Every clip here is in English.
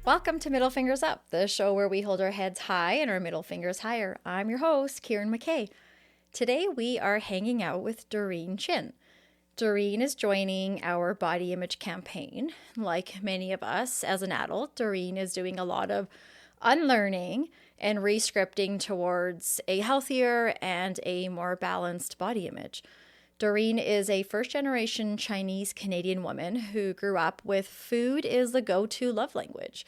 Welcome to Middle Fingers Up, the show where we hold our heads high and our middle fingers higher. I'm your host, Kieran McKay. Today we are hanging out with Doreen Chin. Doreen is joining our body image campaign. Like many of us as an adult, Doreen is doing a lot of unlearning and re-scripting towards a healthier and a more balanced body image. Doreen is a first-generation Chinese-Canadian woman who grew up with food is the go-to love language.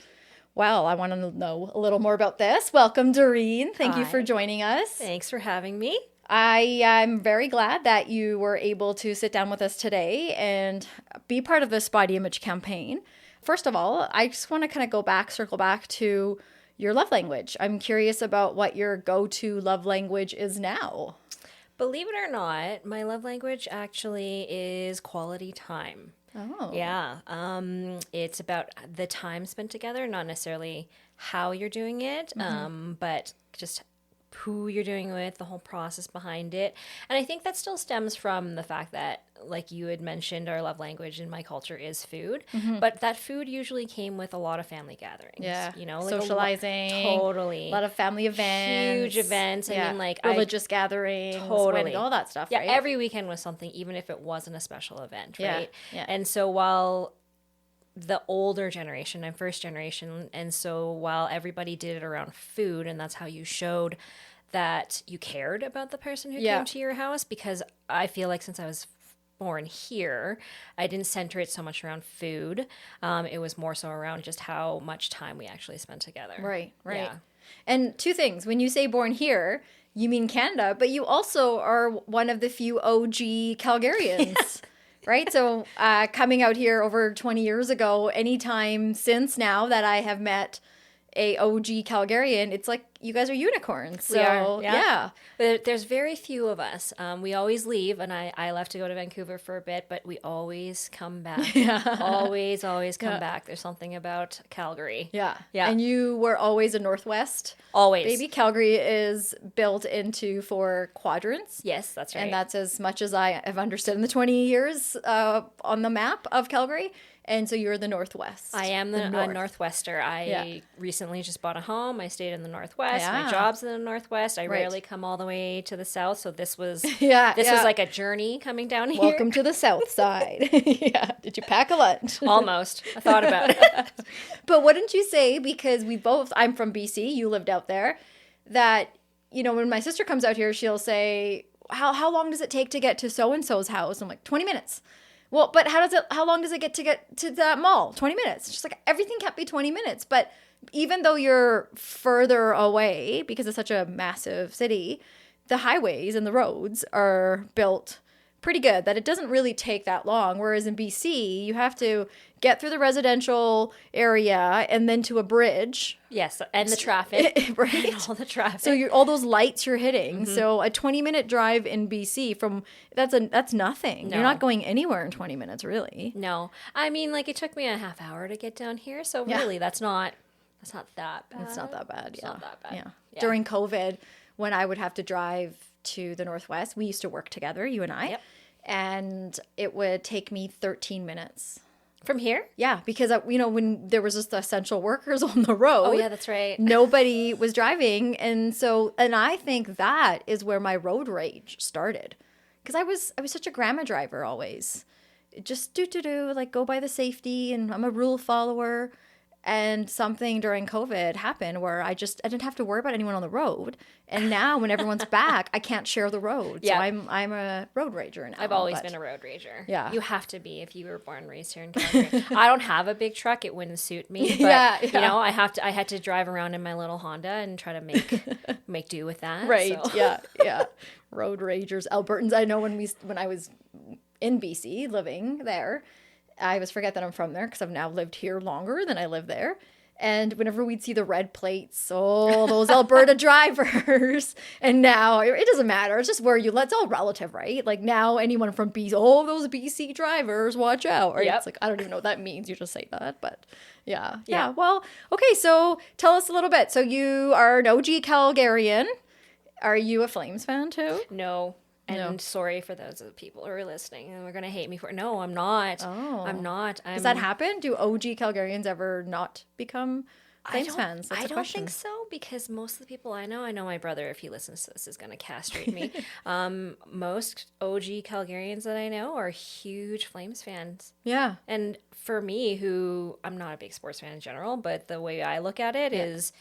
Well, I want to know a little more about this. Welcome, Doreen. Thank you for joining us. Thanks for having me. I am very glad that you were able to sit down with us today and be part of this body image campaign. First of all, I just want to kind of circle back to your love language. I'm curious about what your go-to love language is now. Believe it or not, my love language actually is quality time. Oh. Yeah. It's about the time spent together, not necessarily how you're doing it, but just who you're doing it with, the whole process behind it. And I think that still stems from the fact that, like you had mentioned, our love language in my culture is food. But that food usually came with a lot of family gatherings. Yeah. You know, like socializing. Totally. A lot of family events. Huge events. Yeah. I mean, like religious gatherings. Totally. All that stuff, yeah, right? Every weekend was something, even if it wasn't a special event, right? Yeah. And so while the older generation, I'm first generation, and so while everybody did it around food, and that's how you showed that you cared about the person who came to your house, because I feel like since I was born here, I didn't center it so much around food. It was more so around just how much time we actually spent together. Right. Yeah. And two things. When you say born here, you mean Canada, but you also are one of the few OG Calgarians. Right? So coming out here over 20 years ago, anytime since now that I have met a OG Calgarian, it's like you guys are unicorns. So, we are, yeah. There's very few of us. We always leave, and I left to go to Vancouver for a bit, but we always come back. Always come back. There's something about Calgary. Yeah. Yeah. And you were always a Northwest Always. baby. Calgary is built into 4 quadrants. Yes, that's right. And that's as much as I have understood in the 20 years on the map of Calgary. And so you're the Northwest. I am the North. Northwester. I recently just bought a home. I stayed in the Northwest. Yeah. My job's in the Northwest. I rarely come all the way to the South. So this was was like a journey coming down here. Welcome to the South side. Yeah. Did you pack a lunch? Almost. I thought about it. But wouldn't you say, because I'm from BC, you lived out there, that, you know, when my sister comes out here, she'll say, how long does it take to get to so-and-so's house? I'm like, 20 minutes. Well, but how long does it get to that mall? 20 minutes. It's just like everything can't be 20 minutes. But even though you're further away because it's such a massive city, the highways and the roads are built pretty good that it doesn't really take that long. Whereas in BC, you have to get through the residential area and then to a bridge. Yes, and the traffic. Right? And all the traffic. So all those lights you're hitting. So a 20-minute drive in BC that's nothing. No. You're not going anywhere in 20 minutes, really. No. I mean, like, it took me a half hour to get down here. So really, that's not that bad. It's not that bad. It's not that bad. Yeah. During COVID, when I would have to drive to the Northwest, we used to work together, you and I. Yep. And it would take me 13 minutes. From here? Yeah, because, when there was just the essential workers on the road. Oh, yeah, that's right. Nobody was driving. And I think that is where my road rage started. Because I was such a grandma driver always. Just like go by the safety, and I'm a rule follower. And something during COVID happened where I didn't have to worry about anyone on the road. And now when everyone's back, I can't share the road. Yeah. So I'm a road rager now. I've always been a road rager. Yeah. You have to be if you were born and raised here in Calgary. I don't have a big truck. It wouldn't suit me. But, I had to drive around in my little Honda and try to make do with that. Right. So. Yeah. Road ragers. Albertans. I know when I was in BC living there, I always forget that I'm from there because I've now lived here longer than I lived there. And whenever we'd see the red plates, oh, those Alberta drivers. And now it doesn't matter. It's just where it's all relative, right? Like now anyone from BC, oh, those BC drivers, watch out. Or it's like, I don't even know what that means. You just say that. But yeah. Well, okay. So tell us a little bit. So you are an OG Calgarian. Are you a Flames fan too? No. And sorry for those of the people who are listening and we're going to hate me for it. No, I'm not. Oh. I'm not. Does that happen? Do OG Calgarians ever not become Flames fans? I don't think so, because most of the people I know my brother, if he listens to this, is going to castrate me. Most OG Calgarians that I know are huge Flames fans. Yeah. And for me, who I'm not a big sports fan in general, but the way I look at it is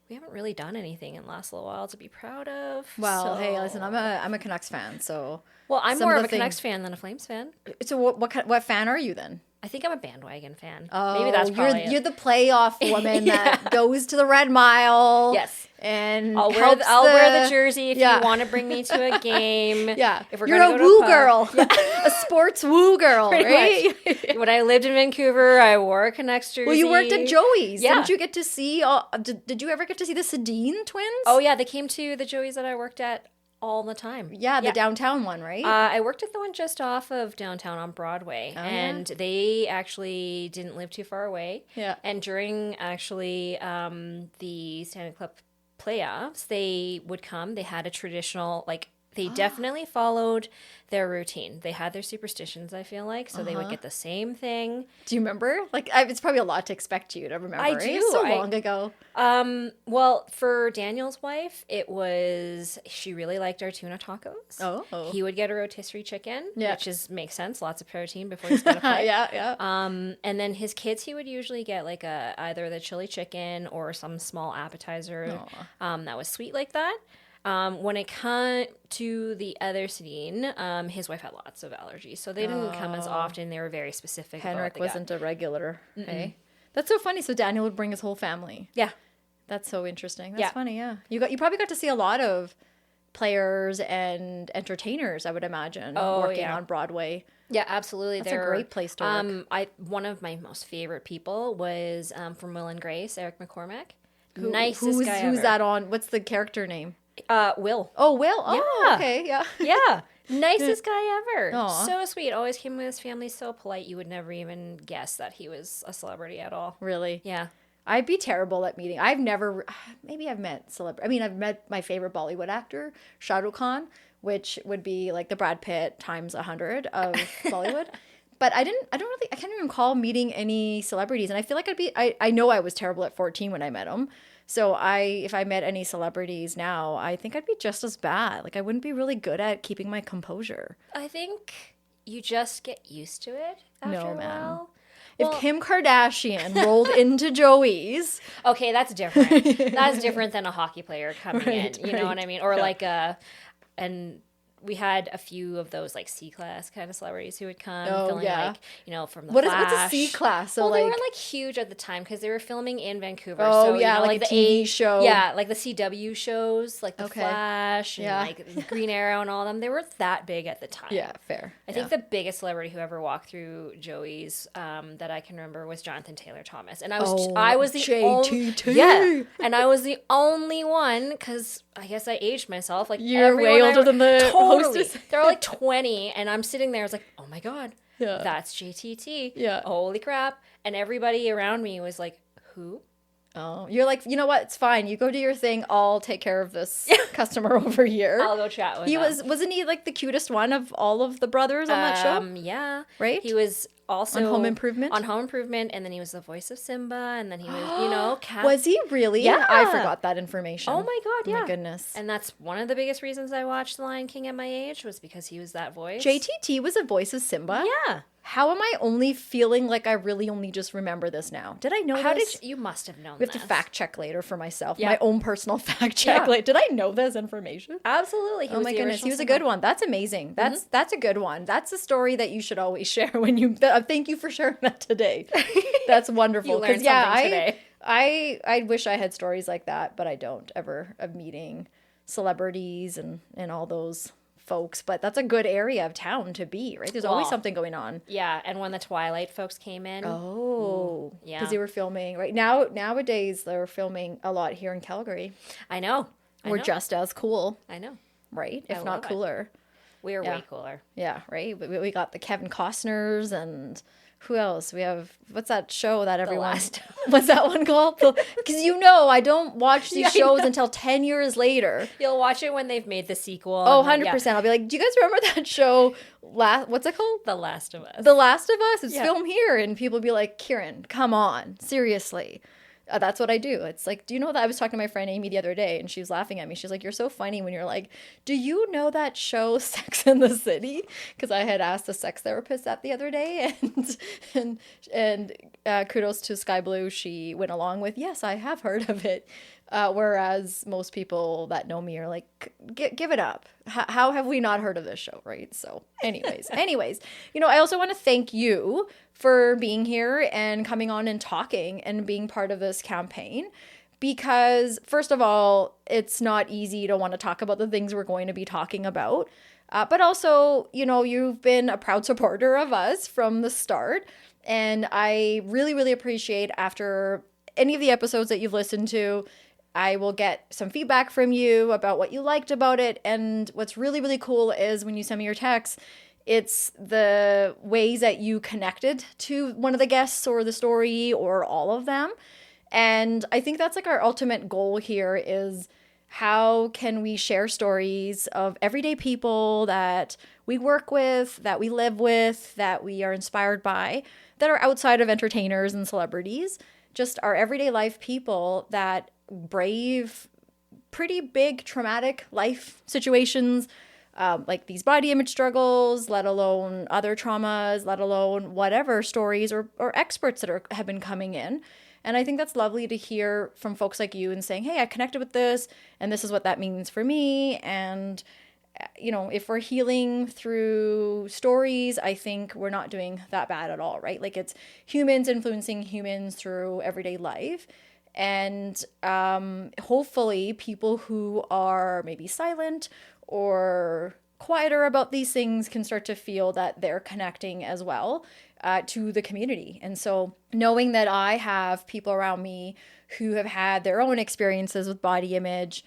we haven't really done anything in the last little while to be proud of. Well, hey, listen, I'm a Canucks fan, so. Well, I'm more of a Canucks fan than a Flames fan. So what fan are you then? I think I'm a bandwagon fan. Oh, maybe that's probably you're the playoff woman that goes to the Red Mile. Yes. And I'll wear the jersey if you want to bring me to a game. If you're a woo girl. A sports woo girl, right? When I lived in Vancouver, I wore a Canucks jersey. Well, you worked at Joey's. Yeah. Didn't you get to see, did you ever get to see the Sedin twins? Oh, yeah. They came to the Joey's that I worked at all the time. Yeah, the downtown one, right? I worked at the one just off of downtown on Broadway, and they actually didn't live too far away. Yeah. And during actually the Stanley Cup playoffs, they would come. They had a traditional, like, they definitely followed their routine. They had their superstitions, I feel like, so they would get the same thing. Do you remember? Like, it's probably a lot to expect you to remember. I right? do. It's so long ago. Well, for Daniel's wife, she really liked our tuna tacos. Oh. He would get a rotisserie chicken, which makes sense. Lots of protein before he's going to play. Yeah. And then his kids, he would usually get like either the chili chicken or some small appetizer that was sweet like that. When it came to the other Sedin, his wife had lots of allergies, so they didn't come as often. They were very specific. Henrik wasn't a regular. Hey, that's so funny. So Daniel would bring his whole family. Yeah, that's so interesting. That's funny. Yeah, you probably got to see a lot of players and entertainers, I would imagine, working on Broadway. Yeah, absolutely. That's a great place to work. One of my most favorite people was from Will and Grace, Eric McCormack. Nicest guy ever. Who's that on? What's the character name? Will. Oh, Will. Oh, okay. Yeah. Yeah. Nicest guy ever. Aww. So sweet. Always came with his family, so polite. You would never even guess that he was a celebrity at all. Really? Yeah. I'd be terrible at meeting. Maybe I've met I've met my favorite Bollywood actor, Shah Rukh Khan, which would be like the Brad Pitt times 100 of Bollywood. But I can't even recall meeting any celebrities. And I feel like I know I was terrible at 14 when I met them. So if I met any celebrities now, I think I'd be just as bad. Like I wouldn't be really good at keeping my composure. I think you just get used to it after a while. If Kim Kardashian rolled into Joey's. Okay, that's different. That's different than a hockey player coming in. You know what I mean? Or like and we had a few of those like C-class kind of celebrities who would come filming like, from the Flash. What's a C-class? So they weren't like huge at the time because they were filming in Vancouver. Oh, so, yeah, like the TV show. Yeah, like the CW shows, like the Flash and like Green Arrow and all of them. They weren't that big at the time. Yeah, fair. I think the biggest celebrity who ever walked through Joey's that I can remember was Jonathan Taylor Thomas. And I was the JTT. And I was the only one because I guess I aged myself. Like you're way older than the hostess. They were like 20, and I'm sitting there. I was like, "Oh my god, that's JTT! Yeah, holy crap!" And everybody around me was like, "Who?" Oh, you're like, you know what? It's fine. You go do your thing. I'll take care of this customer over here. I'll go chat with him. Wasn't he like the cutest one of all of the brothers on that show? Yeah, right. He was also on Home Improvement. And then he was the voice of Simba, and then he was, Was he really? Yeah, I forgot that information. Oh my god, yeah. Oh my goodness. And that's one of the biggest reasons I watched The Lion King at my age was because he was that voice. JTT was a voice of Simba. Yeah. How am I only feeling like I really only just remember this now? Did I know this? You must have known this. We have to fact check later for myself. Yeah. My own personal fact check. Yeah. Like, did I know this information? Absolutely. Oh my goodness. He was a good one. That's amazing. That's a good one. That's a story that you should always share when you, thank you for sharing that today. That's wonderful. You learned something today. I wish I had stories like that, but I don't ever, of meeting celebrities and all those folks, but that's a good area of town to be, right? There's always something going on. Yeah, and when the Twilight folks came in. Oh, yeah. Because they were filming, right? Nowadays, they're filming a lot here in Calgary. I know. We're just as cool. I know. Right? If not cooler. We are way cooler. Yeah, right? We got the Kevin Costners and who else? We have, what's that show that everyone... What's that one called? Because I don't watch these shows until 10 years later. You'll watch it when they've made the sequel. Oh, 100%. I'll be like, do you guys remember that show? What's it called? The Last of Us. The Last of Us? It's filmed here. And people be like, Kieran, come on. Seriously. That's what I do. It's like, do you know that? I was talking to my friend Amy the other day and she was laughing at me. She's like, you're so funny when you're like, do you know that show Sex and the City? Because I had asked a sex therapist that the other day and kudos to Sky Blue. She went along with, yes, I have heard of it. Whereas most people that know me are like, give it up. How have we not heard of this show, right? So anyways, I also want to thank you for being here and coming on and talking and being part of this campaign. Because first of all, it's not easy to want to talk about the things we're going to be talking about. But also, you've been a proud supporter of us from the start. And I really, really appreciate after any of the episodes that you've listened to, I will get some feedback from you about what you liked about it. And what's really, really cool is when you send me your texts, it's the ways that you connected to one of the guests or the story or all of them. And I think that's like our ultimate goal here is how can we share stories of everyday people that we work with, that we live with, that we are inspired by, that are outside of entertainers and celebrities, just our everyday life people that brave pretty big traumatic life situations, like these body image struggles, let alone other traumas, let alone whatever stories or experts that have been coming in. And I think that's lovely to hear from folks like you and saying, hey, I connected with this and this is what that means for me. And, if we're healing through stories, I think we're not doing that bad at all, right? Like it's humans influencing humans through everyday life. And hopefully people who are maybe silent or quieter about these things can start to feel that they're connecting as well to the community. And so knowing that I have people around me who have had their own experiences with body image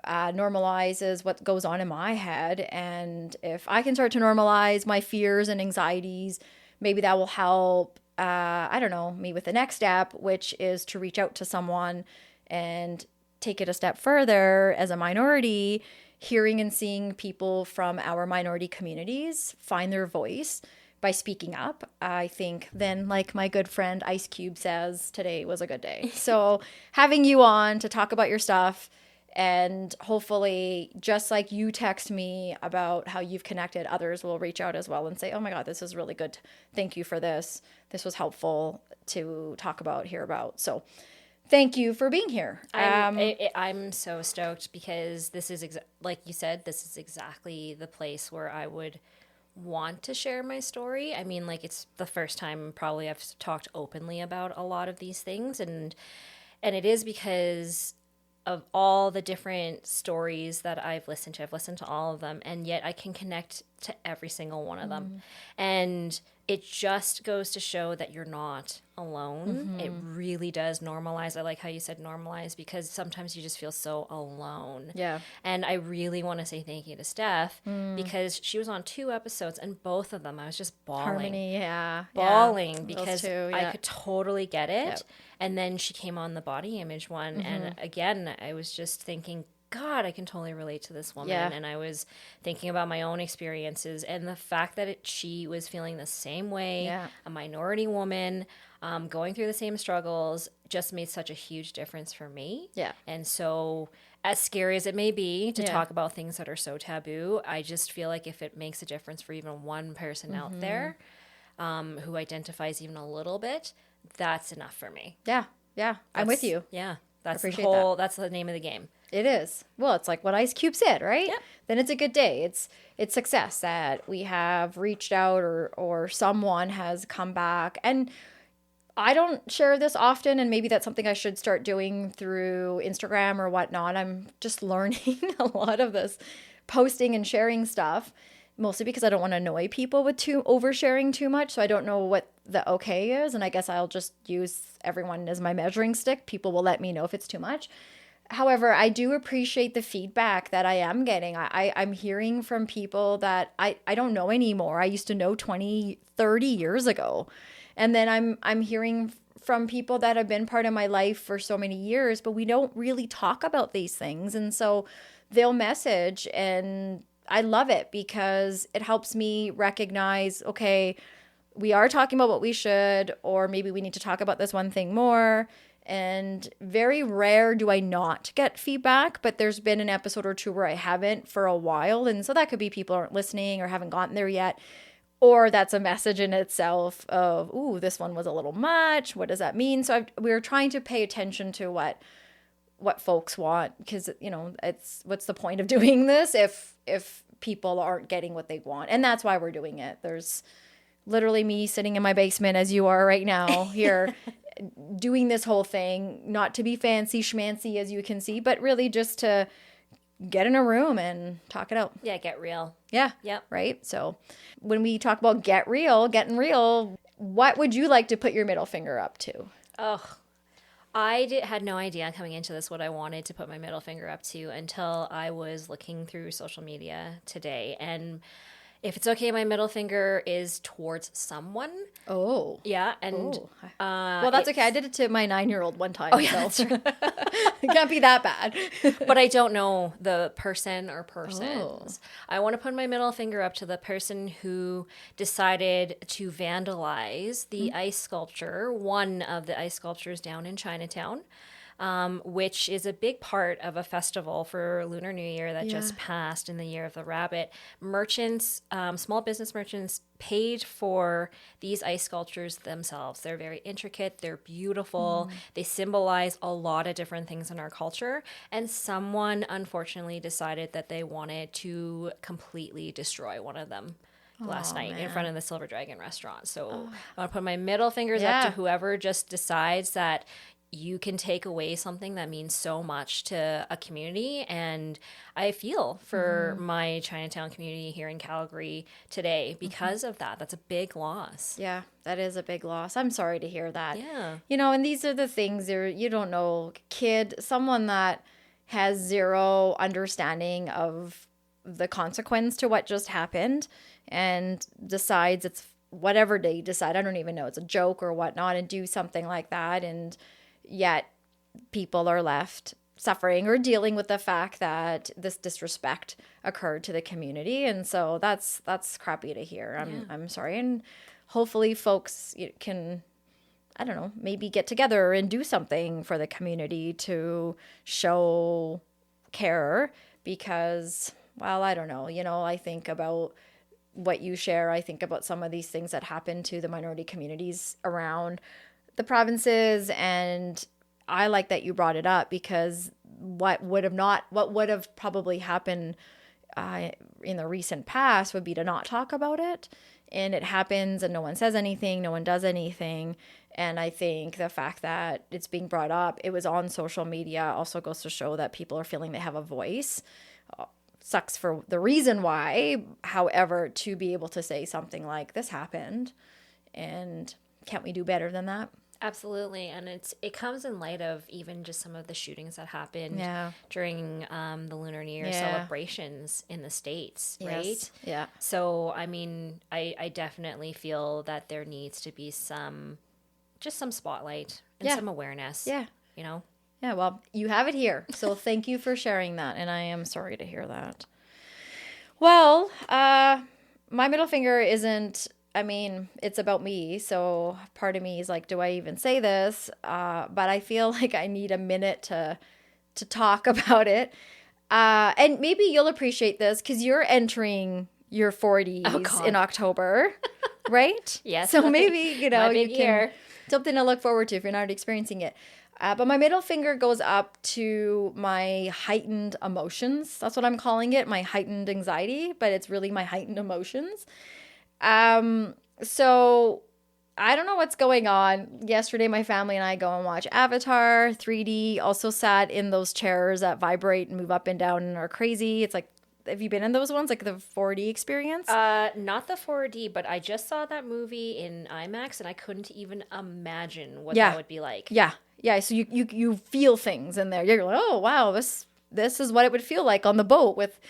normalizes what goes on in my head. And if I can start to normalize my fears and anxieties, maybe that will help me with the next step, which is to reach out to someone and take it a step further as a minority, hearing and seeing people from our minority communities find their voice by speaking up. I think then, like my good friend Ice Cube says, today was a good day. So having you on to talk about your stuff, and hopefully just like you text me about how you've connected, others will reach out as well and say, oh my God, this is really good. Thank you for this. This was helpful to talk about, hear about. So thank you for being here. I'm so stoked because this is, like you said, this is exactly the place where I would want to share my story. I mean, like it's the first time probably I've talked openly about a lot of these things. And it is because of all the different stories that I've listened to all of them, and yet I can connect to every single one of them. And it just goes to show that you're not alone. It really does normalize. I like how you said normalize, because sometimes you just feel so alone. Yeah. And I really want to say thank you to Steph because she was on 2 episodes and both of them I was just bawling. Harmony, bawling because two, I could totally get it. Yep. And then she came on the body image one. And again, I was just thinking, God, I can totally relate to this woman. Yeah. And I was thinking about my own experiences and the fact that she was feeling the same way, a minority woman, going through the same struggles, just made such a huge difference for me. Yeah. And so as scary as it may be to talk about things that are so taboo, I just feel like if it makes a difference for even one person out there who identifies even a little bit, that's enough for me. Yeah. Yeah. I'm with you. Yeah. That's that's the name of the game. It is. Well, it's like what Ice Cube said, right? Yeah. Then it's a good day. It's success that we have reached out or someone has come back. And I don't share this often, and maybe that's something I should start doing through Instagram or whatnot. I'm just learning a lot of this posting and sharing stuff, mostly because I don't want to annoy people with oversharing too much. So I don't know what the okay is. And I guess I'll just use everyone as my measuring stick. People will let me know if it's too much. However, I do appreciate the feedback that I am getting. I'm hearing from people that I don't know anymore. I used to know 20, 30 years ago. And then I'm hearing from people that have been part of my life for so many years, but we don't really talk about these things. And so they'll message, and I love it because it helps me recognize, okay, we are talking about what we should, or maybe we need to talk about this one thing more. And very rare do I not get feedback, but there's been an episode or two where I haven't for a while. And so that could be people aren't listening or haven't gotten there yet. Or that's a message in itself of, ooh, this one was a little much. What does that mean? So we're trying to pay attention to what folks want, because, it's what's the point of doing this if people aren't getting what they want? And that's why we're doing it. There's literally me sitting in my basement as you are right now here doing this whole thing, not to be fancy schmancy as you can see, but really just to get in a room and talk it out. Yeah, get real. Yeah. Yep. Right. So when we talk about getting real, what would you like to put your middle finger up to? Oh, I had no idea coming into this what I wanted to put my middle finger up to until I was looking through social media today. And if it's okay, my middle finger is towards someone. Oh. Yeah. And well, that's okay. I did it to my 9-year-old one time. Oh, yeah, so it can't be that bad. But I don't know the person or persons. Oh. I want to put my middle finger up to the person who decided to vandalize the ice sculpture, one of the ice sculptures down in Chinatown. Which is a big part of a festival for Lunar New Year that just passed in the Year of the Rabbit. Merchants, small business merchants, paid for these ice sculptures themselves. They're very intricate. They're beautiful. They symbolize a lot of different things in our culture. And someone, unfortunately, decided that they wanted to completely destroy one of them last night in front of the Silver Dragon restaurant. So I want to put my middle fingers up to whoever just decides that you can take away something that means so much to a community. And I feel for my Chinatown community here in Calgary today because of that. That's a big loss. Yeah, that is a big loss. I'm sorry to hear that. Yeah. And these are the things you don't know, someone that has zero understanding of the consequence to what just happened and decides it's whatever they decide. I don't even know, it's a joke or whatnot, and do something like that. And yet people are left suffering or dealing with the fact that this disrespect occurred to the community. And so that's crappy to hear. I'm sorry. And hopefully folks can, I don't know, maybe get together and do something for the community to show care, because, well, I don't know, I think about what you share. I think about some of these things that happen to the minority communities around the provinces, and I like that you brought it up, because what would have probably happened in the recent past would be to not talk about it, and it happens and no one says anything, no one does anything. And I think the fact that it's being brought up, it was on social media, also goes to show that people are feeling they have a voice. Sucks for the reason why, however, to be able to say something like this happened, and can't we do better than that? Absolutely. And it comes in light of even just some of the shootings that happened during the Lunar New Year celebrations in the States, right? Yes. Yeah. So, I mean, I definitely feel that there needs to be some spotlight and some awareness. Yeah. Yeah, well, you have it here. So thank you for sharing that. And I am sorry to hear that. Well, my middle finger isn't, it's about me. So part of me is like, do I even say this? But I feel like I need a minute to talk about it. And maybe you'll appreciate this because you're entering your 40s in October, right? Yes. So maybe, you can something to look forward to if you're not experiencing it. But my middle finger goes up to my heightened emotions. That's what I'm calling it, my heightened anxiety, but it's really my heightened emotions. So I don't know what's going on. Yesterday, my family and I go and watch Avatar 3D. Also sat in those chairs that vibrate and move up and down and are crazy. It's like, have you been in those ones, like the 4D experience? Not the 4D, but I just saw that movie in IMAX, and I couldn't even imagine what that would be like. Yeah. So you feel things in there. You're like, oh wow, this is what it would feel like on the boat with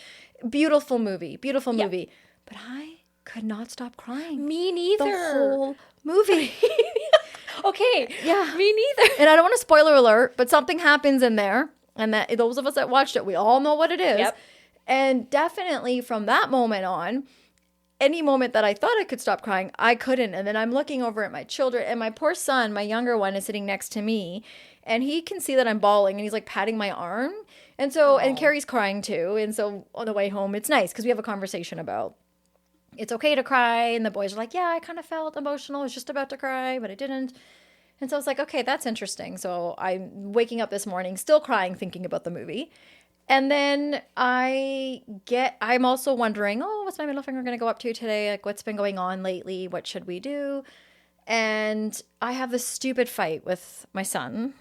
beautiful movie. But I could not stop crying. Me neither. The whole movie. Okay. Yeah. Me neither. And I don't want to spoiler alert, but something happens in there. And that those of us that watched it, we all know what it is. Yep. And definitely from that moment on, any moment that I thought I could stop crying, I couldn't. And then I'm looking over at my children, and my poor son, my younger one, is sitting next to me, and he can see that I'm bawling, and he's like patting my arm. And so, and Carrie's crying too. And so on the way home, it's nice because we have a conversation about it's okay to cry. And the boys are like, yeah, I kind of felt emotional. I was just about to cry, but I didn't. And so I was like, okay, that's interesting. So I'm waking up this morning, still crying, thinking about the movie. And then I'm also wondering, oh, what's my middle finger going to go up to today? Like, what's been going on lately? What should we do? And I have this stupid fight with my son.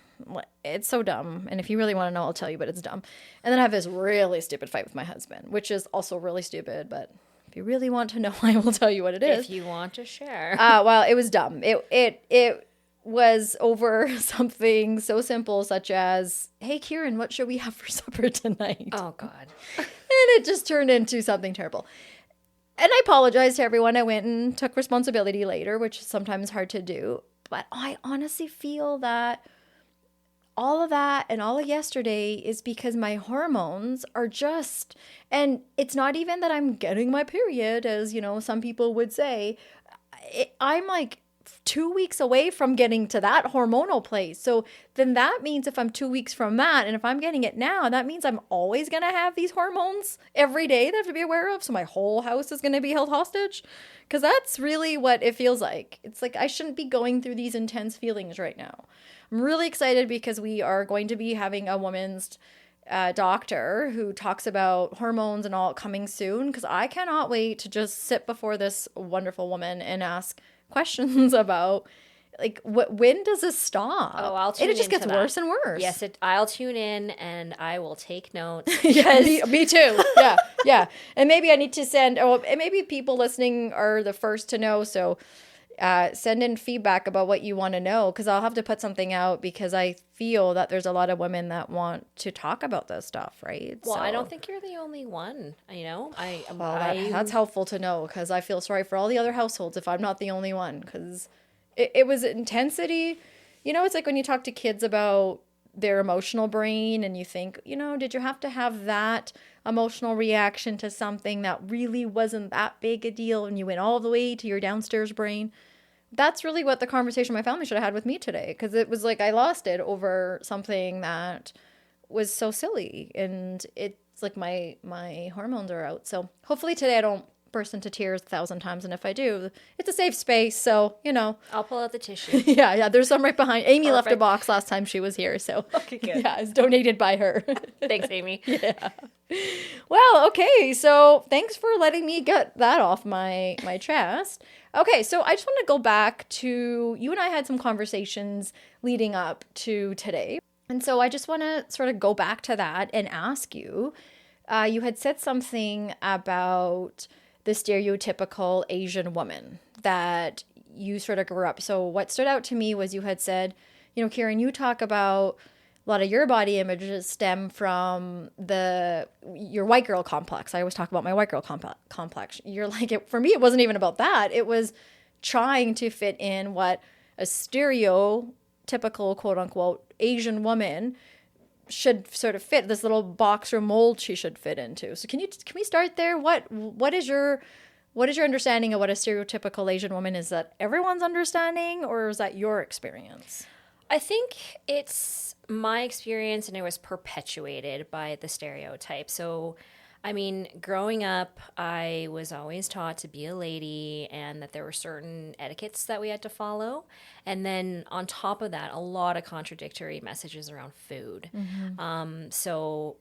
It's so dumb. And if you really want to know, I'll tell you, but it's dumb. And then I have this really stupid fight with my husband, which is also really stupid. But if you really want to know, I will tell you what it is. If you want to share. Well, it was dumb. It was over something so simple such as, hey, Kieran, what should we have for supper tonight? Oh, God. And it just turned into something terrible. And I apologized to everyone. I went and took responsibility later, which is sometimes hard to do. But I honestly feel that all of that and all of yesterday is because my hormones are just, and it's not even that I'm getting my period, as, you know, some people would say. I'm like 2 weeks away from getting to that hormonal place. So then that means if I'm 2 weeks from that, and if I'm getting it now, that means I'm always going to have these hormones every day that I have to be aware of. So my whole house is going to be held hostage. Because that's really what it feels like. It's like I shouldn't be going through these intense feelings right now. I'm really excited because we are going to be having a woman's doctor who talks about hormones and all coming soon. Because I cannot wait to just sit before this wonderful woman and ask questions about, like, when does this stop? Oh, I'll tune in. And it just gets worse and worse. Yes, I'll tune in and I will take notes. Yeah, me too. Yeah. And maybe I need to send, and maybe people listening are the first to know. So send in feedback about what you want to know, because I'll have to put something out, because I feel that there's a lot of women that want to talk about this stuff, right? Well, I don't think you're the only one, you know? That's helpful to know, because I feel sorry for all the other households if I'm not the only one, because it was intensity. You know, it's like when you talk to kids about their emotional brain and you think, you know, did you have to have that emotional reaction to something that really wasn't that big a deal and you went all the way to your downstairs brain? That's really what the conversation my family should have had with me today, because it was like I lost it over something that was so silly, and it's like my hormones are out. So hopefully today I don't burst into tears 1,000 times, and if I do, it's a safe space, so, you know. I'll pull out the tissue. Yeah, there's some right behind. Amy left a box last time she was here, so okay, good. Yeah, it's donated by her. Thanks, Amy. Yeah. Well, okay, so thanks for letting me get that off my chest. Okay, so I just want to go back to, you and I had some conversations leading up to today, and so I just want to sort of go back to that and ask you, you had said something about the stereotypical Asian woman that you sort of grew up. So what stood out to me was you had said, you know, Kieran, you talk about a lot of your body images stem from your white girl complex. I always talk about my white girl complex. You're like, for me, it wasn't even about that. It was trying to fit in what a stereotypical, quote unquote, Asian woman should sort of fit, this little box or mold she should fit into. So can we start there? What is your understanding of what a stereotypical Asian woman is? That everyone's understanding, or is that your experience? I think it's my experience, and it was perpetuated by the stereotype. So, I mean, growing up, I was always taught to be a lady and that there were certain etiquettes that we had to follow. And then on top of that, a lot of contradictory messages around food. Mm-hmm. So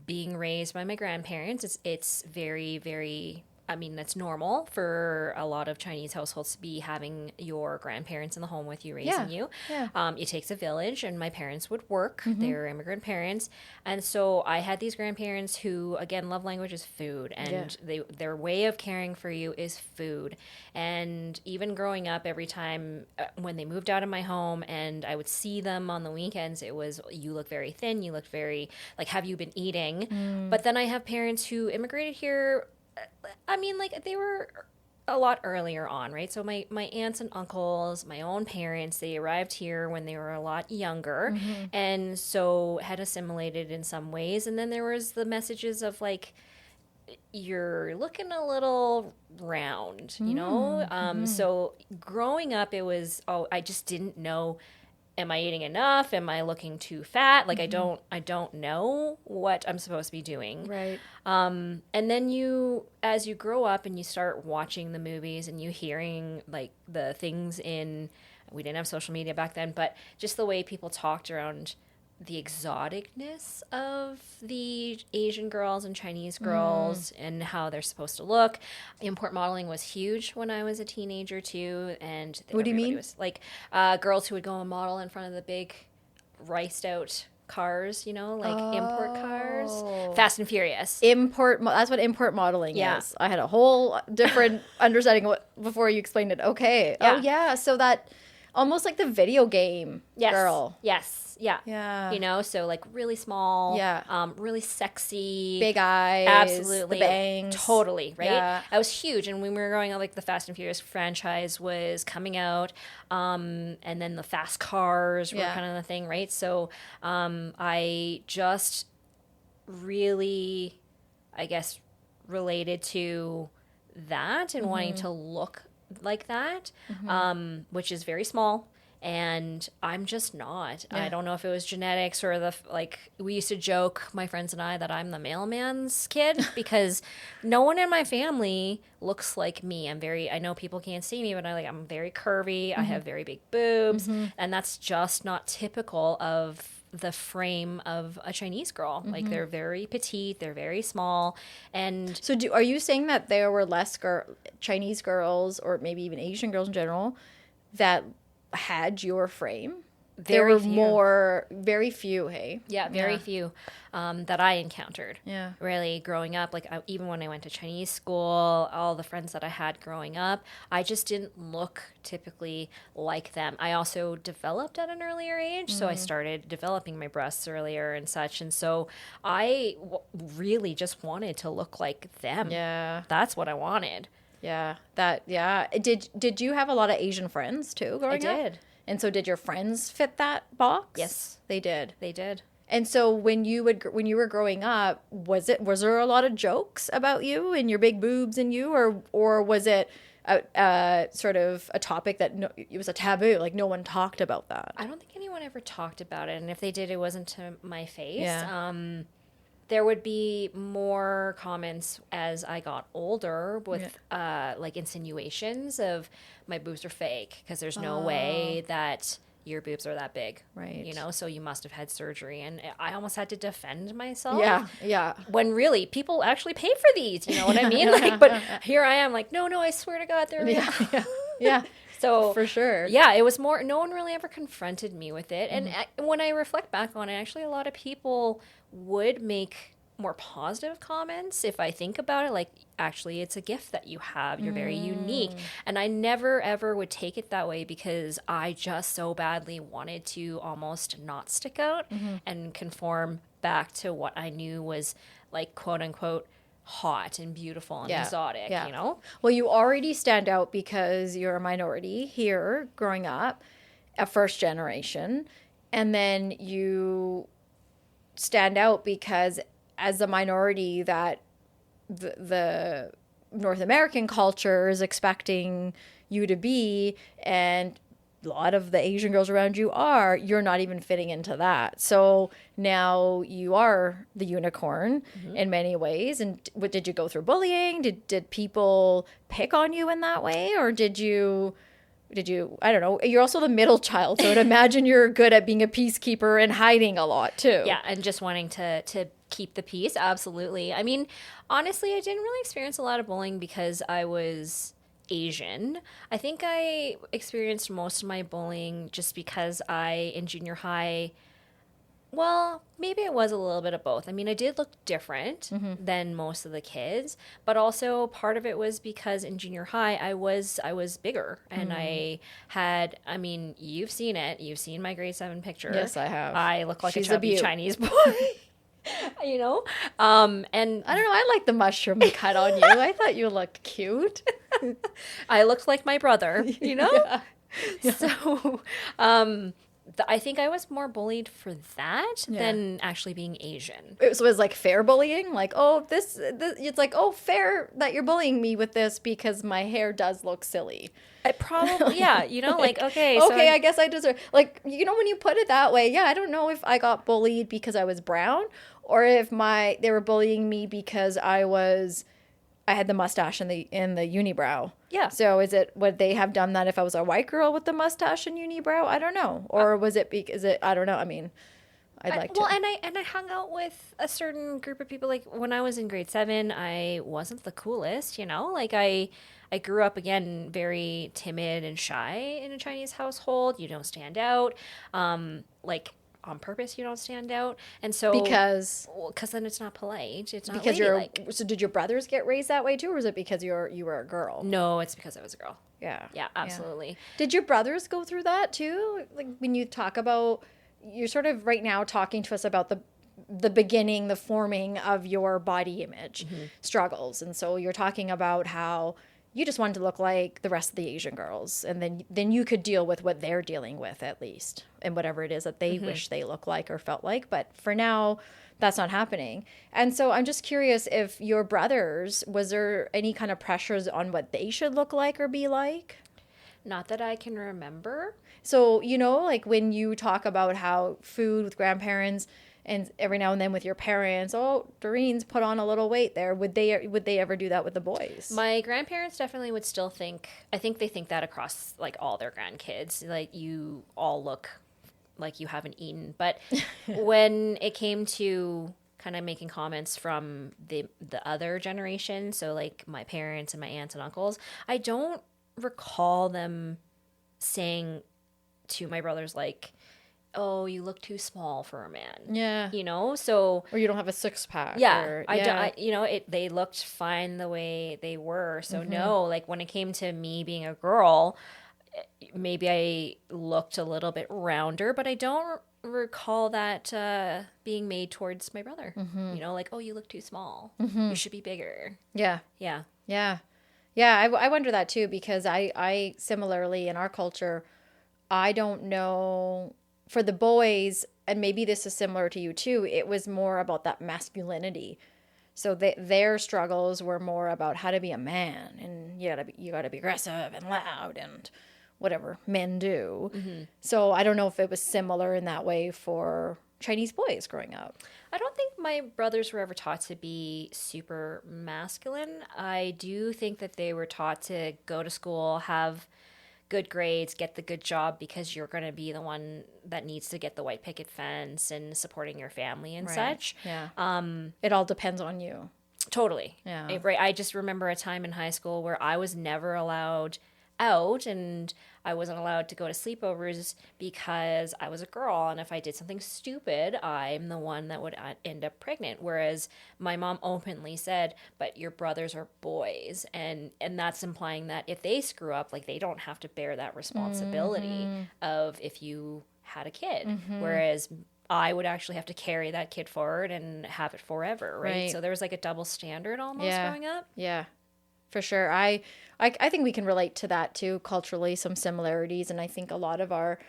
being raised by my grandparents, it's very, very I mean, it's normal for a lot of Chinese households to be having your grandparents in the home with you, raising you. Yeah. It takes a village, and my parents would work. They were immigrant parents. And so I had these grandparents who, again, love language is food. And their way of caring for you is food. And even growing up, every time when they moved out of my home and I would see them on the weekends, it was, you look very thin, you look very, like, have you been eating? But then I have parents who immigrated here. I mean, like, they were a lot earlier on, right? So my aunts and uncles, my own parents, they arrived here when they were a lot younger, and so had assimilated in some ways. And then there was the messages of, like, you're looking a little round, you know? So growing up, it was, I just didn't know, am I eating enough? Am I looking too fat? Like, I don't know what I'm supposed to be doing. Right. And then as you grow up and you start watching the movies and you hearing, like, the things we didn't have social media back then, but just the way people talked around the exoticness of the Asian girls and Chinese girls and how they're supposed to look. Import modeling was huge when I was a teenager too. And what do you mean? Was like girls who would go and model in front of the big riced out cars, you know, like import cars. Fast and Furious. That's what import modeling is. I had a whole different understanding before you explained it. Okay. Yeah. Oh yeah. So that almost like the video game girl. Yes. Yeah. Yeah. You know, so, like, really small. Yeah. Really sexy. Big eyes. Absolutely. The bangs. Totally, right? Yeah. I was huge. And when we were growing up, like, the Fast and Furious franchise was coming out. And then the fast cars were kind of the thing, right? So I just really, I guess, related to that and wanting to look like that, which is very small. And I'm just not. I don't know if it was genetics or we used to joke, my friends and I, that I'm the mailman's kid because no one in my family looks like me. I know people can't see me, but I'm very curvy. I have very big boobs, and that's just not typical of the frame of a Chinese girl. Like, they're very petite, they're very small. And so are you saying that there were less Chinese girls, or maybe even Asian girls in general, that had your frame? Very few, hey? Yeah, very few that I encountered. Yeah. Really, growing up, like, even when I went to Chinese school, all the friends that I had growing up, I just didn't look typically like them. I also developed at an earlier age, so I started developing my breasts earlier and such, and so I really just wanted to look like them. Yeah. That's what I wanted. Yeah. Did you have a lot of Asian friends too growing up? I did. And so did your friends fit that box? Yes. They did. They did. And so when you were growing up, was there a lot of jokes about you and your big boobs and you, or was it sort of a topic that it was a taboo, like no one talked about that? I don't think anyone ever talked about it, and if they did, it wasn't to my face. Yeah. There would be more comments as I got older with like insinuations of my boobs are fake because there's no way that your boobs are that big. Right. You know, so you must have had surgery. And I almost had to defend myself. Yeah, yeah. When really, people actually pay for these, you know what I mean? Like, but here I am like, no, I swear to God, they're real. Yeah. So for sure. Yeah, it was more, no one really ever confronted me with it. And when I reflect back on it, actually a lot of people would make more positive comments if I think about it, like, actually it's a gift that you have, you're very unique. And I never ever would take it that way because I just so badly wanted to almost not stick out and conform back to what I knew was, like, quote unquote hot and beautiful and exotic, you know? Well, you already stand out because you're a minority here growing up, a first generation, and then you stand out because as a minority that the North American culture is expecting you to be, and a lot of the Asian girls around you're not even fitting into that. So now you are the unicorn in many ways. And did you go through bullying? Did people pick on you in that way? Or did you, I don't know, you're also the middle child, so I'd imagine you're good at being a peacekeeper and hiding a lot too. Yeah, and just wanting to keep the peace. Absolutely. I mean, honestly, I didn't really experience a lot of bullying because I was Asian. I think I experienced most of my bullying just because in junior high, well, maybe it was a little bit of both. I mean, I did look different than most of the kids, but also part of it was because in junior high I was bigger and I mean, you've seen it. You've seen my grade 7 picture. Yes, I have. I look like She's a chubby beaut. Chinese boy. You know? And I don't know. I like the mushroom cut on you. I thought you looked cute. I looked like my brother, you know? Yeah. So, I think I was more bullied for that than actually being Asian. So it was like fair bullying, like, oh, this it's like, oh, fair that you're bullying me with this because my hair does look silly. I probably, yeah, you know, like, okay. So Okay, I guess I deserve, like, you know, when you put it that way, yeah, I don't know if I got bullied because I was brown or if they were bullying me because I had the mustache and the unibrow. Yeah. So would they have done that if I was a white girl with the mustache and unibrow? I don't know. Or was it I don't know. I mean, I'd like to. Well, and I hung out with a certain group of people. Like when I was in grade 7, I wasn't the coolest, you know? Like I grew up, again, very timid and shy in a Chinese household. You don't stand out. Like on purpose, you don't stand out. And so because then it's not polite. It's not because ladylike. So did your brothers get raised that way too, or was it because you were a girl? No, it's because I was a girl. Yeah. Yeah, absolutely. Yeah. Did your brothers go through that too? Like when you talk about, you're sort of right now talking to us about the beginning, the forming of your body image struggles. And so you're talking about how you just wanted to look like the rest of the Asian girls. And then you could deal with what they're dealing with, at least, and whatever it is that they wish they looked like or felt like. But for now, that's not happening. And so I'm just curious if your brothers, was there any kind of pressures on what they should look like or be like? Not that I can remember. So, you know, like when you talk about how food with grandparents and every now and then with your parents, oh, Doreen's put on a little weight there. Would they ever do that with the boys? My grandparents definitely would still I think they think that across like all their grandkids, like you all look like you haven't eaten. But when it came to kind of making comments from the other generation, so like my parents and my aunts and uncles, I don't recall them saying to my brothers like, oh, you look too small for a man. Yeah. You know, so. Or you don't have a 6-pack. Yeah. They looked fine the way they were. So no, like when it came to me being a girl, maybe I looked a little bit rounder, but I don't recall that being made towards my brother. You know, like, oh, you look too small. You should be bigger. Yeah. Yeah. Yeah. Yeah. I wonder that too, because I similarly in our culture, I don't know. For the boys, and maybe this is similar to you too, it was more about that masculinity. So their struggles were more about how to be a man, and you gotta be aggressive and loud and whatever men do. So I don't know if it was similar in that way for Chinese boys growing up. I don't think my brothers were ever taught to be super masculine. I do think that they were taught to go to school, have good grades, get the good job, because you're going to be the one that needs to get the white picket fence and supporting your family and such. Yeah. It all depends on you. Totally. Yeah. Right. I just remember a time in high school where I was never allowed out, and I wasn't allowed to go to sleepovers because I was a girl, and if I did something stupid, I'm the one that would end up pregnant. Whereas my mom openly said, but your brothers are boys, and that's implying that if they screw up, like, they don't have to bear that responsibility of if you had a kid. Whereas I would actually have to carry that kid forward and have it forever, right? So there was like a double standard almost growing up. Yeah. For sure. I think we can relate to that too, culturally, some similarities. And I think a lot of our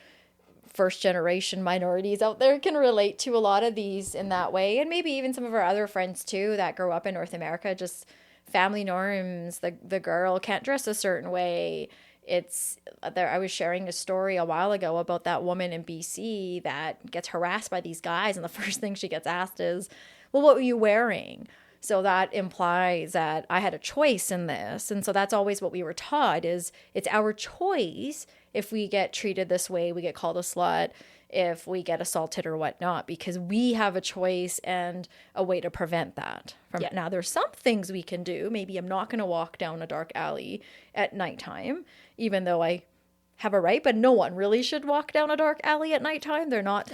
first generation minorities out there can relate to a lot of these in that way. And maybe even some of our other friends too that grew up in North America, just family norms, the girl can't dress a certain way. It's there. I was sharing a story a while ago about that woman in BC that gets harassed by these guys. And the first thing she gets asked is, well, what were you wearing? So that implies that I had a choice in this. And so that's always what we were taught, is it's our choice if we get treated this way, we get called a slut, if we get assaulted or whatnot, because we have a choice and a way to prevent that. Now, there's some things we can do. Maybe I'm not going to walk down a dark alley at nighttime, even though I have a right, but no one really should walk down a dark alley at nighttime. They're not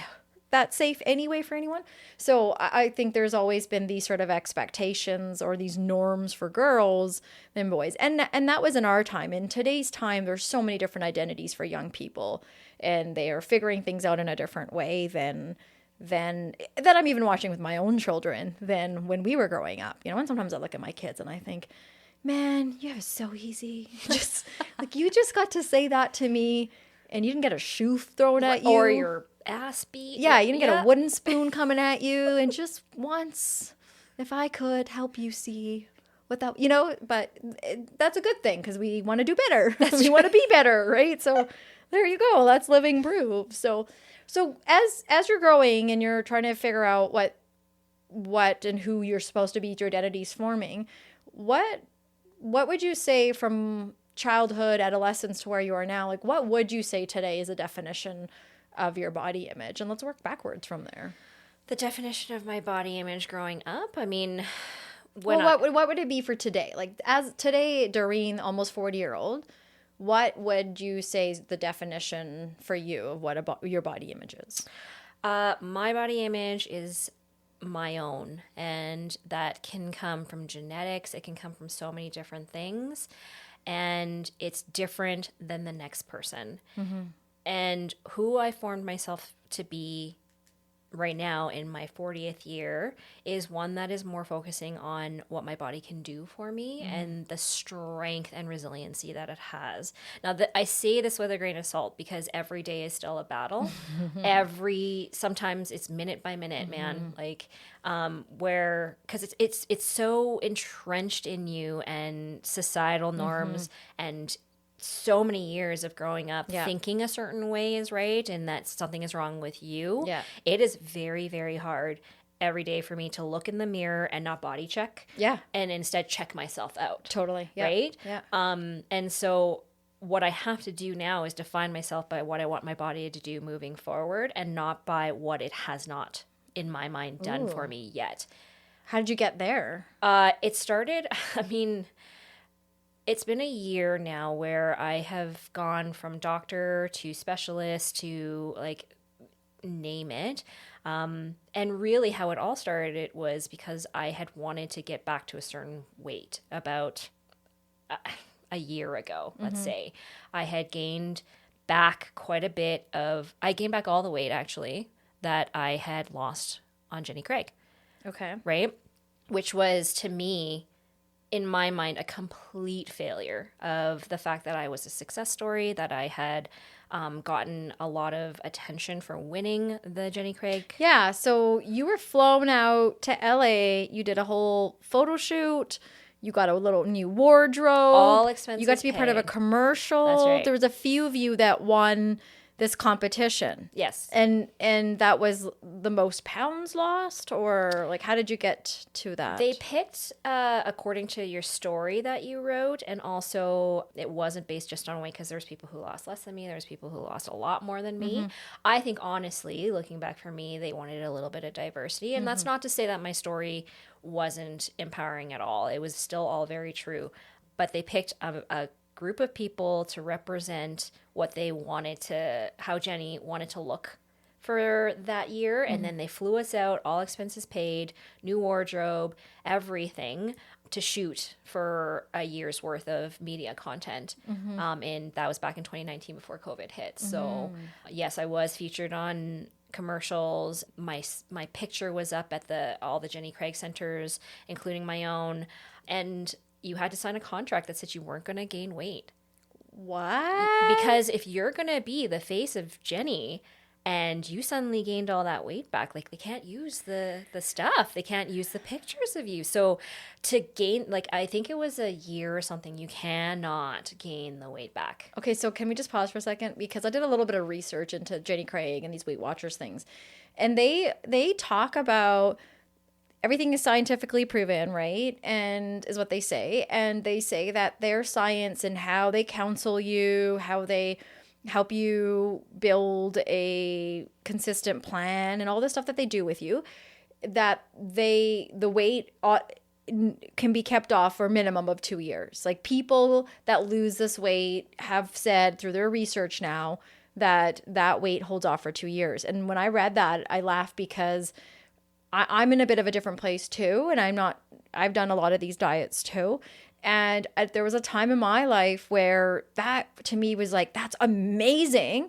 that safe anyway for anyone. So I think there's always been these sort of expectations or these norms for girls than boys. And that was in our time. In today's time, there's so many different identities for young people, and they are figuring things out in a different way than that I'm even watching with my own children than when we were growing up. And sometimes I look at my kids and I think, man, you have it so easy. Just like, you just got to say that to me and you didn't get a shoe thrown at you. Or your ass beat. Yeah, you didn't get a wooden spoon coming at you. And just once, if I could help you see without, but that's a good thing because we want to do better. We want to be better, right? So there you go. That's living proof. So as you're growing and you're trying to figure out what and who you're supposed to be, your identity's forming, what would you say from childhood, adolescence to where you are now? Like, what would you say today is a definition of your body image? And let's work backwards from there. The definition of my body image growing up? I mean, what would it be for today? Like, as today, Doreen, almost 40-year-old, what would you say is the definition for you of what your body image is? My body image is my own, and that can come from genetics. It can come from so many different things, and it's different than the next person. Mm-hmm. And who I formed myself to be right now in my 40th year is one that is more focusing on what my body can do for me and the strength and resiliency that it has. Now, I say this with a grain of salt because every day is still a battle. Sometimes it's minute by minute, man. Like, because it's so entrenched in you and societal norms and so many years of growing up thinking a certain way is right and that something is wrong with you. Yeah. It is very, very hard every day for me to look in the mirror and not body check. Yeah. And instead check myself out. Totally. Yeah. Right? Yeah. And so what I have to do now is define myself by what I want my body to do moving forward and not by what it has not, in my mind, done for me yet. How did you get there? It started, it's been a year now where I have gone from doctor to specialist to name it. And really how it all started was because I had wanted to get back to a certain weight about a year ago, let's say. I had gained back quite a bit I gained back all the weight actually that I had lost on Jenny Craig. Okay. Right? Which was to me, in my mind, a complete failure of the fact that I was a success story, that I had gotten a lot of attention for winning the Jenny Craig. Yeah, so you were flown out to LA. You did a whole photo shoot. You got a little new wardrobe. All expenses You got to be part of a commercial. That's right. There was a few of you that won this competition. Yes. And that was the most pounds lost, or how did you get to that? They picked according to your story that you wrote, and also it wasn't based just on weight because there's people who lost less than me. There's people who lost a lot more than me. I think honestly, looking back for me, they wanted a little bit of diversity, and that's not to say that my story wasn't empowering at all. It was still all very true, but they picked a group of people to represent what they how Jenny wanted to look for that year. And then they flew us out, all expenses paid, new wardrobe, everything to shoot for a year's worth of media content. And that was back in 2019 before COVID hit. So yes, I was featured on commercials. My picture was up at all the Jenny Craig centers, including my own. And you had to sign a contract that said you weren't going to gain weight. What? Because if you're going to be the face of Jenny and you suddenly gained all that weight back, they can't use the stuff. They can't use the pictures of you. So to gain, I think it was a year or something, you cannot gain the weight back. Okay, so can we just pause for a second? Because I did a little bit of research into Jenny Craig and these Weight Watchers things. And they talk about everything is scientifically proven, right? And is what they say. And they say that their science and how they counsel you, how they help you build a consistent plan and all the stuff that they do with you, that the weight can be kept off for a minimum of 2 years. Like, people that lose this weight have said through their research now that weight holds off for 2 years. And when I read that, I laughed because I'm in a bit of a different place too. And I've done a lot of these diets too. And there was a time in my life where that to me was like, that's amazing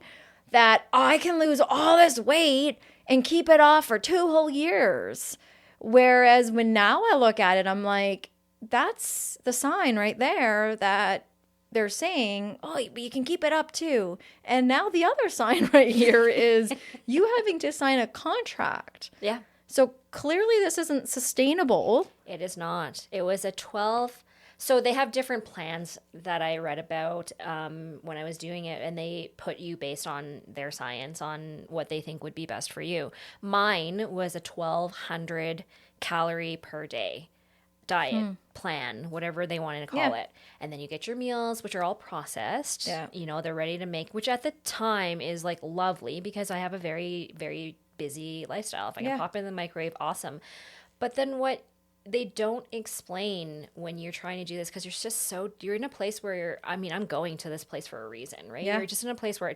that I can lose all this weight and keep it off for 2 whole years. Whereas when now I look at it, I'm like, that's the sign right there that they're saying, oh, but you can keep it up too. And now the other sign right here is you having to sign a contract. Yeah. So clearly this isn't sustainable. It is not. It was a 12. So they have different plans that I read about when I was doing it, and they put you based on their science on what they think would be best for you. Mine was a 1,200 calorie per day diet plan, whatever they wanted to call it. And then you get your meals, which are all processed. Yeah. You know, they're ready to make, which at the time is like lovely because I have a very, very busy lifestyle. If I can pop in the microwave, awesome. But then what they don't explain when you're trying to do this, because you're in a place where I'm going to this place for a reason, right? Yeah. You're just in a place where, I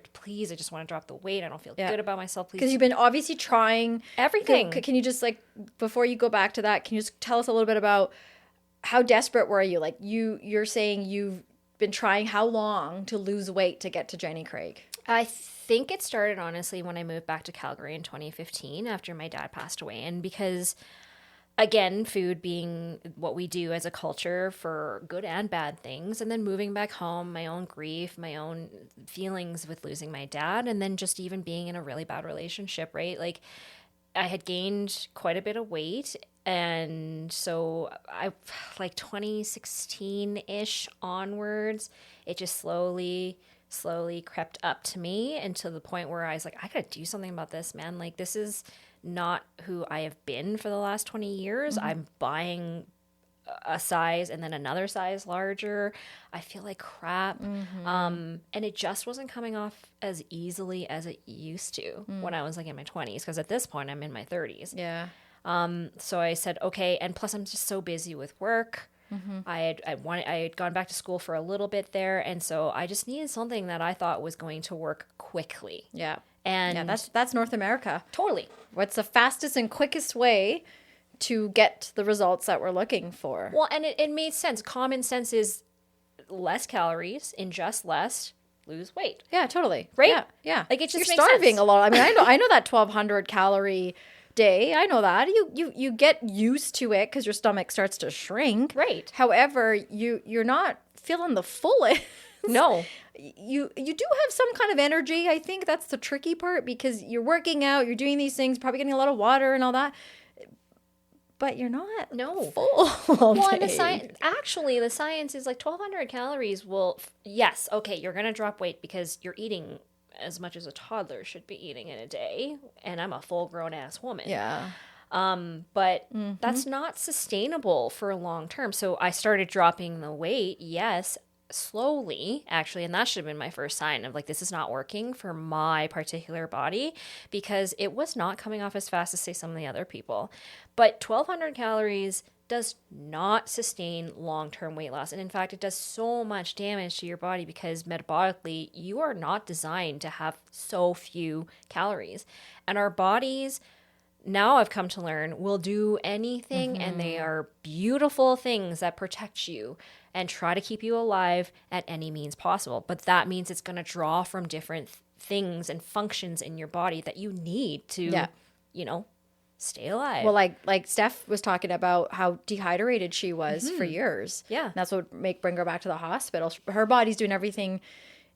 just want to drop the weight. I don't feel good about myself. Please. Because you've been obviously trying everything. Can you just, like, before you go back to that, can you just tell us a little bit about how desperate were you? Like, you're saying you've been trying how long to lose weight to get to Jenny Craig? I think it started, honestly, when I moved back to Calgary in 2015 after my dad passed away. And because, again, food being what we do as a culture for good and bad things, and then moving back home, my own grief, my own feelings with losing my dad, and then just even being in a really bad relationship, right? Like, I had gained quite a bit of weight. And so like 2016-ish onwards, it just slowly crept up to me, and to the point where I was like, I gotta do something about this, man. Like, this is not who I have been for the last 20 years. I'm buying a size and then another size larger. I feel like crap. And it just wasn't coming off as easily as it used to when I was like in my 20s, because at this point I'm in my 30s. Yeah. So I said, okay. And plus I'm just so busy with work. I had gone back to school for a little bit there. And so I just needed something that I thought was going to work quickly. Yeah. And that's North America. Totally. What's the fastest and quickest way to get the results that we're looking for? Well, and it made sense. Common sense is less calories, ingest less, lose weight. Yeah, totally. Right? Yeah. Like, it just You're makes starving sense. a lot. I mean, I know that 1,200 calorie day. I know that. You get used to it because your stomach starts to shrink. Right. However, you're not feeling the fullest. No. You do have some kind of energy. I think that's the tricky part, because you're working out, you're doing these things, probably getting a lot of water and all that, but you're not full all well, day. And the science is like 1,200 calories will, yes, okay, you're going to drop weight because you're eating as much as a toddler should be eating in a day, and I'm a full-grown ass woman. Yeah. But that's not sustainable for long term. So I started dropping the weight, yes, slowly, actually, and that should have been my first sign of like, this is not working for my particular body, because it was not coming off as fast as, say, some of the other people. But 1,200 calories does not sustain long-term weight loss. And in fact, it does so much damage to your body, because metabolically, you are not designed to have so few calories. And our bodies, now I've come to learn, will do anything, and they are beautiful things that protect you and try to keep you alive at any means possible. But that means it's going to draw from different things and functions in your body that you need to, stay alive. Well, like Steph was talking about how dehydrated she was for years. Yeah. And that's what would bring her back to the hospital. Her body's doing everything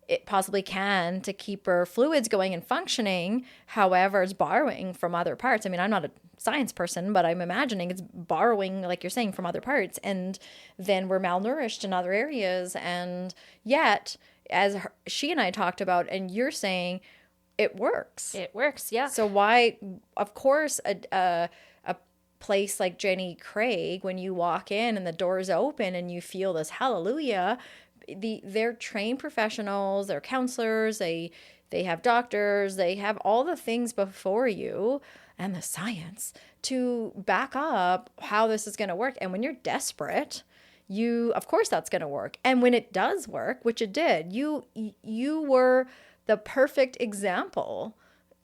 it possibly can to keep her fluids going and functioning. However, it's borrowing from other parts. I mean, I'm not a science person, but I'm imagining it's borrowing, like you're saying, from other parts. And then we're malnourished in other areas. And yet, as she and I talked about, and you're saying, it works. It works, yeah. So why, of course, a place like Jenny Craig, when you walk in and the doors open and you feel this hallelujah, they're trained professionals, they're counselors, they have doctors, they have all the things before you and the science to back up how this is going to work. And when you're desperate, of course that's going to work. And when it does work, which it did, you were the perfect example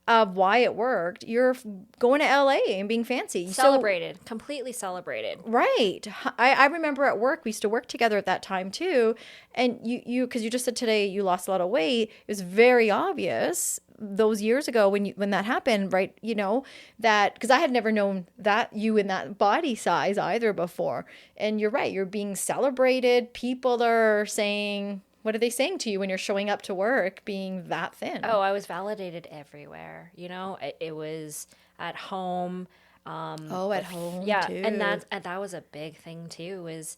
of why it worked. You're going to LA and being fancy. Celebrated, completely celebrated. Right. I remember at work, we used to work together at that time too. And because you just said today you lost a lot of weight, it was very obvious those years ago when that happened, right? That, because I had never known that you in that body size either before. And you're right. You're being celebrated. People are saying, what are they saying to you when you're showing up to work being that thin? Oh, I was validated everywhere. It was at home. At home, yeah, too. and that was a big thing too. Is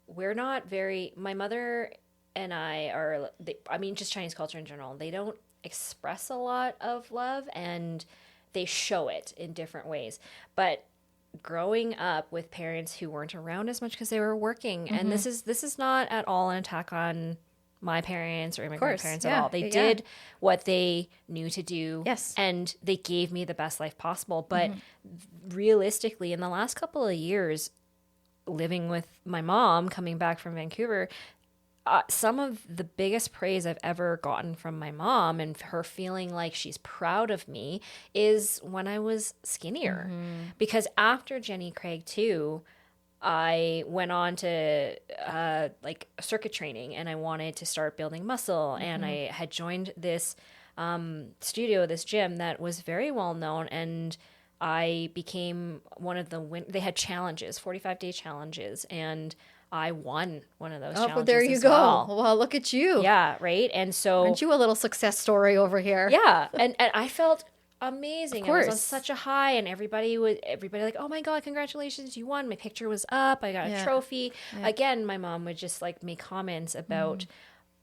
we're not very. My mother and I are. Just Chinese culture in general. They don't express a lot of love, and they show it in different ways. But growing up with parents who weren't around as much because they were working, and this is not at all an attack on my parents or immigrant parents at all. They did what they knew to do. Yes. And they gave me the best life possible. But realistically, in the last couple of years, living with my mom, coming back from Vancouver, some of the biggest praise I've ever gotten from my mom and her feeling like she's proud of me is when I was skinnier. Because after Jenny Craig too, I went on to circuit training, and I wanted to start building muscle. And I had joined this studio, this gym that was very well known, and I became one of they had challenges, 45-day challenges, and I won one of those challenges. Oh, there you go. Well, look at you. Yeah, right. And so, aren't you a little success story over here? Yeah, and I felt amazing. Of course. I was on such a high, and everybody like, oh my God, congratulations, you won. My picture was up. I got a trophy. Yeah. Again, my mom would just make comments about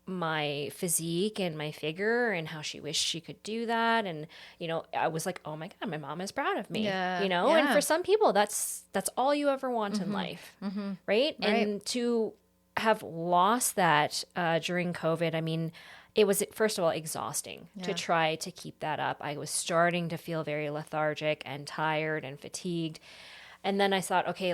my physique and my figure and how she wished she could do that. And, I was like, oh my God, my mom is proud of me, and for some people that's all you ever want in life. Right. And to have lost that during COVID, it was, first of all, exhausting to try to keep that up. I was starting to feel very lethargic and tired and fatigued. And then I thought, okay,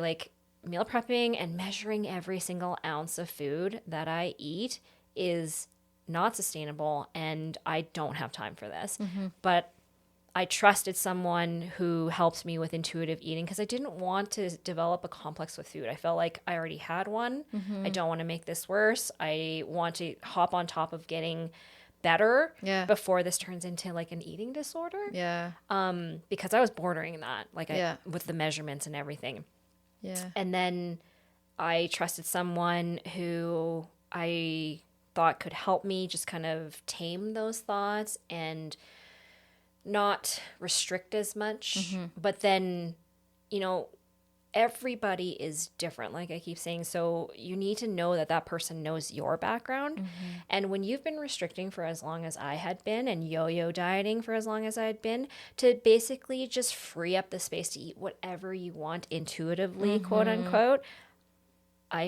meal prepping and measuring every single ounce of food that I eat is not sustainable, and I don't have time for this. But I trusted someone who helped me with intuitive eating because I didn't want to develop a complex with food. I felt like I already had one. I don't want to make this worse. I want to hop on top of getting better before this turns into an eating disorder. Yeah. Because I was bordering that, with the measurements and everything. Yeah. And then I trusted someone who I thought could help me just kind of tame those thoughts and not restrict as much. But then, everybody is different, like I keep saying. So you need to know that person knows your background. And when you've been restricting for as long as I had been and yo-yo dieting for as long as I had been, to basically just free up the space to eat whatever you want intuitively, quote unquote. My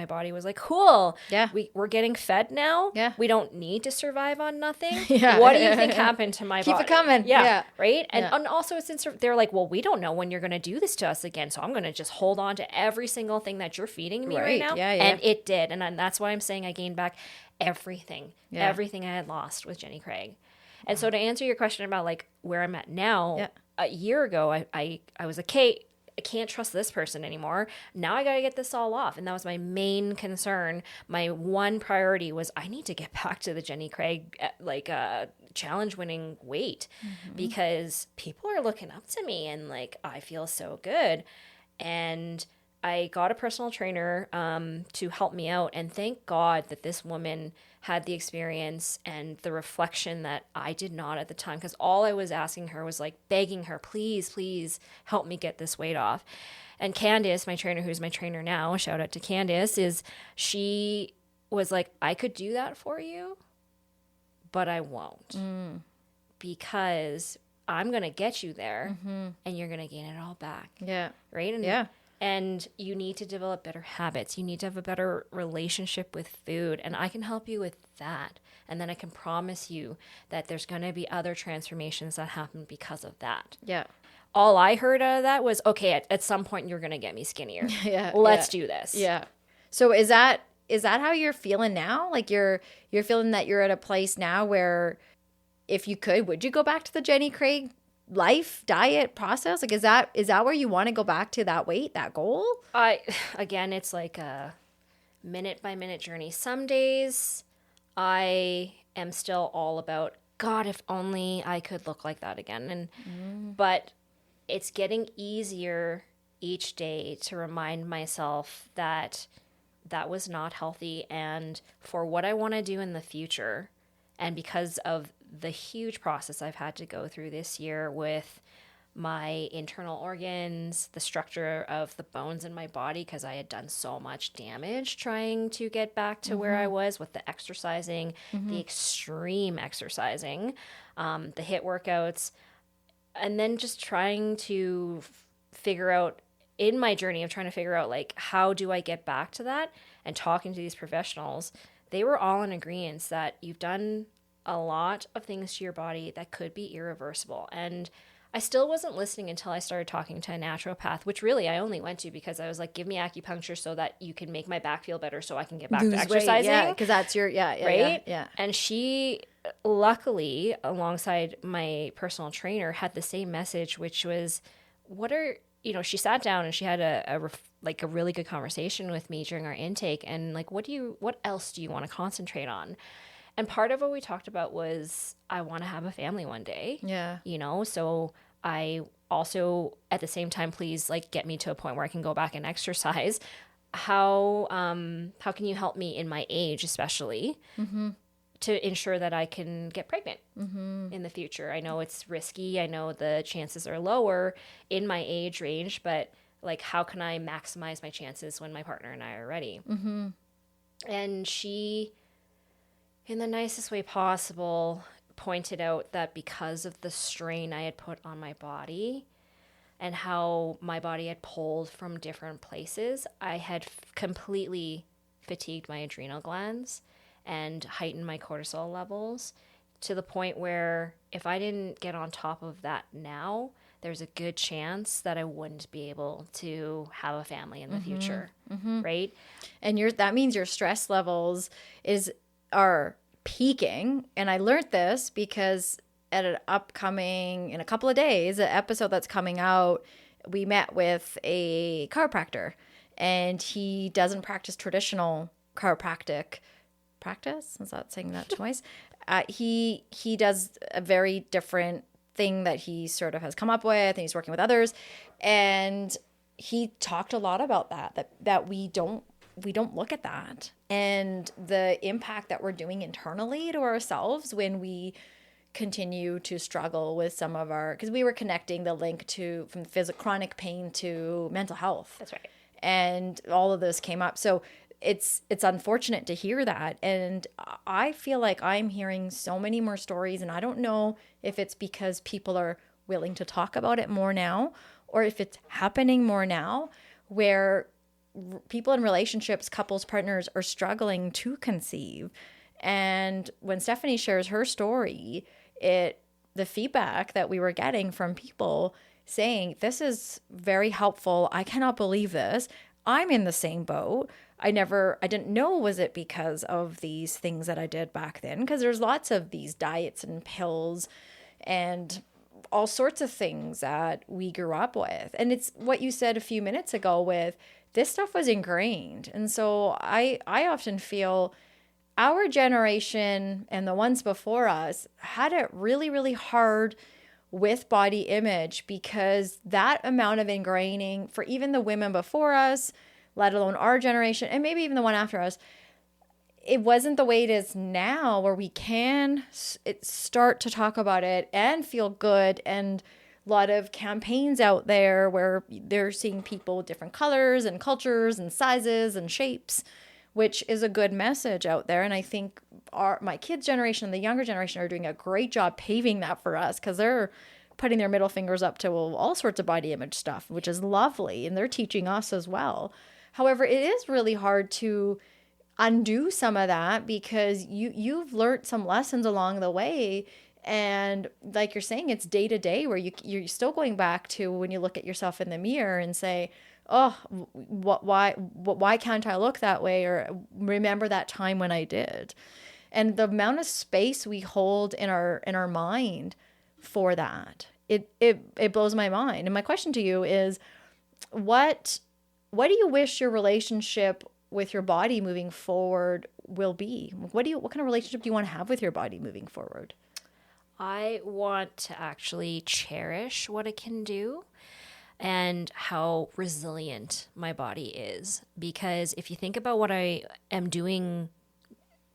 body was like, cool. Yeah. We're getting fed now. Yeah. We don't need to survive on nothing. What do you think happened to my body? Keep it coming. Yeah. Right? And also, since they're like, well, we don't know when you're going to do this to us again, so I'm going to just hold on to every single thing that you're feeding me right now. Yeah. And it did. And that's why I'm saying I gained back everything. Yeah. Everything I had lost with Jenny Craig. And so to answer your question about where I'm at now, a year ago, I was like, Kate, I can't trust this person anymore. Now I got to get this all off. And that was my main concern. My one priority was I need to get back to the Jenny Craig, challenge winning weight because people are looking up to me and I feel so good. And I got a personal trainer to help me out. And thank God that this woman had the experience and the reflection that I did not at the time, because all I was asking her was begging her, please, please help me get this weight off. And Candice, my trainer, who's my trainer now, shout out to Candice, she was like, I could do that for you, but I won't because I'm going to get you there and you're going to gain it all back. Yeah. Right? And And you need to develop better habits. You need to have a better relationship with food. And I can help you with that. And then I can promise you that there's going to be other transformations that happen because of that. Yeah. All I heard out of that was, okay, at some point you're going to get me skinnier. Let's do this. Yeah. So is that how you're feeling now? Like you're feeling that you're at a place now where if you could, would you go back to the Jenny Craig life, diet, process? Like, is that where you want to go back to that weight, that goal? Again, it's like a minute by minute journey. Some days I am still all about, God, if only I could look like that again. But it's getting easier each day to remind myself that that was not healthy, and for what I want to do in the future, and because of the huge process I've had to go through this year with my internal organs, the structure of the bones in my body, because I had done so much damage trying to get back to where I was with the exercising, the extreme exercising, the HIIT workouts, and then just trying to figure out in my journey of trying to figure out, like, how do I get back to that? And talking to these professionals, they were all in agreement that you've done a lot of things to your body that could be irreversible. And I still wasn't listening until I started talking to a naturopath, which really I only went to because I was like, give me acupuncture so that you can make my back feel better so I can get back to exercising. Yeah, because that's your, right? Yeah. And she, luckily, alongside my personal trainer, had the same message, which was, she sat down and she had a really good conversation with me during our intake, and like, what else do you want to concentrate on? And part of what we talked about was, I want to have a family one day. Yeah. So I also, at the same time, please, like, get me to a point where I can go back and exercise. How can you help me in my age, especially, to ensure that I can get pregnant in the future? I know it's risky. I know the chances are lower in my age range, but like, how can I maximize my chances when my partner and I are ready? And she, in the nicest way possible, pointed out that because of the strain I had put on my body and how my body had pulled from different places, I had completely fatigued my adrenal glands and heightened my cortisol levels to the point where if I didn't get on top of that now, there's a good chance that I wouldn't be able to have a family in the future, right? And that means your stress levels are peaking. And I learned this because at in a couple of days, an episode that's coming out, we met with a chiropractor, and he doesn't practice traditional chiropractic practice. Is that saying that twice? He does a very different thing that he sort of has come up with, and he's working with others. And he talked a lot about that we don't look at that and the impact that we're doing internally to ourselves when we continue to struggle with some of because we were connecting the link from chronic pain to mental health. That's right. And all of this came up. So it's unfortunate to hear that. And I feel like I'm hearing so many more stories, and I don't know if it's because people are willing to talk about it more now, or if it's happening more now, where people in relationships, couples, partners are struggling to conceive. And when Stephanie shares her story, the feedback that we were getting from people saying, this is very helpful. I cannot believe this. I'm in the same boat. I didn't know, was it because of these things that I did back then? Because there's lots of these diets and pills and all sorts of things that we grew up with. And it's what you said a few minutes ago with, this stuff was ingrained. And so I often feel our generation and the ones before us had it really, really hard with body image, because that amount of ingraining for even the women before us, let alone our generation, and maybe even the one after us, it wasn't the way it is now, where we can start to talk about it and feel good. And a lot of campaigns out there where they're seeing people with different colors and cultures and sizes and shapes, which is a good message out there. And I think my kids' generation and the younger generation are doing a great job paving that for us, because they're putting their middle fingers up to all sorts of body image stuff, which is lovely. And they're teaching us as well. However, it is really hard to undo some of that because you've learned some lessons along the way. And like you're saying, it's day to day where you're still going back to when you look at yourself in the mirror and say, oh, why can't I look that way? Or remember that time when I did. And the amount of space we hold in our mind for that, it blows my mind. And my question to you is, what do you wish your relationship with your body moving forward will be? What kind of relationship do you want to have with your body moving forward? I want to actually cherish what it can do and how resilient my body is. Because if you think about what I am doing,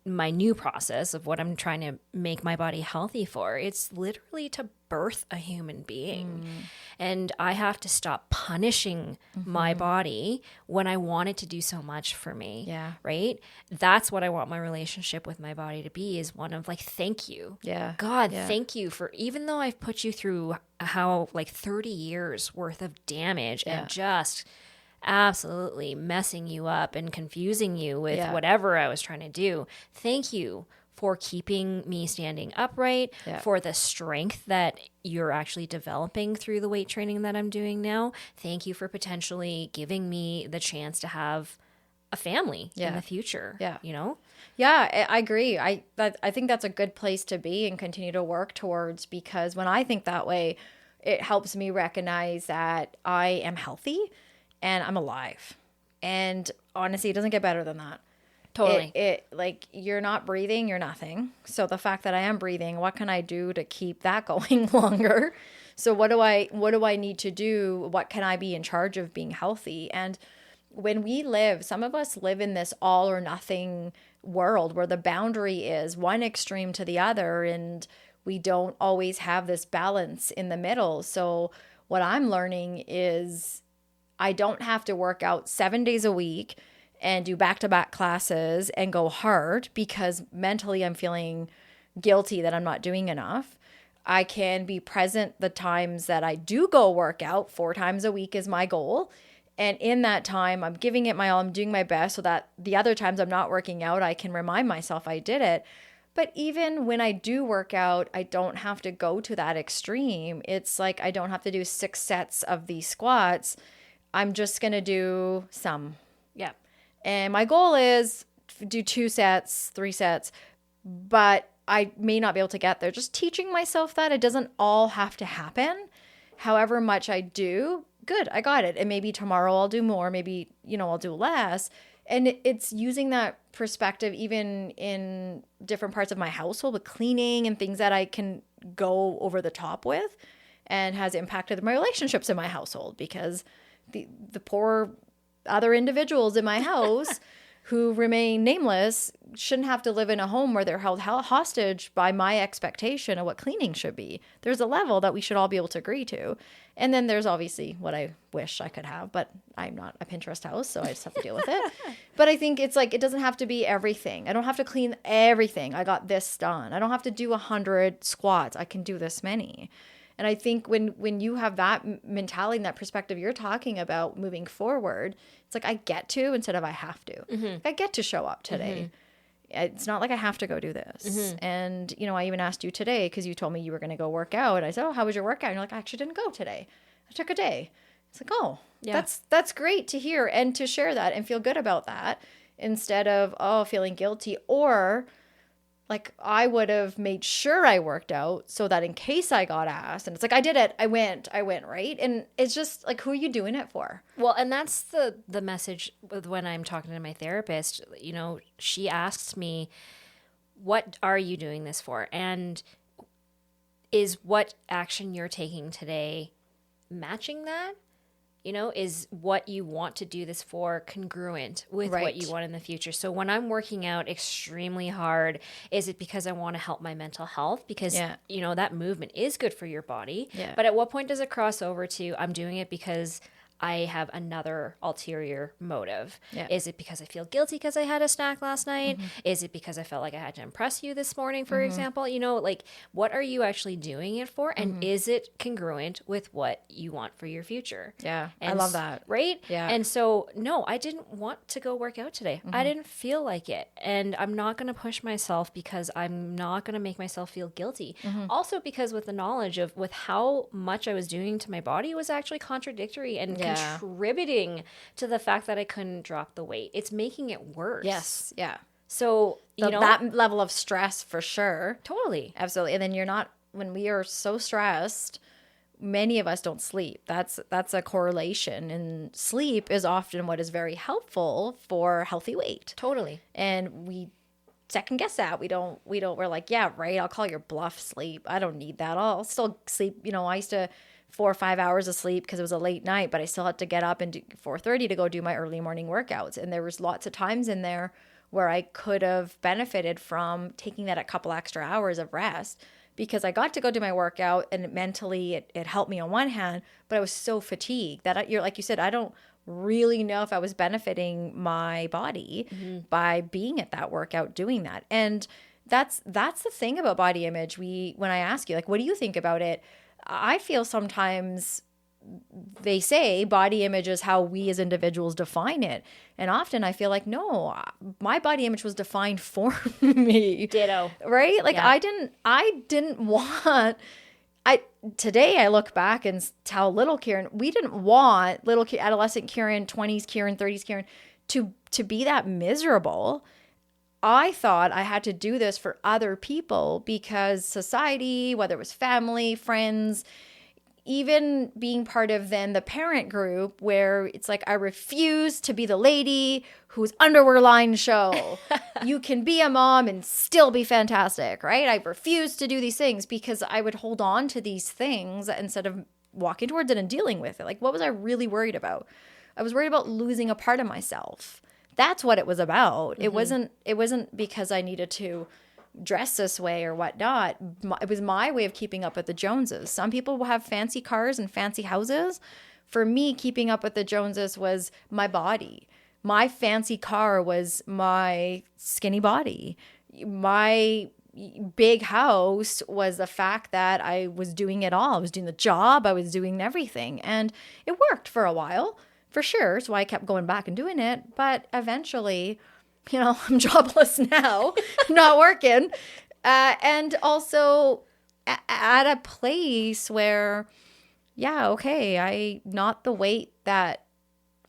my new process of what I'm trying to make my body healthy for, it's literally to birth a human being. And I have to stop punishing my body when I want it to do so much for me. Yeah. Right? That's what I want my relationship with my body to be, is one of like, thank you. Yeah. God, thank you for, even though I've put you through how like 30 years worth of damage and just absolutely messing you up and confusing you with whatever I was trying to do. Thank you for keeping me standing upright, for the strength that you're actually developing through the weight training that I'm doing now. Thank you for potentially giving me the chance to have a family in the future. Yeah. You know? Yeah, I agree. I think that's a good place to be and continue to work towards, because when I think that way, it helps me recognize that I am healthy and I'm alive. And honestly, it doesn't get better than that. Totally. It like, you're not breathing, you're nothing. So the fact that I am breathing, what can I do to keep that going longer? So what do I need to do? What can I be in charge of being healthy? And when we some of us live in this all or nothing world where the boundary is one extreme to the other, and we don't always have this balance in the middle. So what I'm learning is I don't have to work out 7 days a week and do back-to-back classes and go hard because mentally I'm feeling guilty that I'm not doing enough. I can be present the times that I do go work out. 4 times a week is my goal. And in that time, I'm giving it my all. I'm doing my best so that the other times I'm not working out, I can remind myself I did it. But even when I do work out, I don't have to go to that extreme. It's like I don't have to do 6 sets of these squats. I'm just going to do some. Yeah. And my goal is do 2 sets, 3 sets, but I may not be able to get there. Just teaching myself that it doesn't all have to happen. However much I do, good, I got it. And maybe tomorrow I'll do more. Maybe, I'll do less. And it's using that perspective even in different parts of my household with cleaning and things that I can go over the top with, and has impacted my relationships in my household, because the poor other individuals in my house who remain nameless shouldn't have to live in a home where they're held hostage by my expectation of what cleaning should be. There's a level that we should all be able to agree to. And then there's obviously what I wish I could have, but I'm not a Pinterest house, so I just have to deal with it. But I think it's like, it doesn't have to be everything. I don't have to clean everything. I got this done. I don't have to do 100 squats. I can do this many. And I think when you have that mentality and that perspective you're talking about moving forward, it's like I get to instead of I have to. I get to show up today. It's not like I have to go do this. And, I even asked you today because you told me you were going to go work out. And I said, oh, how was your workout? And you're like, I actually didn't go today. I took a day. It's like, oh, that's great to hear and to share that and feel good about that, instead of, feeling guilty, or like I would have made sure I worked out so that in case I got asked, and it's like, I did it. I went, right? And it's just like, who are you doing it for? Well, and that's the message when I'm talking to my therapist. She asks me, what are you doing this for? And is what action you're taking today matching that? Is what you want to do this for congruent with what you want in the future? So when I'm working out extremely hard, is it because I want to help my mental health? Because, that movement is good for your body. Yeah. But at what point does it cross over to I'm doing it because I have another ulterior motive? Yeah. Is it because I feel guilty because I had a snack last night? Is it because I felt like I had to impress you this morning, for example? You know, like, what are you actually doing it for? And is it congruent with what you want for your future? Yeah. And I love that. Right? Yeah. And so, no, I didn't want to go work out today. I didn't feel like it. And I'm not going to push myself because I'm not going to make myself feel guilty. Also, because with the knowledge of with how much I was doing to my body was actually contradictory and contributing to the fact that I couldn't drop the weight. It's making it worse. Yes. Yeah. So, you know, that level of stress for sure. totally. Absolutely. And then when we are so stressed, many of us don't sleep. That's a correlation. And sleep is often what is very helpful for healthy weight. Totally. And we second guess that. We're like, yeah, right. I'll call your bluff sleep. I don't need that. I'll still sleep. You know, I used to 4 or 5 hours of sleep because it was a late night, but I still had to get up and do 4:30 to go do my early morning workouts. And there was lots of times in there where I could have benefited from taking that a couple extra hours of rest because I got to go do my workout and mentally it helped me on one hand, but I was so fatigued that you're like you said, I don't really know if I was benefiting my body by being at that workout doing that. And that's the thing about body image. When I ask you, like, what do you think about it? I feel sometimes they say body image is how we as individuals define it. And often I feel like, no, my body image was defined for me. Ditto. Right? Like I didn't want, today I look back and tell little Kieran, we didn't want little adolescent Kieran, 20s Kieran, 30s Kieran to be that miserable. I thought I had to do this for other people because society, whether it was family, friends, even being part of then the parent group where it's like, I refuse to be the lady whose underwear lines show. You can be a mom and still be fantastic, right? I refuse to do these things because I would hold on to these things instead of walking towards it and dealing with it. Like, what was I really worried about? I was worried about losing a part of myself. That's what it was about. It wasn't because I needed to dress this way or whatnot. It was my way of keeping up with the Joneses. Some people will have fancy cars and fancy houses. For me, keeping up with the Joneses was my body. My fancy car was my skinny body. My big house was the fact that I was doing it all. I was doing the job. I was doing everything. And it worked for a while. For sure. So I kept going back and doing it. But eventually, you know, I'm jobless now, not working. And also at a place where, yeah, okay, I'm not the weight that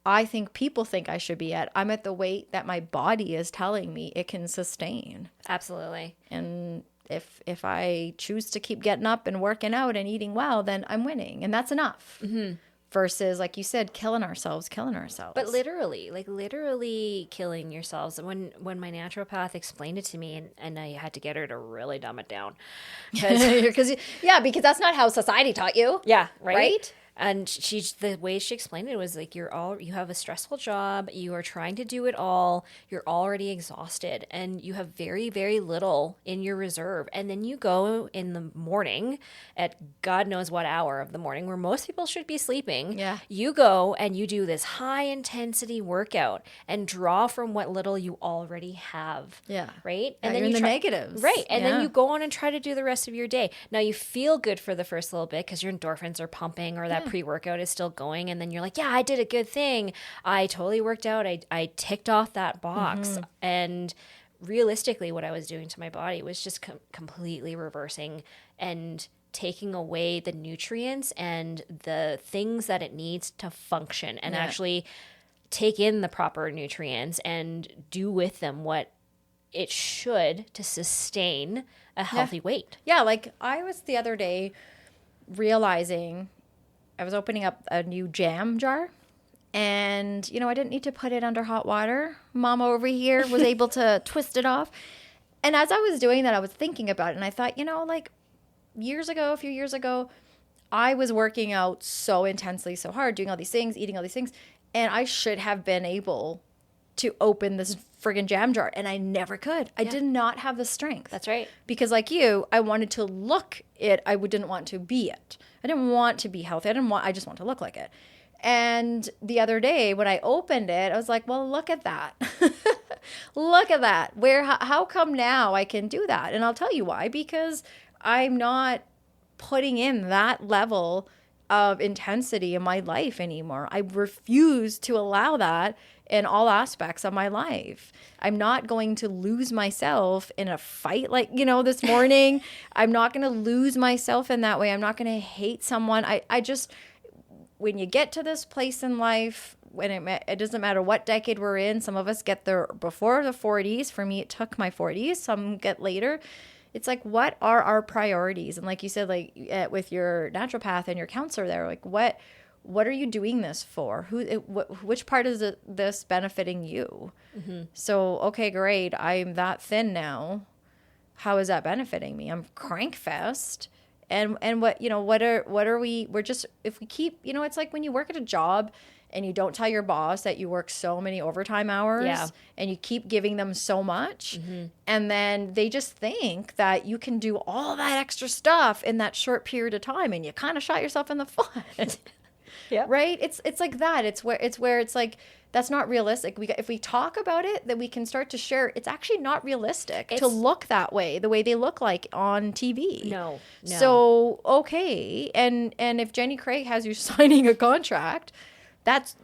I think people think I should be at. I'm at the weight that my body is telling me it can sustain. Absolutely. And if I choose to keep getting up and working out and eating well, then I'm winning. And that's enough. Versus, like you said, killing ourselves. But literally killing yourselves. When my naturopath explained it to me, and I had to get her to really dumb it down. Because that's not how society taught you. Yeah, right? And the way she explained it was like, you have a stressful job, you are trying to do it all, you're already exhausted, and you have very, very little in your reserve. And then you go in the morning at God knows what hour of the morning where most people should be sleeping. Yeah. You go and you do this high intensity workout and draw from what little you already have. Yeah. Right? And then you're in the negatives. Right. And then you go on and try to do the rest of your day. Now you feel good for the first little bit because your endorphins are pumping or that pre-workout is still going, and then you're like, yeah, I did a good thing. I totally worked out. I ticked off that box. And realistically, what I was doing to my body was just completely reversing and taking away the nutrients and the things that it needs to function and actually take in the proper nutrients and do with them what it should to sustain a healthy weight. Yeah, like I was the other day realizing I was opening up a new jam jar and, you know, I didn't need to put it under hot water. Mama over here was able to twist it off. And as I was doing that, I was thinking about it and I thought, you know, like a few years ago, I was working out so intensely, so hard, doing all these things, eating all these things, and I should have been able to open this friggin' jam jar, and I never could. I did not have the strength. That's right. Because like you, I wanted to look it. I didn't want to be it. I didn't want to be healthy. I just want to look like it. And the other day when I opened it, I was like, well, look at that. Look at that. How come now I can do that? And I'll tell you why, because I'm not putting in that level of intensity in my life anymore. I refuse to allow that in all aspects of my life. I'm not going to lose myself in a fight like, this morning. I'm not going to lose myself in that way. I'm not going to hate someone. I just, when you get to this place in life, when it doesn't matter what decade we're in, some of us get there before the 40s. For me, it took my 40s. Some get later. It's like, what are our priorities? And like you said, like with your naturopath and your counselor there, like what are you doing this for? Which part is this benefiting you? Mm-hmm. So, okay, great. I'm that thin now. How is that benefiting me? I'm crankfest. And what are we're just, if we keep, it's like when you work at a job and you don't tell your boss that you work so many overtime hours and you keep giving them so much, and then they just think that you can do all that extra stuff in that short period of time, and you kind of shot yourself in the foot. Yeah. Right? It's like that. It's where it's like, that's not realistic. If we talk about it, then we can start to share. It's actually not realistic to look that way, the way they look like on TV. No. So, okay. And if Jenny Craig has you signing a contract, that's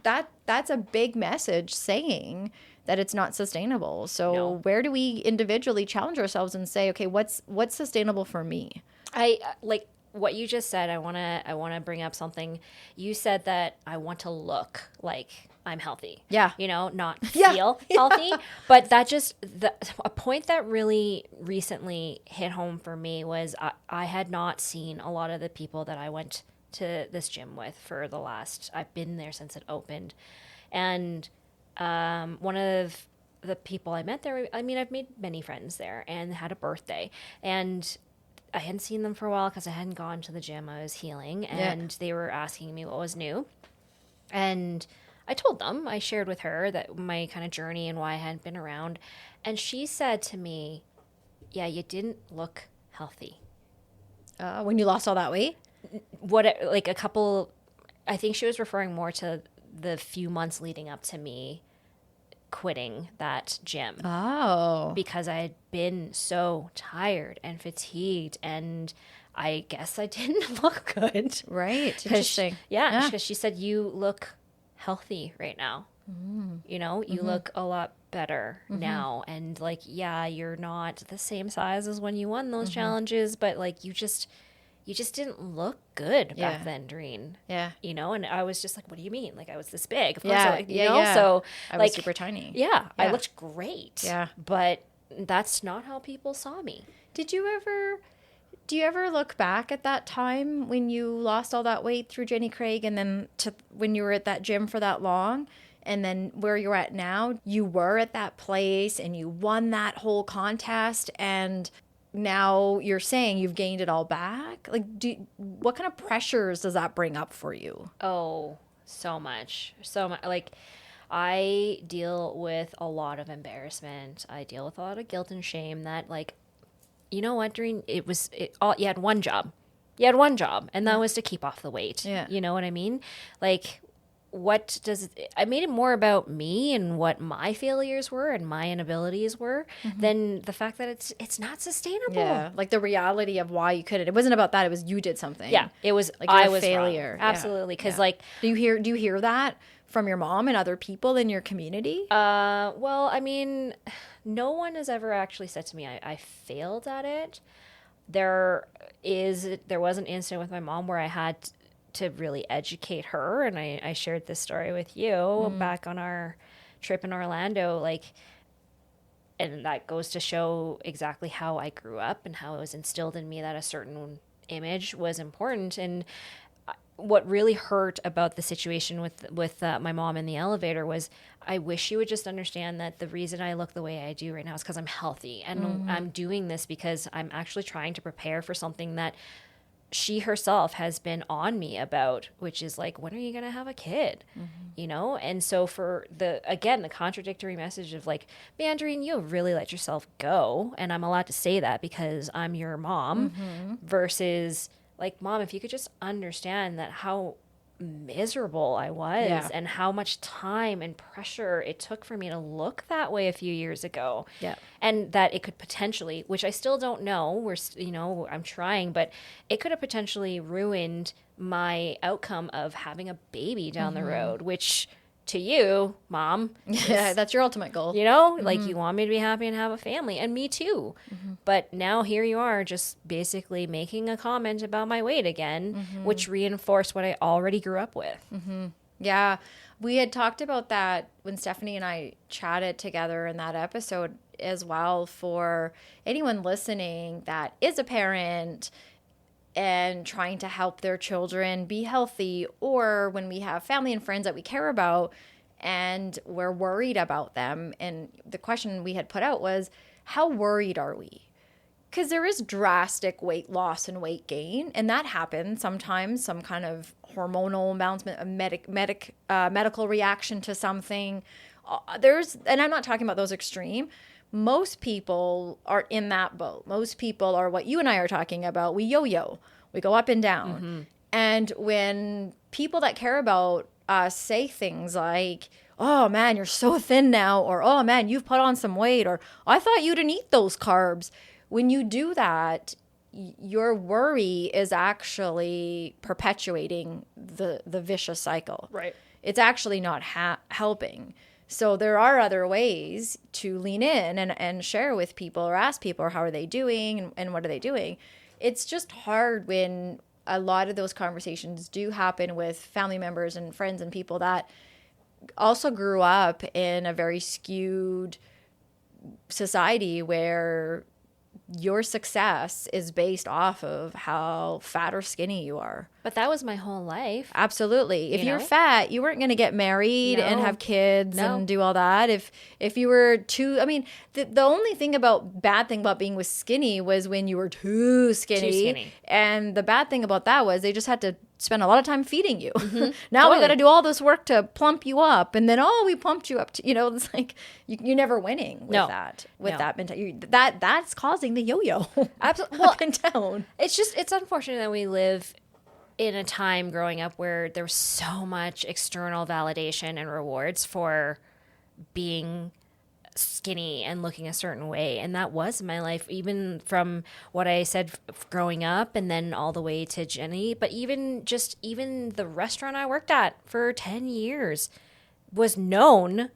a big message saying that it's not sustainable. So where do we individually challenge ourselves and say, okay, what's sustainable for me? I like what you just said. I want to bring up something. You said that I want to look like I'm healthy. Yeah. Not feel healthy. But that just, a point that really recently hit home for me was I had not seen a lot of the people that I went to this gym with for I've been there since it opened. And one of the people I met there, I've made many friends there and had a birthday. And I hadn't seen them for a while because I hadn't gone to the gym. I was healing, and they were asking me what was new. And I told them, I shared with her that my kind of journey and why I hadn't been around. And she said to me, yeah, you didn't look healthy. When you lost all that weight? I think she was referring more to the few months leading up to me quitting that gym. Oh. Because I had been so tired and fatigued, and I guess I didn't look good. Right. Interesting. Because she said, you look healthy right now. You look a lot better now. And you're not the same size as when you won those challenges, but you just didn't look good back then, Doreen. Yeah. And I was just like, what do you mean? I was this big. Of course So I was super tiny. Yeah. I looked great. Yeah. But that's not how people saw me. Do you ever look back at that time when you lost all that weight through Jenny Craig, and then to when you were at that gym for that long, and then where you're at now? You were at that place and you won that whole contest, and now you're saying you've gained it all back. What kind of pressures does that bring up for you? Oh, so much. I deal with a lot of embarrassment. I deal with a lot of guilt and shame that you know what, Doreen, you had one job. You had one job, and that was to keep off the weight. Yeah. You know what I mean? I made it more about me and what my failures were and my inabilities were than the fact that it's not sustainable. Yeah, the reality of why you couldn't. It wasn't about that. It was you did something. Yeah, it was I was a failure. Wrong. Absolutely, because do you hear that from your mom and other people in your community? Well, no one has ever actually said to me I failed at it. There was an incident with my mom where I had to really educate her, and I shared this story with you back on our trip in Orlando, and that goes to show exactly how I grew up and how it was instilled in me that a certain image was important. And what really hurt about the situation with my mom in the elevator was, I wish you would just understand that the reason I look the way I do right now is because I'm healthy, and I'm doing this because I'm actually trying to prepare for something that she herself has been on me about, which is when are you going to have a kid? And so for the contradictory message of man, Doreen, you really let yourself go. And I'm allowed to say that because I'm your mom versus Mom, if you could just understand that how miserable I was and how much time and pressure it took for me to look that way a few years ago. Yeah. And that it could potentially, which I still don't know, I'm trying, but it could have potentially ruined my outcome of having a baby down the road, which to you, Mom, yeah, that's your ultimate goal. like you want me to be happy and have a family, and me too. But now here you are just basically making a comment about my weight again, which reinforced what I already grew up with. Yeah. We had talked about that when Stephanie and I chatted together in that episode as well, for anyone listening that is a parent and trying to help their children be healthy, or when we have family and friends that we care about and we're worried about them. And the question we had put out was, how worried are we? Because there is drastic weight loss and weight gain, and that happens sometimes, some kind of hormonal imbalance, a medical reaction to something. And I'm not talking about those extreme. Most people are in that boat. Most people are what you and I are talking about. We yo-yo. We go up and down. And when people that care about us say things like, oh, man, you're so thin now, or, oh, man, you've put on some weight, or I thought you didn't eat those carbs. When you do that, your worry is actually perpetuating the vicious cycle. Right. It's actually not helping. So there are other ways to lean in and share with people, or ask people, how are they doing and what are they doing. It's just hard when a lot of those conversations do happen with family members and friends and people that also grew up in a very skewed society where your success is based off of how fat or skinny you are. But that was my whole life. Absolutely. If you're fat, you weren't going to get married and have kids and do all that. If you were too, I mean, the only bad thing about being with skinny was when you were too skinny. And the bad thing about that was they just had to spend a lot of time feeding you. Now we got to do all this work to plump you up, and then we pumped you up. It's like you're never winning with that. With that mentality, that's causing the yo-yo. Absolutely. Up and down. It's unfortunate that we live in a time growing up where there was so much external validation and rewards for being skinny and looking a certain way. And that was my life, even from what I said growing up and then all the way to Jenny. But even the restaurant I worked at for 10 years was known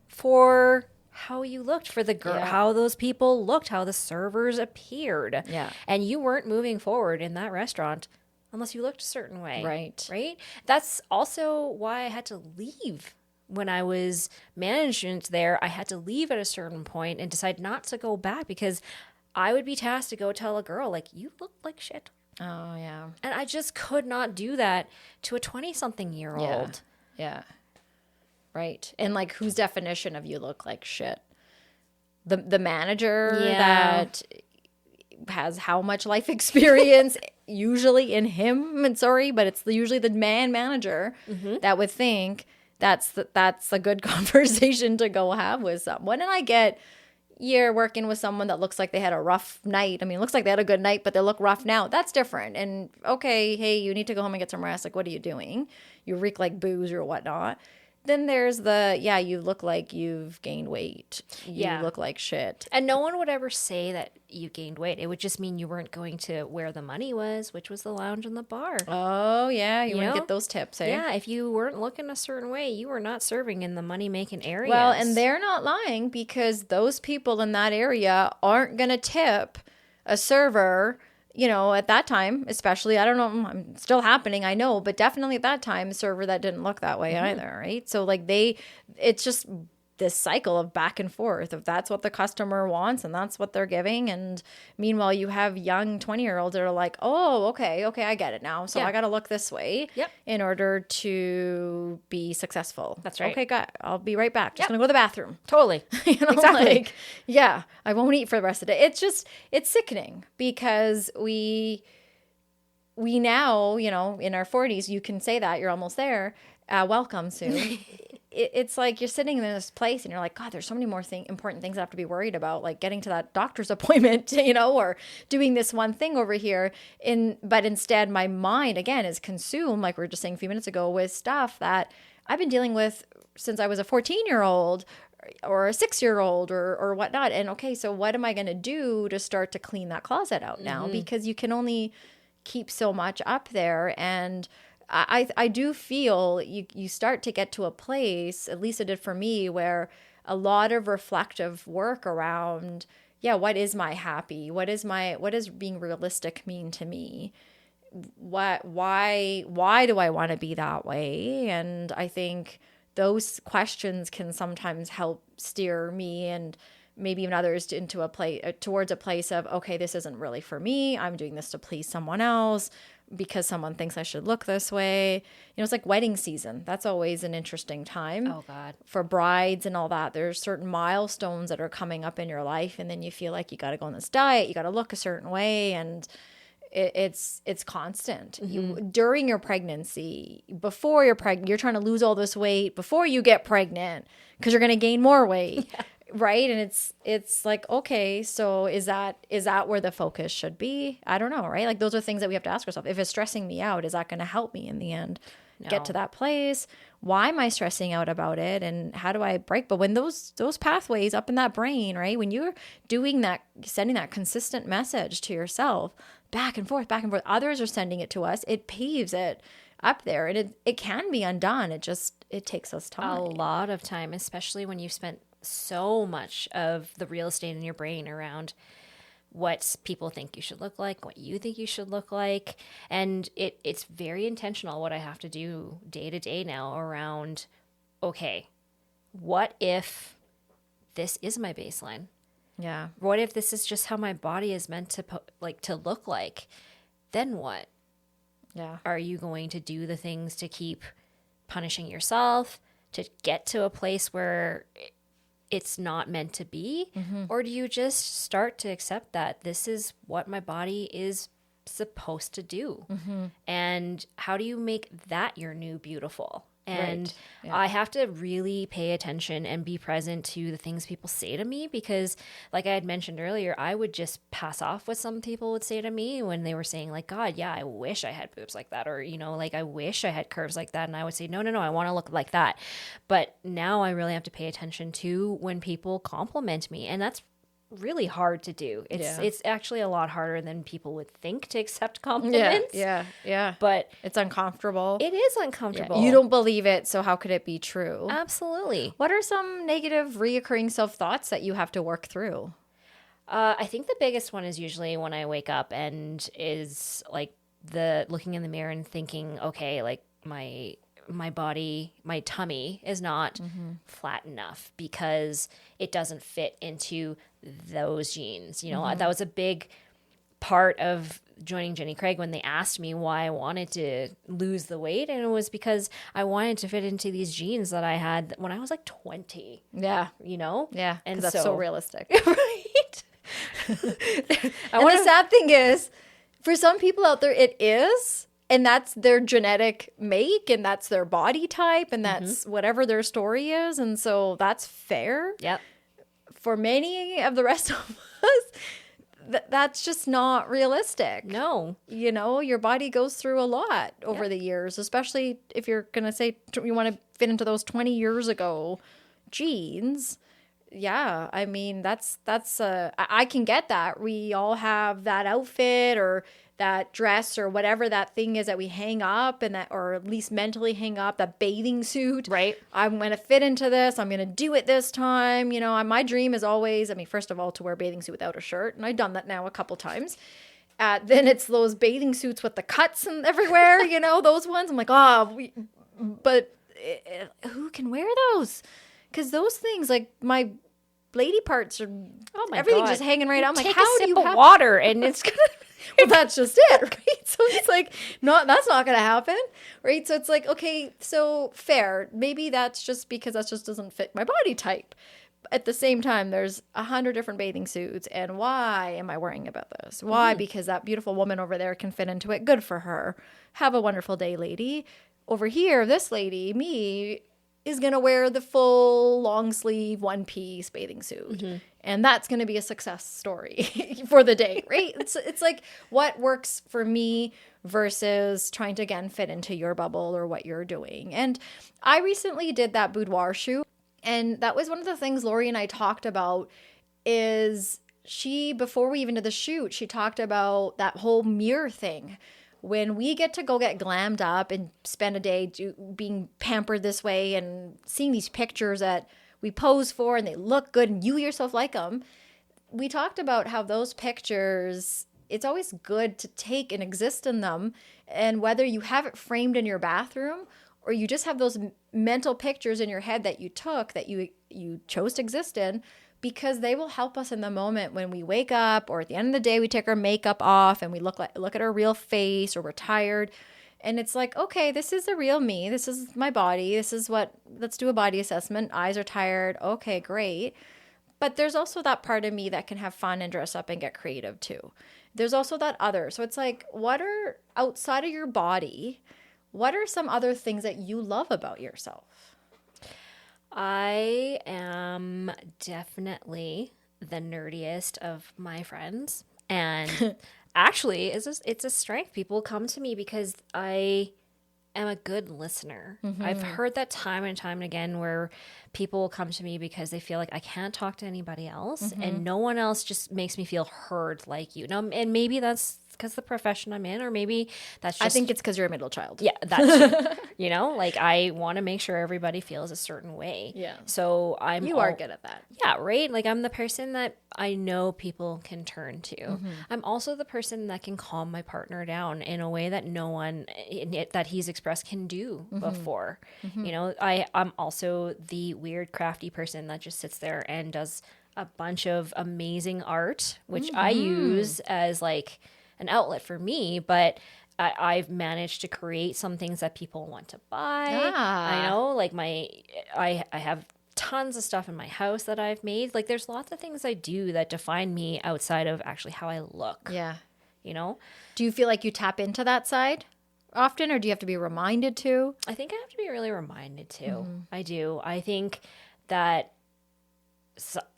for how you looked, for the girl, how those people looked, how the servers appeared. Yeah. And you weren't moving forward in that restaurant unless you looked a certain way. Right? That's also why I had to leave. When I was management there, I had to leave at a certain point and decide not to go back, because I would be tasked to go tell a girl, like, you look like shit. Oh, yeah. And I just could not do that to a 20-something-year-old. Yeah. Right. And, like, whose definition of you look like shit? The manager that has how much life experience usually in him? And sorry, but it's usually the manager that would think that's a good conversation to go have with someone. And I get you're working with someone that looks like they had a rough night. I mean, it looks like they had a good night, but they look rough now. That's different. And okay, hey, you need to go home and get some rest. Like, what are you doing? You reek like booze or whatnot. Then there's you look like you've gained weight. You look like shit. And no one would ever say that you gained weight. It would just mean you weren't going to where the money was, which was the lounge and the bar. Oh, yeah. You want to get those tips, eh? Yeah. If you weren't looking a certain way, you were not serving in the money-making areas. Well, and they're not lying, because those people in that area aren't going to tip a server. At that time, especially, I don't know, I'm still happening, I know, but definitely at that time, a server that didn't look that way either, right? So, like, it's just this cycle of back and forth of that's what the customer wants and that's what they're giving. And meanwhile, you have young 20-year-olds that are like, oh, okay, I get it now. So I got to look this way in order to be successful. That's right. Okay, I'll be right back. Just going to go to the bathroom. Totally. Exactly. I won't eat for the rest of the day. It's sickening, because we now, in our 40s, you can say that you're almost there. Welcome soon. it's like you're sitting in this place and you're like, God, there's so many more important things I have to be worried about, like getting to that doctor's appointment, or doing this one thing over here. But instead, my mind, again, is consumed, like we were just saying a few minutes ago, with stuff that I've been dealing with since I was a 14-year-old or a 6-year-old or whatnot. And okay, so what am I going to do to start to clean that closet out now? Because you can only keep so much up there. And I do feel you start to get to a place, at least it did for me, where a lot of reflective work around, what is my happy? What does being realistic mean to me? Why do I want to be that way? And I think those questions can sometimes help steer me and maybe even others into towards a place of, okay, this isn't really for me. I'm doing this to please someone else because someone thinks I should look this way. It's like wedding season. That's always an interesting time. Oh God. For brides and all that. There's certain milestones that are coming up in your life, and then you feel like you got to go on this diet, you got to look a certain way, and it's constant. During your pregnancy, before you're pregnant, you're trying to lose all this weight before you get pregnant because you're going to gain more weight. Yeah. Right. And it's like, okay, so is that where the focus should be? I don't know. Right. Like those are things that we have to ask ourselves. If it's stressing me out, is that going to help me in the end get to that place? Why am I stressing out about it? And how do I break? But when those pathways up in that brain, right, when you're doing that, sending that consistent message to yourself back and forth, others are sending it to us, it paves it up there, and it can be undone. It takes us time. A lot of time, especially when you've spent so much of the real estate in your brain around what people think you should look like, what you think you should look like. And it's very intentional what I have to do day to day now around, okay, what if this is my baseline? Yeah. What if this is just how my body is meant to to look like? Then what? Yeah. Are you going to do the things to keep punishing yourself to get to a place where it's not meant to be? Or do you just start to accept that this is what my body is supposed to do? And how do you make that your new beautiful? And I have to really pay attention and be present to the things people say to me, because like I had mentioned earlier, I would just pass off what some people would say to me when they were saying like, God, yeah, I wish I had boobs like that. Or, like I wish I had curves like that. And I would say, no, I want to look like that. But now I really have to pay attention to when people compliment me. And that's really hard to do. It's actually a lot harder than people would think to accept compliments. Yeah. But it's uncomfortable. It is uncomfortable. Yeah. You don't believe it, so how could it be true? Absolutely. What are some negative reoccurring self-thoughts that you have to work through? I think the biggest one is usually when I wake up and is like the looking in the mirror and thinking, okay, like my body, my tummy is not flat enough because it doesn't fit into those jeans. That was a big part of joining Jenny Craig when they asked me why I wanted to lose the weight. And it was because I wanted to fit into these jeans that I had when I was like 20. Yeah. Yeah. And that's so realistic. Right. The sad thing is, for some people out there, it is. And that's their genetic make, and that's their body type, and that's whatever their story is. And so that's fair. Yep. For many of the rest of us, that's just not realistic. No. Your body goes through a lot over the years, especially if you're going to say you want to fit into those 20 years ago jeans. Yeah. I mean, I can get that. We all have that outfit or that dress or whatever that thing is that we hang up or at least mentally hang up, that bathing suit. Right. I'm going to fit into this. I'm going to do it this time. My dream is always, first of all, to wear a bathing suit without a shirt. And I've done that now a couple times. Then it's those bathing suits with the cuts and everywhere, those ones. I'm like, but who can wear those? Because those things, like my lady parts are, everything's just hanging right out. I'm like, how do you have water and it's gonna. Well, that's just it, right? So it's like, that's not going to happen, right? So it's like, okay, so fair. Maybe that's just because that just doesn't fit my body type. At the same time, there's 100 different bathing suits. And why am I worrying about this? Why? Because that beautiful woman over there can fit into it. Good for her. Have a wonderful day, lady. Over here, this lady, me, is going to wear the full long sleeve one piece bathing suit. And that's going to be a success story for the day, right? It's like what works for me versus trying to, again, fit into your bubble or what you're doing. And I recently did that boudoir shoot. And that was one of the things Lori and I talked about is before we even did the shoot, she talked about that whole mirror thing. When we get to go get glammed up and spend a day being pampered this way and seeing these pictures that we pose for and they look good and you yourself like them, we talked about how those pictures, it's always good to take and exist in them. And whether you have it framed in your bathroom or you just have those mental pictures in your head that you took, that you chose to exist in, because they will help us in the moment when we wake up or at the end of the day we take our makeup off and we look at our real face or we're tired. And it's like, okay, this is the real me. This is my body. Let's do a body assessment. Eyes are tired. Okay, great. But there's also that part of me that can have fun and dress up and get creative too. There's also that other. So it's like, what are outside of your body? What are some other things that you love about yourself? I am definitely the nerdiest of my friends. And actually, it's a strength. People come to me because I am a good listener. I've heard that time and time and again where people will come to me because they feel like I can't talk to anybody else and no one else just makes me feel heard like you. Now, and maybe that's because the profession I'm in, or maybe that's just... I think it's because you're a middle child. Yeah, that's you know, like I want to make sure everybody feels a certain way. Yeah. So You are good at that. Yeah, right? Like I'm the person that I know people can turn to. I'm also the person that can calm my partner down in a way that no one that he's expressed can do before. You know, I'm also the weird crafty person that just sits there and does a bunch of amazing art, which I use as like an outlet for me, but I've managed to create some things that people want to buy. I know, like I have tons of stuff in my house that I've made. Like there's lots of things I do that define me outside of actually how I look. Yeah. You know? Do you feel like you tap into that side often, or do you have to be reminded to? I think I have to be really reminded to. I do. I think that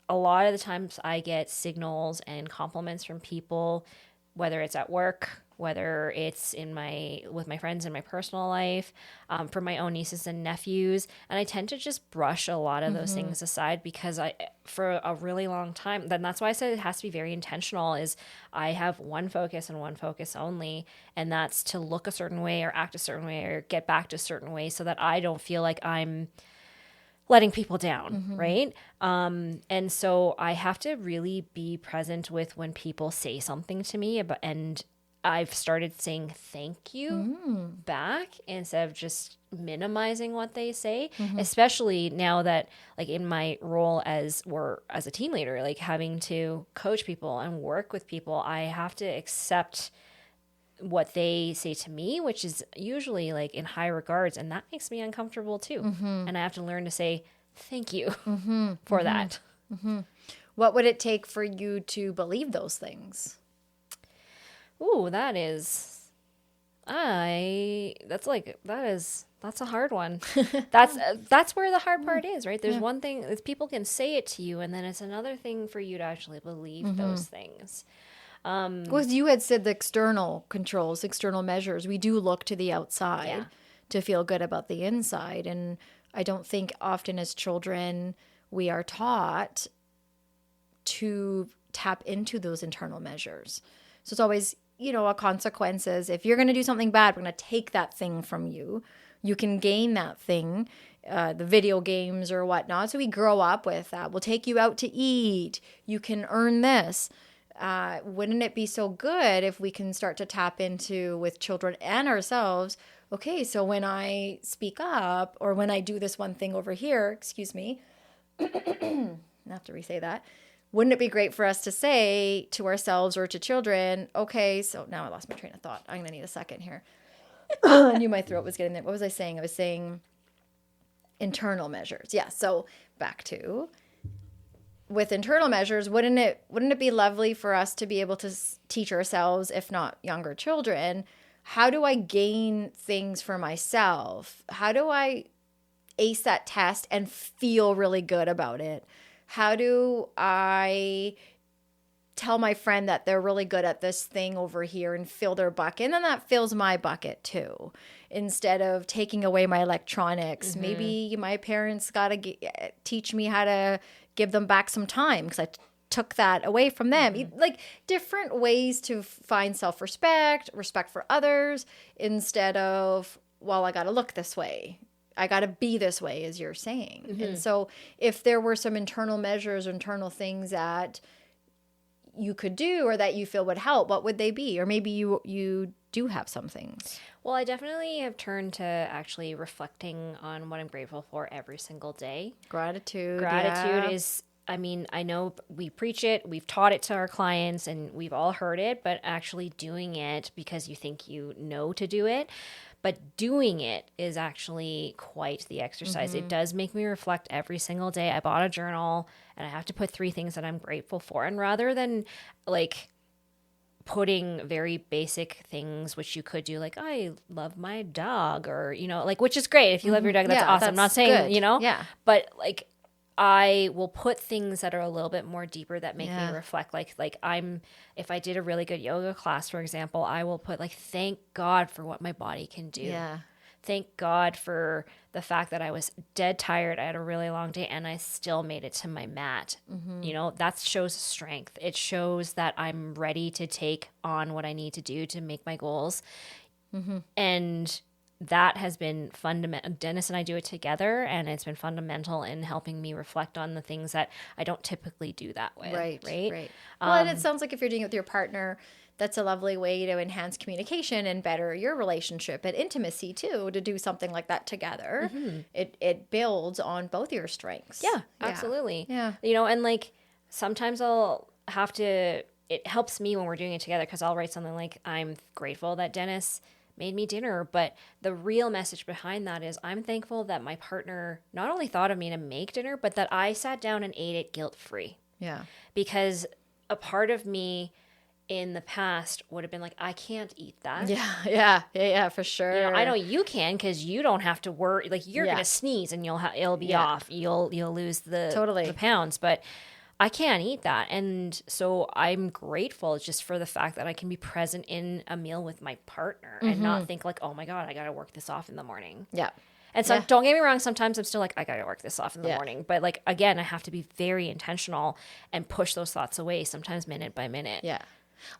a lot of the times I get signals and compliments from people, whether it's at work, whether it's with my friends in my personal life, from my own nieces and nephews. And I tend to just brush a lot of those things aside because for a really long time, then that's why I said it has to be very intentional, is I have one focus and one focus only. And that's to look a certain way or act a certain way or get back to a certain way so that I don't feel like I'm letting people down, right? And so I have to really be present with when people say something to me, and I've started saying thank you back instead of just minimizing what they say, especially now that like in my role as a team leader, like having to coach people and work with people, I have to accept what they say to me, which is usually like in high regards, and that makes me uncomfortable too. And I have to learn to say thank you for that. What would it take for you to believe those things? Ooh, that's a hard one. That's where the hard part is, right? There's one thing is people can say it to you, and then it's another thing for you to actually believe those things. Well, you had said the external controls, external measures. We do look to the outside to feel good about the inside. And I don't think often as children we are taught to tap into those internal measures. So it's always, a consequence is if you're going to do something bad, we're going to take that thing from you. You can gain that thing, the video games or whatnot. So we grow up with that. We'll take you out to eat. You can earn this. Wouldn't it be so good if we can start to tap into with children and ourselves? Okay, so when I speak up or when I do this one thing over here, excuse me, I have to re-say that. Wouldn't it be great for us to say to ourselves or to children, okay, so now I lost my train of thought. I'm going to need a second here. I knew my throat was getting there. What was I saying? I was saying internal measures. Yeah, so back to... with internal measures, wouldn't it be lovely for us to be able to teach ourselves, if not younger children, how do I gain things for myself? How do I ace that test and feel really good about it? How do I tell my friend that they're really good at this thing over here and fill their bucket? And then that fills my bucket too. Instead of taking away my electronics, maybe my parents got to teach me how to give them back some time because I took that away from them. Like different ways to find self-respect, respect for others, instead of, well, I got to look this way. I got to be this way, as you're saying. And so if there were some internal measures, internal things that you could do or that you feel would help, what would they be? Or maybe you do have some things. Well, I definitely have turned to actually reflecting on what I'm grateful for every single day. Gratitude is, I mean, I know we preach it, we've taught it to our clients, and we've all heard it, but actually doing it because you think you know to do it. But doing it is actually quite the exercise. It does make me reflect every single day. I bought a journal and I have to put 3 things that I'm grateful for. And rather than like putting very basic things, which you could do, like, I love my dog, or, you know, like, which is great. If you love your dog, that's awesome. I'm not saying, good. You know, but like, I will put things that are a little bit more deeper that make me reflect. Like if I did a really good yoga class, for example, I will put like, thank God for what my body can do. Yeah. Thank God for the fact that I was dead tired. I had a really long day and I still made it to my mat. You know, that shows strength. It shows that I'm ready to take on what I need to do to make my goals. And that has been fundamental. Dennis and I do it together, and it's been fundamental in helping me reflect on the things that I don't typically do that with. Right. Well, and it sounds like if you're doing it with your partner, that's a lovely way to enhance communication and better your relationship and intimacy too, to do something like that together. It builds on both your strengths. Yeah, absolutely. Yeah. You know, and like sometimes I'll have to, it helps me when we're doing it together because I'll write something like, I'm grateful that Dennis made me dinner, but the real message behind that is I'm thankful that my partner not only thought of me to make dinner, but that I sat down and ate it guilt-free. Yeah. Because a part of me in the past would have been like, I can't eat that. Yeah, for sure. You know, I know you can because you don't have to worry. Like you're gonna sneeze and it'll be off. You'll lose the pounds, but I can't eat that. And so I'm grateful just for the fact that I can be present in a meal with my partner and not think like, oh my God, I got to work this off in the morning. Yeah. And so don't get me wrong, sometimes I'm still like, I got to work this off in the morning. But like, again, I have to be very intentional and push those thoughts away, sometimes minute by minute. Yeah.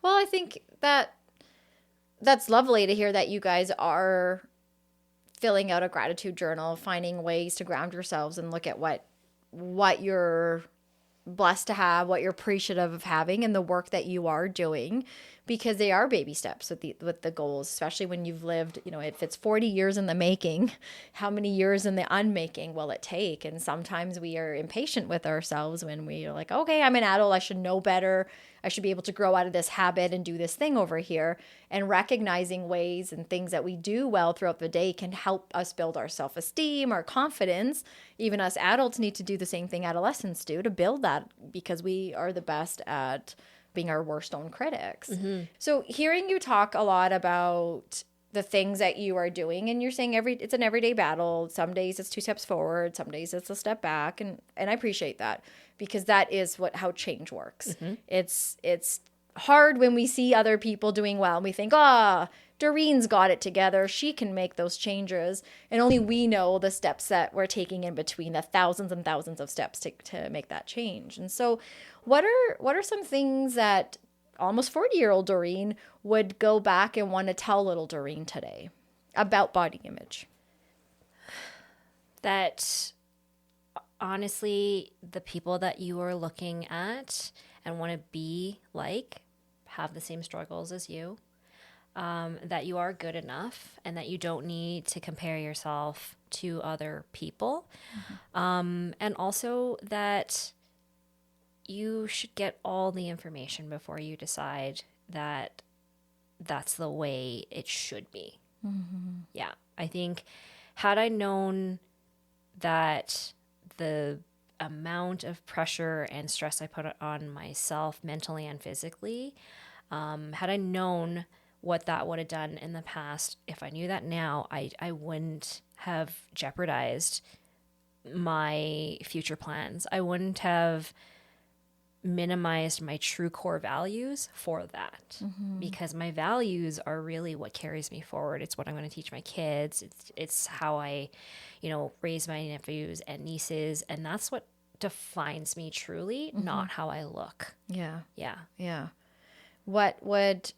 Well, I think that's lovely to hear that you guys are filling out a gratitude journal, finding ways to ground yourselves and look at what you're blessed to have, what you're appreciative of having, and the work that you are doing, because they are baby steps with the goals, especially when you've lived, you know, if it's 40 years in the making, how many years in the unmaking will it take? And sometimes we are impatient with ourselves when we are like, okay, I'm an adult, I should know better, I should be able to grow out of this habit and do this thing over here. And recognizing ways and things that we do well throughout the day can help us build our self-esteem, our confidence. Even us adults need to do the same thing adolescents do to build that, because we are the best at being our worst own critics. So hearing you talk a lot about the things that you are doing, and you're saying it's an everyday battle. Some days it's 2 steps forward, some days it's a step back, and I appreciate that, because that is how change works. It's hard when we see other people doing well and we think, Doreen's got it together, she can make those changes, and only we know the steps that we're taking in between, the thousands and thousands of steps to make that change. And so what are some things that almost 40-year-old Doreen would go back and want to tell little Doreen today about body image? That honestly, the people that you are looking at and want to be like have the same struggles as you. That you are good enough and that you don't need to compare yourself to other people. And also that you should get all the information before you decide that that's the way it should be. Yeah. I think had I known that the amount of pressure and stress I put on myself mentally and physically, had I known what that would have done in the past, if I knew that now, I wouldn't have jeopardized my future plans. I wouldn't have minimized my true core values for that, because my values are really what carries me forward. It's what I'm going to teach my kids. It's how I, raise my nephews and nieces, and that's what defines me truly, not how I look. Yeah. Yeah. Yeah. What would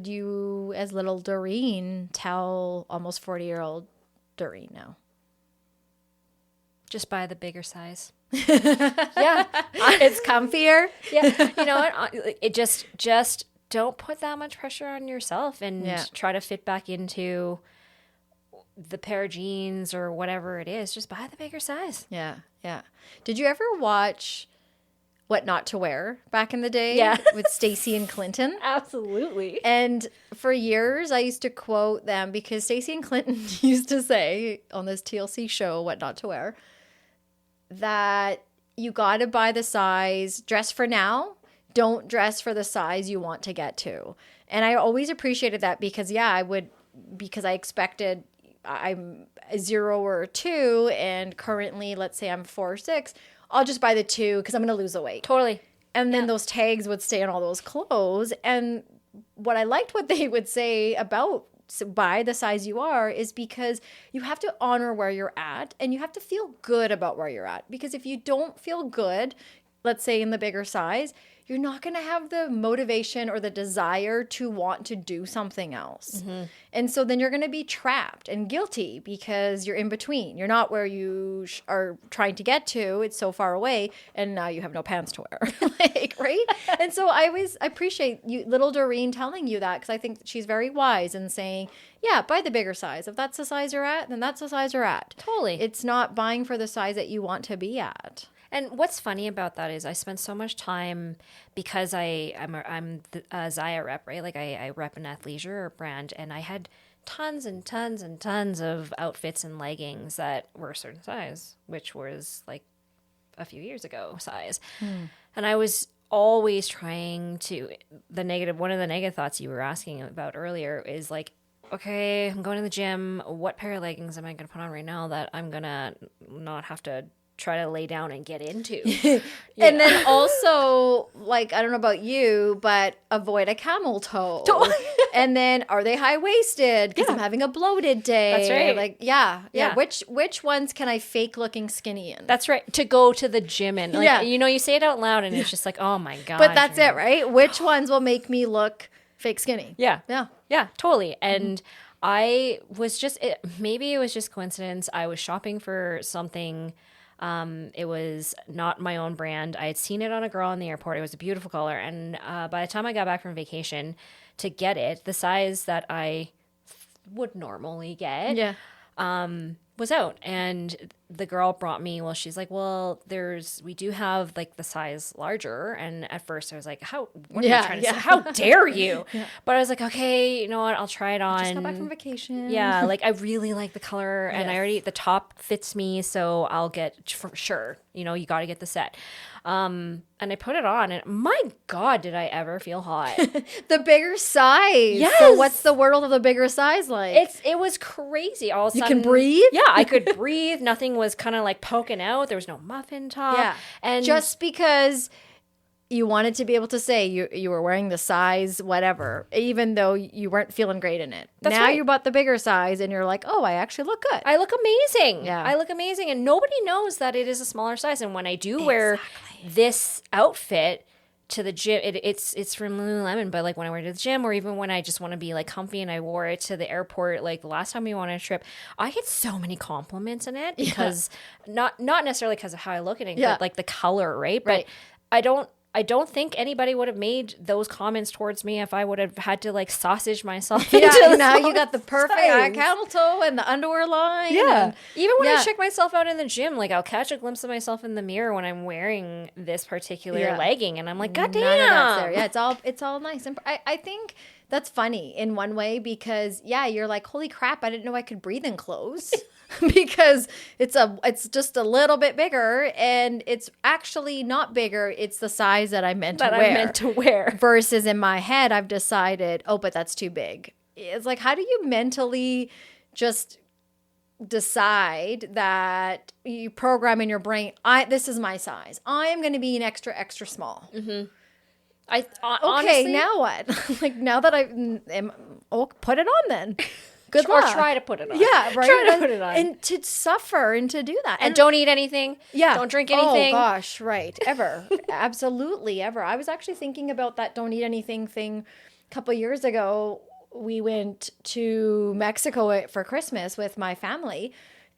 you, as little Doreen, tell almost 40-year-old Doreen now? Just buy the bigger size. Yeah. It's comfier. Yeah. You know what? It just don't put that much pressure on yourself and try to fit back into the pair of jeans or whatever it is. Just buy the bigger size. Yeah. Yeah. Did you ever watch What Not to Wear back in the day? Yeah. With Stacey and Clinton? Absolutely. And for years, I used to quote them because Stacey and Clinton used to say on this TLC show, What Not to Wear, that you got to buy the size, dress for now, don't dress for the size you want to get to. And I always appreciated that because, because I expected I'm a 0 or a 2, and currently, let's say I'm 4 or 6, I'll just buy the 2 because I'm going to lose the weight. Totally. And then those tags would stay on all those clothes. And what I liked what they would say about buy the size you are is because you have to honor where you're at and you have to feel good about where you're at. Because if you don't feel good, let's say in the bigger size, you're not going to have the motivation or the desire to want to do something else. And so then you're going to be trapped and guilty because you're in between. You're not where you are trying to get to. It's so far away. And now you have no pants to wear. Right? And so I appreciate you, little Doreen, telling you that, because I think she's very wise in saying, yeah, buy the bigger size. If that's the size you're at, then that's the size you're at. Totally. It's not buying for the size that you want to be at. And what's funny about that is I spent so much time, because I'm the Zaya rep, right? Like I rep an athleisure brand, and I had tons and tons and tons of outfits and leggings that were a certain size, which was like a few years ago size. And I was always trying to, one of the negative thoughts you were asking about earlier is like, okay, I'm going to the gym. What pair of leggings am I going to put on right now that I'm going to not have to try to lay down and get into? And then also, like, I don't know about you, but avoid a camel toe. And then, are they high-waisted? Because I'm having a bloated day. That's right. Like, yeah. Which ones can I fake looking skinny in? That's right. To go to the gym in. Like, you say it out loud and it's just like, oh my God. But that's it, right? Which ones will make me look fake skinny? Yeah. Yeah. Yeah, totally. And I was maybe it was just coincidence. I was shopping for something. It was not my own brand. I had seen it on a girl in the airport. It was a beautiful color. And by the time I got back from vacation to get it, the size that I would normally get was out. And the girl brought me, she's like, we do have like the size larger. And at first I was like, what are you trying to say? How dare you? But I was like, okay, you know what? I'll try it on. Just got back from vacation. Yeah. Like I really like the color and the top fits me. So I'll get for sure, you got to get the set. And I put it on and my God, did I ever feel hot. The bigger size. Yes. So what's the world of the bigger size like? It was crazy. All of a you sudden, can breathe? Yeah, I could breathe. Nothing was kind of like poking out. There was no muffin top. Yeah. And just because you wanted to be able to say you were wearing the size whatever, even though you weren't feeling great in it. That's now right. you bought the bigger size and you're like, oh, I actually look good. I look amazing. Yeah. I look amazing. And nobody knows that it is a smaller size. And when I do wear this outfit to the gym, it's from Lululemon, but like when I wear it to the gym, or even when I just want to be like comfy and I wore it to the airport, like the last time we went on a trip, I get so many compliments in it because not necessarily because of how I look in it, but like the color, right? But I don't think anybody would have made those comments towards me if I would have had to like sausage myself. Yeah, now you got the perfect camel toe and the underwear line. Yeah. And, even when I check myself out in the gym, like I'll catch a glimpse of myself in the mirror when I'm wearing this particular legging and I'm like, God damn. None of that's there. Yeah, it's all nice. And I think that's funny in one way because you're like, holy crap, I didn't know I could breathe in clothes. Because it's just a little bit bigger and it's actually not bigger. It's the size that I meant to wear. Versus in my head, I've decided, but that's too big. It's like, how do you mentally just decide that you program in your brain, this is my size. I am going to be an extra, extra small. Mm-hmm. Okay, Honestly, now what? Like, now that put it on then. Good luck. Or try to put it on. Yeah, right. Try to put it on. And to suffer and to do that. And don't eat anything. Yeah. Don't drink anything. Oh, gosh, right. Ever. Absolutely, ever. I was actually thinking about that don't eat anything thing a couple years ago. We went to Mexico for Christmas with my family,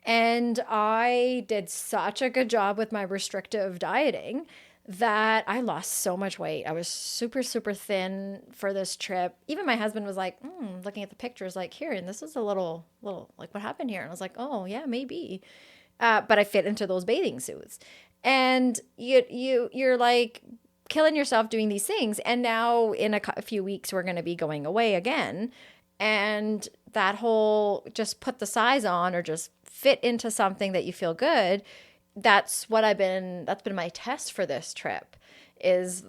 and I did such a good job with my restrictive dieting that I lost so much weight. I was super, super thin for this trip. Even my husband was like, looking at the pictures, like, here, and this is a little, like, what happened here? And I was like, oh, yeah, maybe. But I fit into those bathing suits. And you're like killing yourself doing these things. And now in a few weeks, we're going to be going away again. And that whole just put the size on or just fit into something that you feel good, that's been my test for this trip is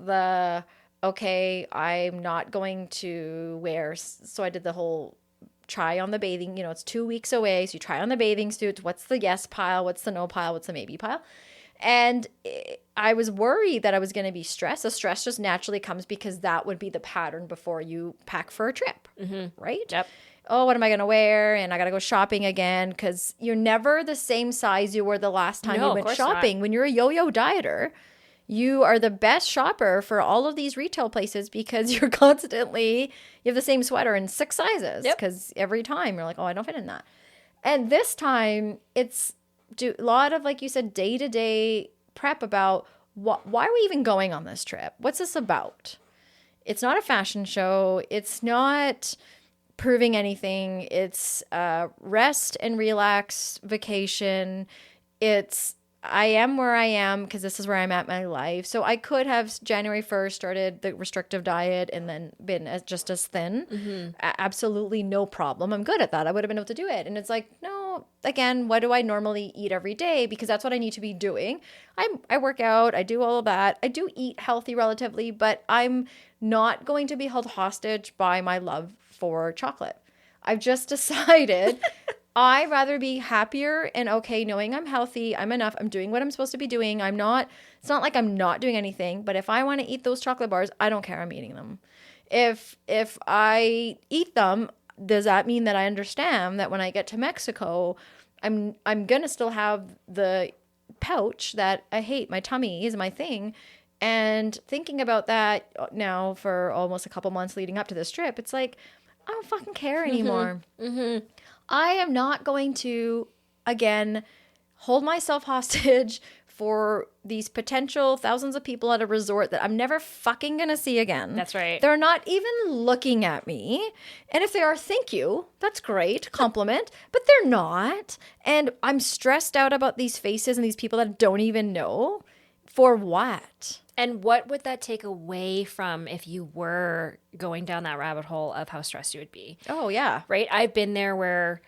okay, I'm not going to wear, so I did the whole try on the bathing, it's 2 weeks away. So you try on the bathing suits. What's the yes pile? What's the no pile? What's the maybe pile? And I was worried that I was going to be stressed. The stress just naturally comes because that would be the pattern before you pack for a trip, right? Yep. Oh, what am I going to wear? And I got to go shopping again because you're never the same size you were the last time you went shopping. Not. When you're a yo-yo dieter, you are the best shopper for all of these retail places because you have the same sweater in 6 sizes because every time you're like, oh, I don't fit in that. And this time it's a lot of, like you said, day-to-day prep about why are we even going on this trip? What's this about? It's not a fashion show. It's not proving anything. It's rest and relax vacation. It's I am where I am because this is where I'm at in my life. So I could have January 1st started the restrictive diet and then been just as thin. Absolutely no problem. I'm good at that. I would have been able to do it. And it's like, no, again, what do I normally eat every day? Because that's what I need to be doing. I work out. I do all of that. I do eat healthy relatively, but I'm not going to be held hostage by my love for chocolate. I've just decided I'd rather be happier and okay knowing I'm healthy, I'm enough, I'm doing what I'm supposed to be doing. It's not like I'm not doing anything, but if I want to eat those chocolate bars, I don't care, I'm eating them. If I eat them, does that mean that I understand that when I get to Mexico, I'm going to still have the pouch that I hate, my tummy is my thing. And thinking about that now for almost a couple months leading up to this trip, it's like, I don't fucking care anymore. I am not going to, again, hold myself hostage for these potential thousands of people at a resort that I'm never fucking going to see again. That's right. They're not even looking at me. And if they are, thank you. That's great. Compliment. But they're not. And I'm stressed out about these faces and these people that I don't even know. For what? And what would that take away from if you were going down that rabbit hole of how stressed you would be? Oh, yeah. Right? I've been there where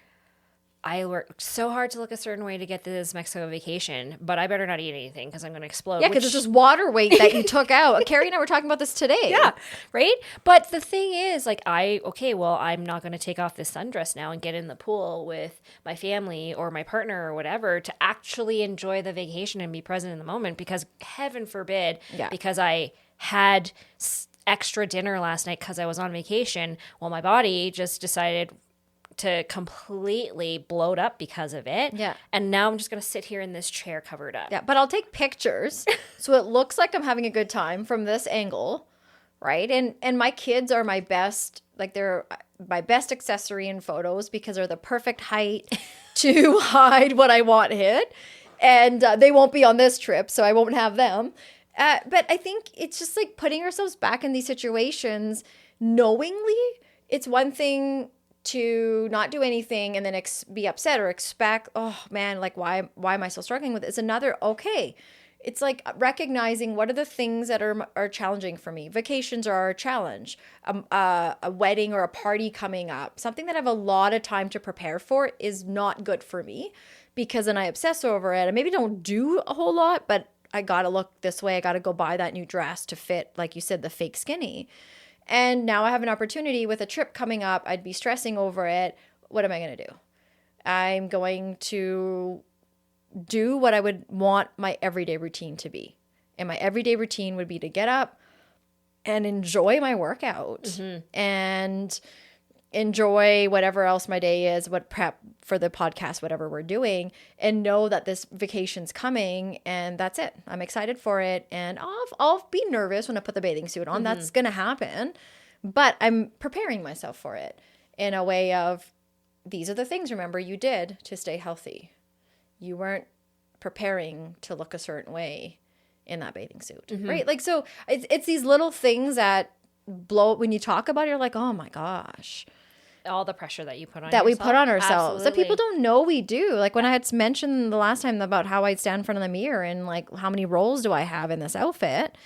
I worked so hard to look a certain way to get this Mexico vacation, but I better not eat anything because I'm going to explode. Yeah, because it's just water weight that you took out. Carrie and I were talking about this today. Yeah, right? But the thing is, like, I'm not going to take off this sundress now and get in the pool with my family or my partner or whatever to actually enjoy the vacation and be present in the moment because heaven forbid, because I had extra dinner last night because I was on vacation, well, my body just decided to completely bloat up because of it. Yeah. And now I'm just going to sit here in this chair covered up. Yeah, but I'll take pictures so it looks like I'm having a good time from this angle, right? And my kids are my best, like they're my best accessory in photos because they're the perfect height to hide what I want hid. And they won't be on this trip, so I won't have them. But I think it's just like putting ourselves back in these situations knowingly. It's one thing to not do anything and then be upset or expect, oh man, like why am I still struggling with it? It's another, okay. It's like recognizing what are the things that are challenging for me. Vacations are a challenge. A wedding or a party coming up, something that I have a lot of time to prepare for is not good for me because then I obsess over it. I maybe don't do a whole lot, but I got to look this way. I got to go buy that new dress to fit, like you said, the fake skinny. And now I have an opportunity with a trip coming up. I'd be stressing over it. What am I going to do? I'm going to do what I would want my everyday routine to be. And my everyday routine would be to get up and enjoy my workout and enjoy whatever else my day is, what prep for the podcast, whatever we're doing, and know that this vacation's coming and that's it. I'm excited for it. And I'll be nervous when I put the bathing suit on. That's going to happen. But I'm preparing myself for it in a way of, these are the things, remember, you did to stay healthy. You weren't preparing to look a certain way in that bathing suit, right? Like, so it's these little things that blow, when you talk about it, you're like, oh my gosh. All the pressure that you put on that yourself. we put on ourselves. Absolutely. That people don't know we do. Like when I had mentioned the last time about how I'd stand in front of the mirror and like, how many rolls do I have in this outfit?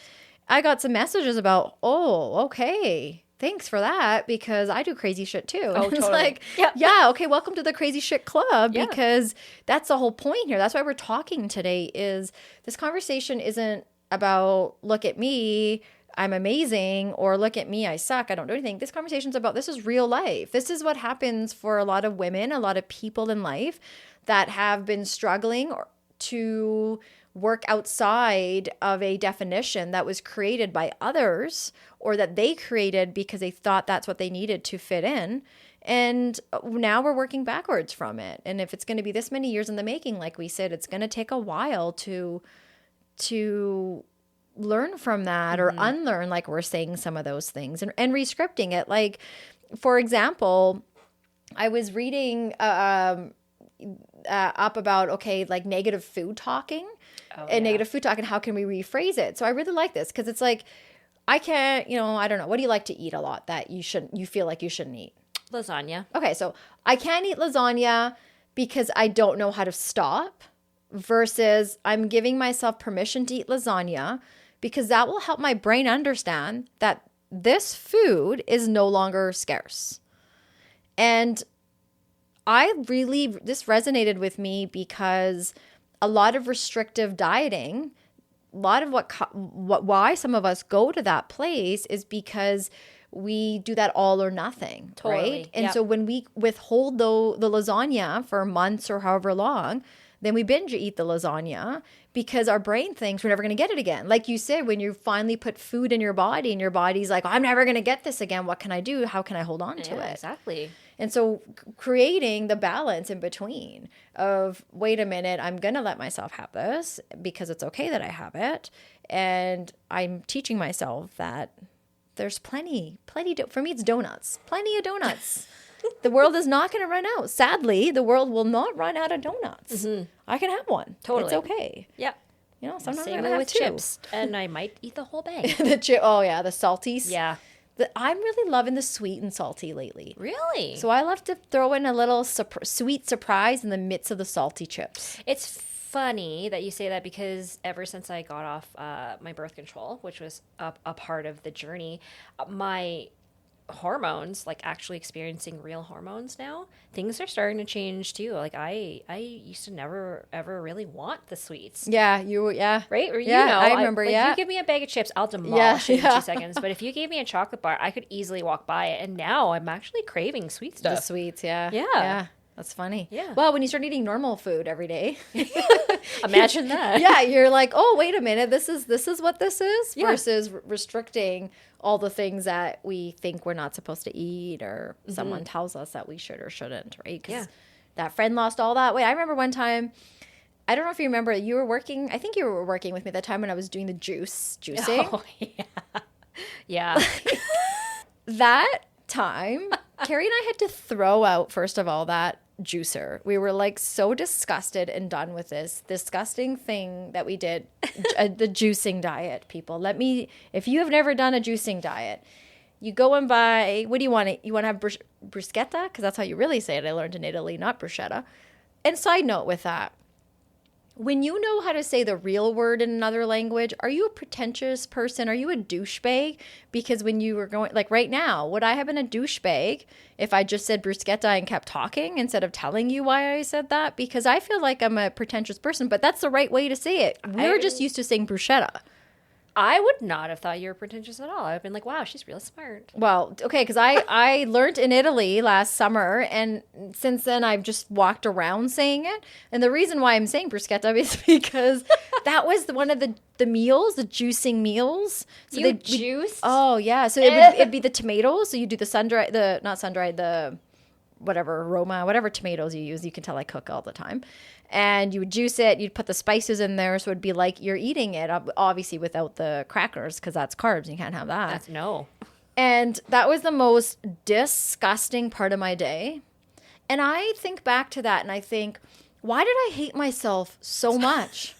I got some messages about, oh, okay, thanks for that, because I do crazy shit too. Oh, It's totally. like, yeah, okay, welcome to the crazy shit club, because that's the whole point here. That's why we're talking today. Is this conversation isn't about, look at me, I'm amazing, or look at me, I suck, I don't do anything. This conversation's about, this is real life. This is what happens for a lot of women, a lot of people in life that have been struggling to work outside of a definition that was created by others, or that they created because they thought that's what they needed to fit in. And now we're working backwards from it. And if it's going to be this many years in the making, like we said, it's going to take a while to learn from that, or unlearn, like we're saying, some of those things, and rescripting it. Like, for example, I was reading up about, okay, like negative food talking negative food talk, and how can we rephrase it. So I really like this, because it's like, I can't, I don't know. What do you like to eat a lot that you feel like you shouldn't eat? Lasagna. Okay, so I can't eat lasagna because I don't know how to stop, versus I'm giving myself permission to eat lasagna because that will help my brain understand that this food is no longer scarce. And this resonated with me because a lot of restrictive dieting, a lot of why some of us go to that place is because we do that all or nothing, right? And so when we withhold the lasagna for months or however long, then we binge eat the lasagna because our brain thinks we're never going to get it again. Like you said, when you finally put food in your body and your body's like, I'm never going to get this again. What can I do? How can I hold on to it? Exactly. And so creating the balance in between of, wait a minute, I'm going to let myself have this because it's okay that I have it. And I'm teaching myself that there's plenty, for me, it's donuts, plenty of donuts. The world is not going to run out. Sadly, the world will not run out of donuts. I can have one. Totally. It's okay. Yeah. Sometimes Same I'm going to have with two. chips. And I might eat the whole bag. The salties. Yeah. I'm really loving the sweet and salty lately. Really? So I love to throw in a little sweet surprise in the midst of the salty chips. It's funny that you say that, because ever since I got off my birth control, which was a part of the journey, my hormones, like actually experiencing real hormones now, things are starting to change too. Like I used to never ever really want the sweets. Yeah, right? Or I remember. Like, you give me a bag of chips, I'll demolish it in 2 seconds. But if you gave me a chocolate bar, I could easily walk by it. And now I'm actually craving sweet stuff. The sweets, yeah. That's funny. Yeah. Well, when you start eating normal food every day, imagine that. Yeah, you're like, oh, wait a minute, this is what this is, versus restricting all the things that we think we're not supposed to eat, or someone tells us that we should or shouldn't, right? Because that friend lost all that weight. I remember one time, I don't know if you remember, I think you were working with me at the time when I was doing the juicing. Oh, yeah. That time, Carrie and I had to throw out, first of all, that juicer. We were like so disgusted and done with this disgusting thing that we did, the juicing diet. People, if you have never done a juicing diet, you go and buy, what do you want? You want to have bruschetta? Because that's how you really say it. I learned in Italy, not bruschetta. And side note with that, when you know how to say the real word in another language, are you a pretentious person? Are you a douchebag? Because when you were going, like right now, would I have been a douchebag if I just said bruschetta and kept talking instead of telling you why I said that? Because I feel like I'm a pretentious person, but that's the right way to say it. We're just used to saying bruschetta. I would not have thought you were pretentious at all. I've been like, wow, she's real smart. Well, okay, because I learned in Italy last summer, and since then I've just walked around saying it. And the reason why I'm saying bruschetta is because that was one of the meals, the juicing meals. So you juiced? Oh, yeah. So it'd be the tomatoes. So you do the sun-dried, not sun-dried, the whatever, Roma, whatever tomatoes you use. You can tell I cook all the time. And you would juice it. You'd put the spices in there. So it'd be like you're eating it, obviously without the crackers, because that's carbs. You can't have that. No. And that was the most disgusting part of my day. And I think back to that and I think, why did I hate myself so much?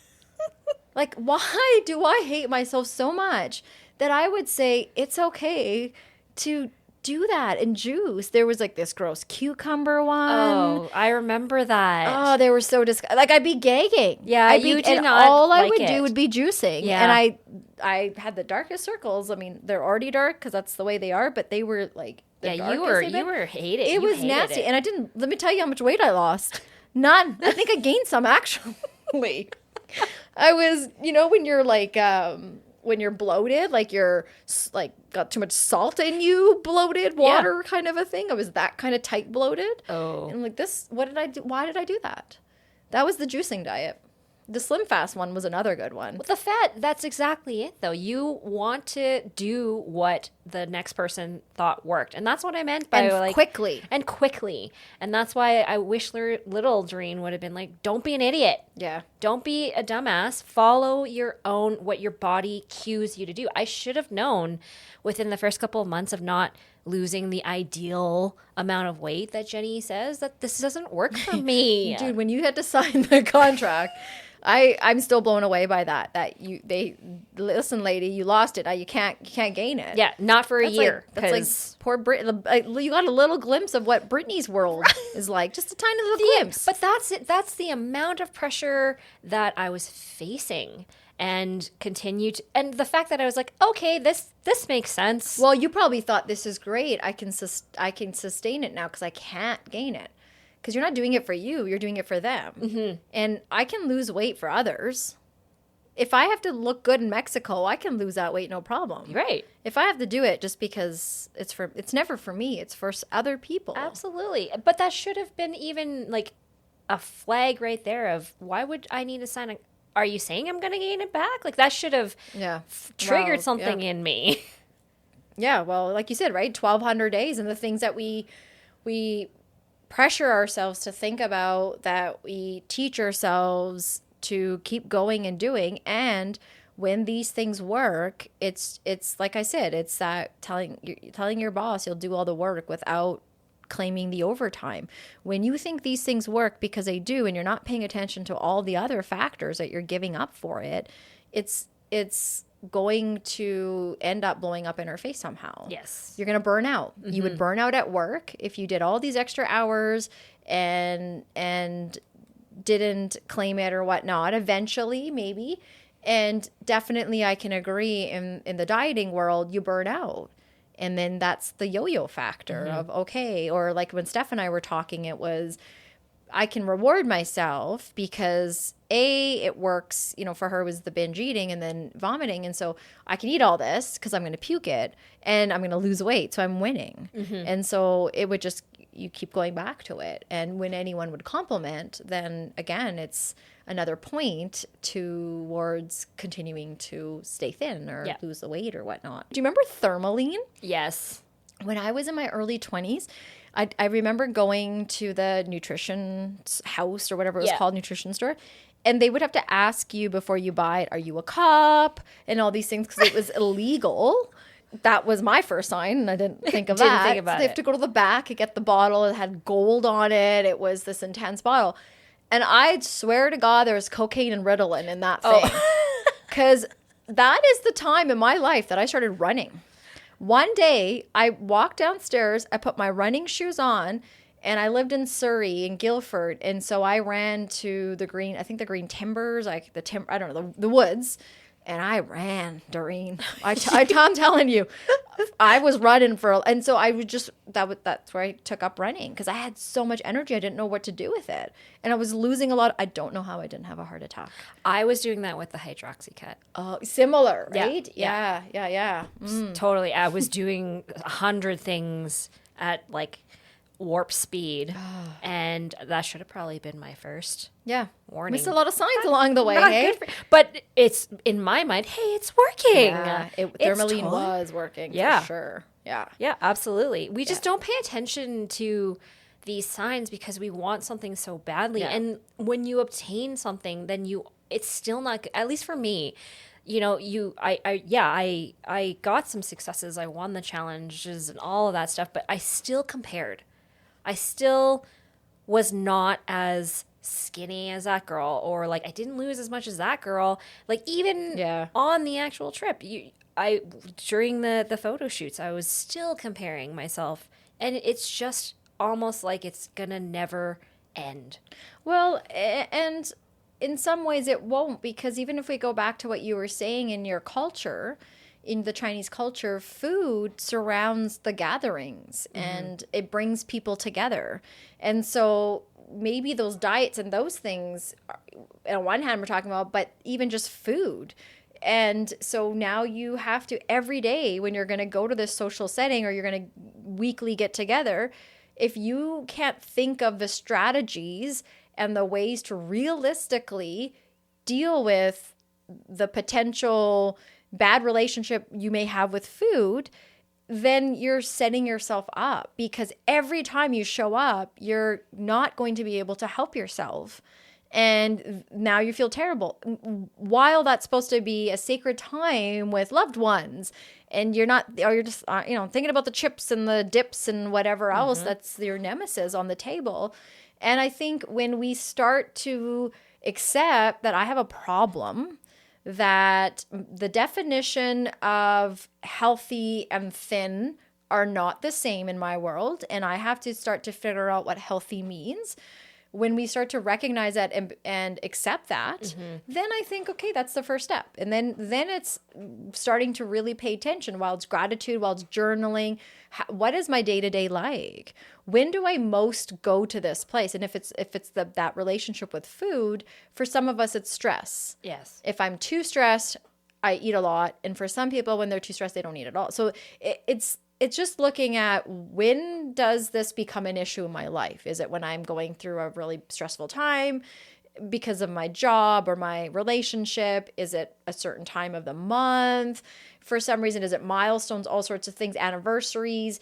Like, why do I hate myself so much that I would say it's okay to do that and juice? There was like this gross cucumber one. Oh, I remember that. Oh, they were so disgusting. Like, I'd be gagging. Yeah, you did not all I like would it. do would be juicing. Yeah. And I had the darkest circles. I mean, they're already dark because that's the way they are, but they were like the you were hated. It was nasty. And I didn't, let me tell you how much weight I lost. None. I think I gained some actually. I was, when you're like, when you're bloated, like you're like got too much salt in you, bloated water kind of a thing. I was that kind of tight bloated. Oh. And I'm like, what did I do? Why did I do that? That was the juicing diet. The Slim Fast one was another good one. Well, the fat, that's exactly it, though. You want to do what the next person thought worked. And that's what I meant by quickly. And quickly. And that's why I wish little Doreen would have been like, don't be an idiot. Yeah. Don't be a dumbass. Follow your own, what your body cues you to do. I should have known within the first couple of months of not losing the ideal amount of weight that Jenny says that this doesn't work for me. Dude, when you had to sign the contract, I'm still blown away by that. They listen, lady, you lost it. You can't gain it. Yeah, not for a year. That's like poor Brit. You got a little glimpse of what Britney's world is like. Just a tiny little glimpse. But that's it. That's the amount of pressure that I was facing, and and the fact that I was like, okay, this makes sense. Well, you probably thought, this is great. I can sustain it now because I can't gain it. Because you're not doing it for you, you're doing it for them. Mm-hmm. And I can lose weight for others. If I have to look good in Mexico, I can lose that weight, no problem. Right. If I have to do it just because it's never for me, it's for other people. Absolutely. But that should have been even like a flag right there of, why would I need to sign are you saying I'm going to gain it back? Like, that should have triggered something in me. Yeah, well, like you said, right? 1,200 days, and the things that we pressure ourselves to think about, that we teach ourselves to keep going and doing. And when these things work, it's like I said, it's that telling your boss you'll do all the work without claiming the overtime. When you think these things work because they do, and you're not paying attention to all the other factors that you're giving up for it, it's going to end up blowing up in her face somehow. Yes. You're going to burn out. Mm-hmm. You would burn out at work if you did all these extra hours and didn't claim it or whatnot. Eventually, maybe. And definitely I can agree in the dieting world, you burn out. And then that's the yo-yo factor of, okay, or like when Steph and I were talking, it was, I can reward myself because it works, for her was the binge eating and then vomiting. And so I can eat all this because I'm going to puke it and I'm going to lose weight. So I'm winning. Mm-hmm. And so it would just, you keep going back to it. And when anyone would compliment, then again, it's another point towards continuing to stay thin or lose the weight or whatnot. Do you remember Thermaline? Yes. When I was in my early 20s, I remember going to the nutrition house or whatever it was called, nutrition store, and they would have to ask you before you buy it, are you a cop? And all these things because it was illegal. That was my first sign, and I didn't think of that. Think about so they have to go to the back and get the bottle. It had gold on it. It was this intense bottle. And I swear to God, there was cocaine and Ritalin in that thing. Because that is the time in my life that I started running. One day, I walked downstairs, I put my running shoes on, and I lived in Surrey, in Guildford, and so I ran to the green Timbers, I don't know, the woods, And I ran, Doreen. I'm telling you, I was running and so I would just, that's where I took up running because I had so much energy. I didn't know what to do with it. And I was losing a lot. I don't know how I didn't have a heart attack. I was doing that with the hydroxycut. Oh, similar, right? Yeah. Yeah. Totally. I was doing 100 things at like warp speed, and that should have probably been my first warning. Missed a lot of signs along the way, Not hey? But it's, in my mind, hey, it's working. Yeah, Thermaline was working for sure. Yeah, absolutely. We just don't pay attention to these signs because we want something so badly. Yeah. And when you obtain something, then it's still not, at least for me, I got some successes. I won the challenges and all of that stuff, but I still compared. I still was not as skinny as that girl, or like I didn't lose as much as that girl. Like even on the actual trip, during the photo shoots, I was still comparing myself, and it's just almost like it's gonna never end. Well, and in some ways it won't, because even if we go back to what you were saying in your culture, in the Chinese culture, food surrounds the gatherings and it brings people together. And so maybe those diets and those things, on one hand we're talking about, but even just food. And so now you have to, every day when you're going to go to this social setting or you're going to weekly get together, if you can't think of the strategies and the ways to realistically deal with the potential bad relationship you may have with food, then you're setting yourself up, because every time you show up, you're not going to be able to help yourself. And now you feel terrible. While that's supposed to be a sacred time with loved ones, and you're not, or you're just, thinking about the chips and the dips and whatever else that's your nemesis on the table. And I think when we start to accept that I have a problem, that the definition of healthy and thin are not the same in my world, and I have to start to figure out what healthy means. When we start to recognize that and accept that, then I think, okay, that's the first step. And then it's starting to really pay attention while it's gratitude, while it's journaling. What is my day-to-day like? When do I most go to this place? And if it's that relationship with food, for some of us, it's stress. Yes. If I'm too stressed, I eat a lot. And for some people, when they're too stressed, they don't eat at all. So it's just looking at, when does this become an issue in my life? Is it when I'm going through a really stressful time because of my job or my relationship? Is it a certain time of the month? For some reason, is it milestones, all sorts of things, anniversaries?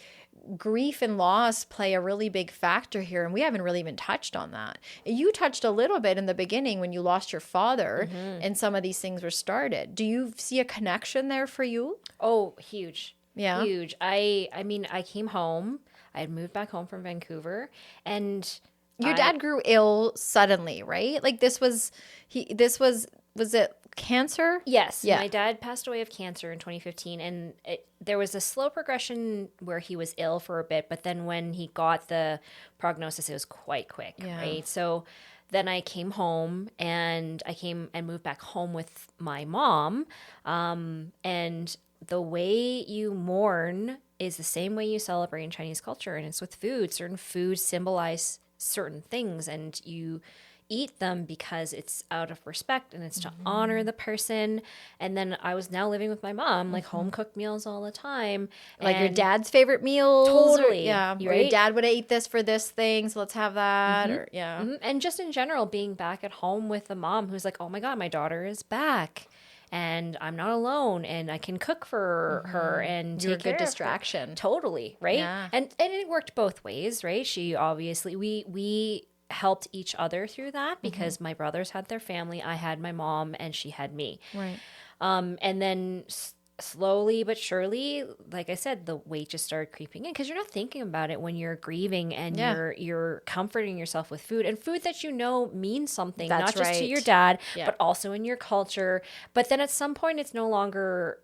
Grief and loss play a really big factor here, and we haven't really even touched on that. You touched a little bit in the beginning when you lost your father and some of these things were started. Do you see a connection there for you? Oh, huge. Yeah. Huge. I mean, I came home. I had moved back home from Vancouver, and your dad grew ill suddenly, right? Like was it cancer? Yes. Yeah. My dad passed away of cancer in 2015, and there was a slow progression where he was ill for a bit, but then when he got the prognosis, it was quite quick, right? So then I came home, and I moved back home with my mom, and the way you mourn is the same way you celebrate in Chinese culture, and it's with food. Certain foods symbolize certain things, and you eat them because it's out of respect and it's to honor the person. And then I was now living with my mom, like home cooked meals all the time. Like your dad's favorite meals. Totally. Yeah. Or your dad would eat this for this thing, so let's have that. Or And just in general, being back at home with the mom who's like, oh my God, my daughter is back. And I'm not alone, and I can cook for her and You're take a care good of her. distraction. Totally, right? Yeah. And it worked both ways, right? She obviously, we helped each other through that because my brothers had their family, I had my mom, and she had me. Right. And then slowly but surely, like I said, the weight just started creeping in because you're not thinking about it when you're grieving and you're comforting yourself with food, and food that means something, That's not just to right. your dad, Yeah. but also in your culture. But then at some point, it's no longer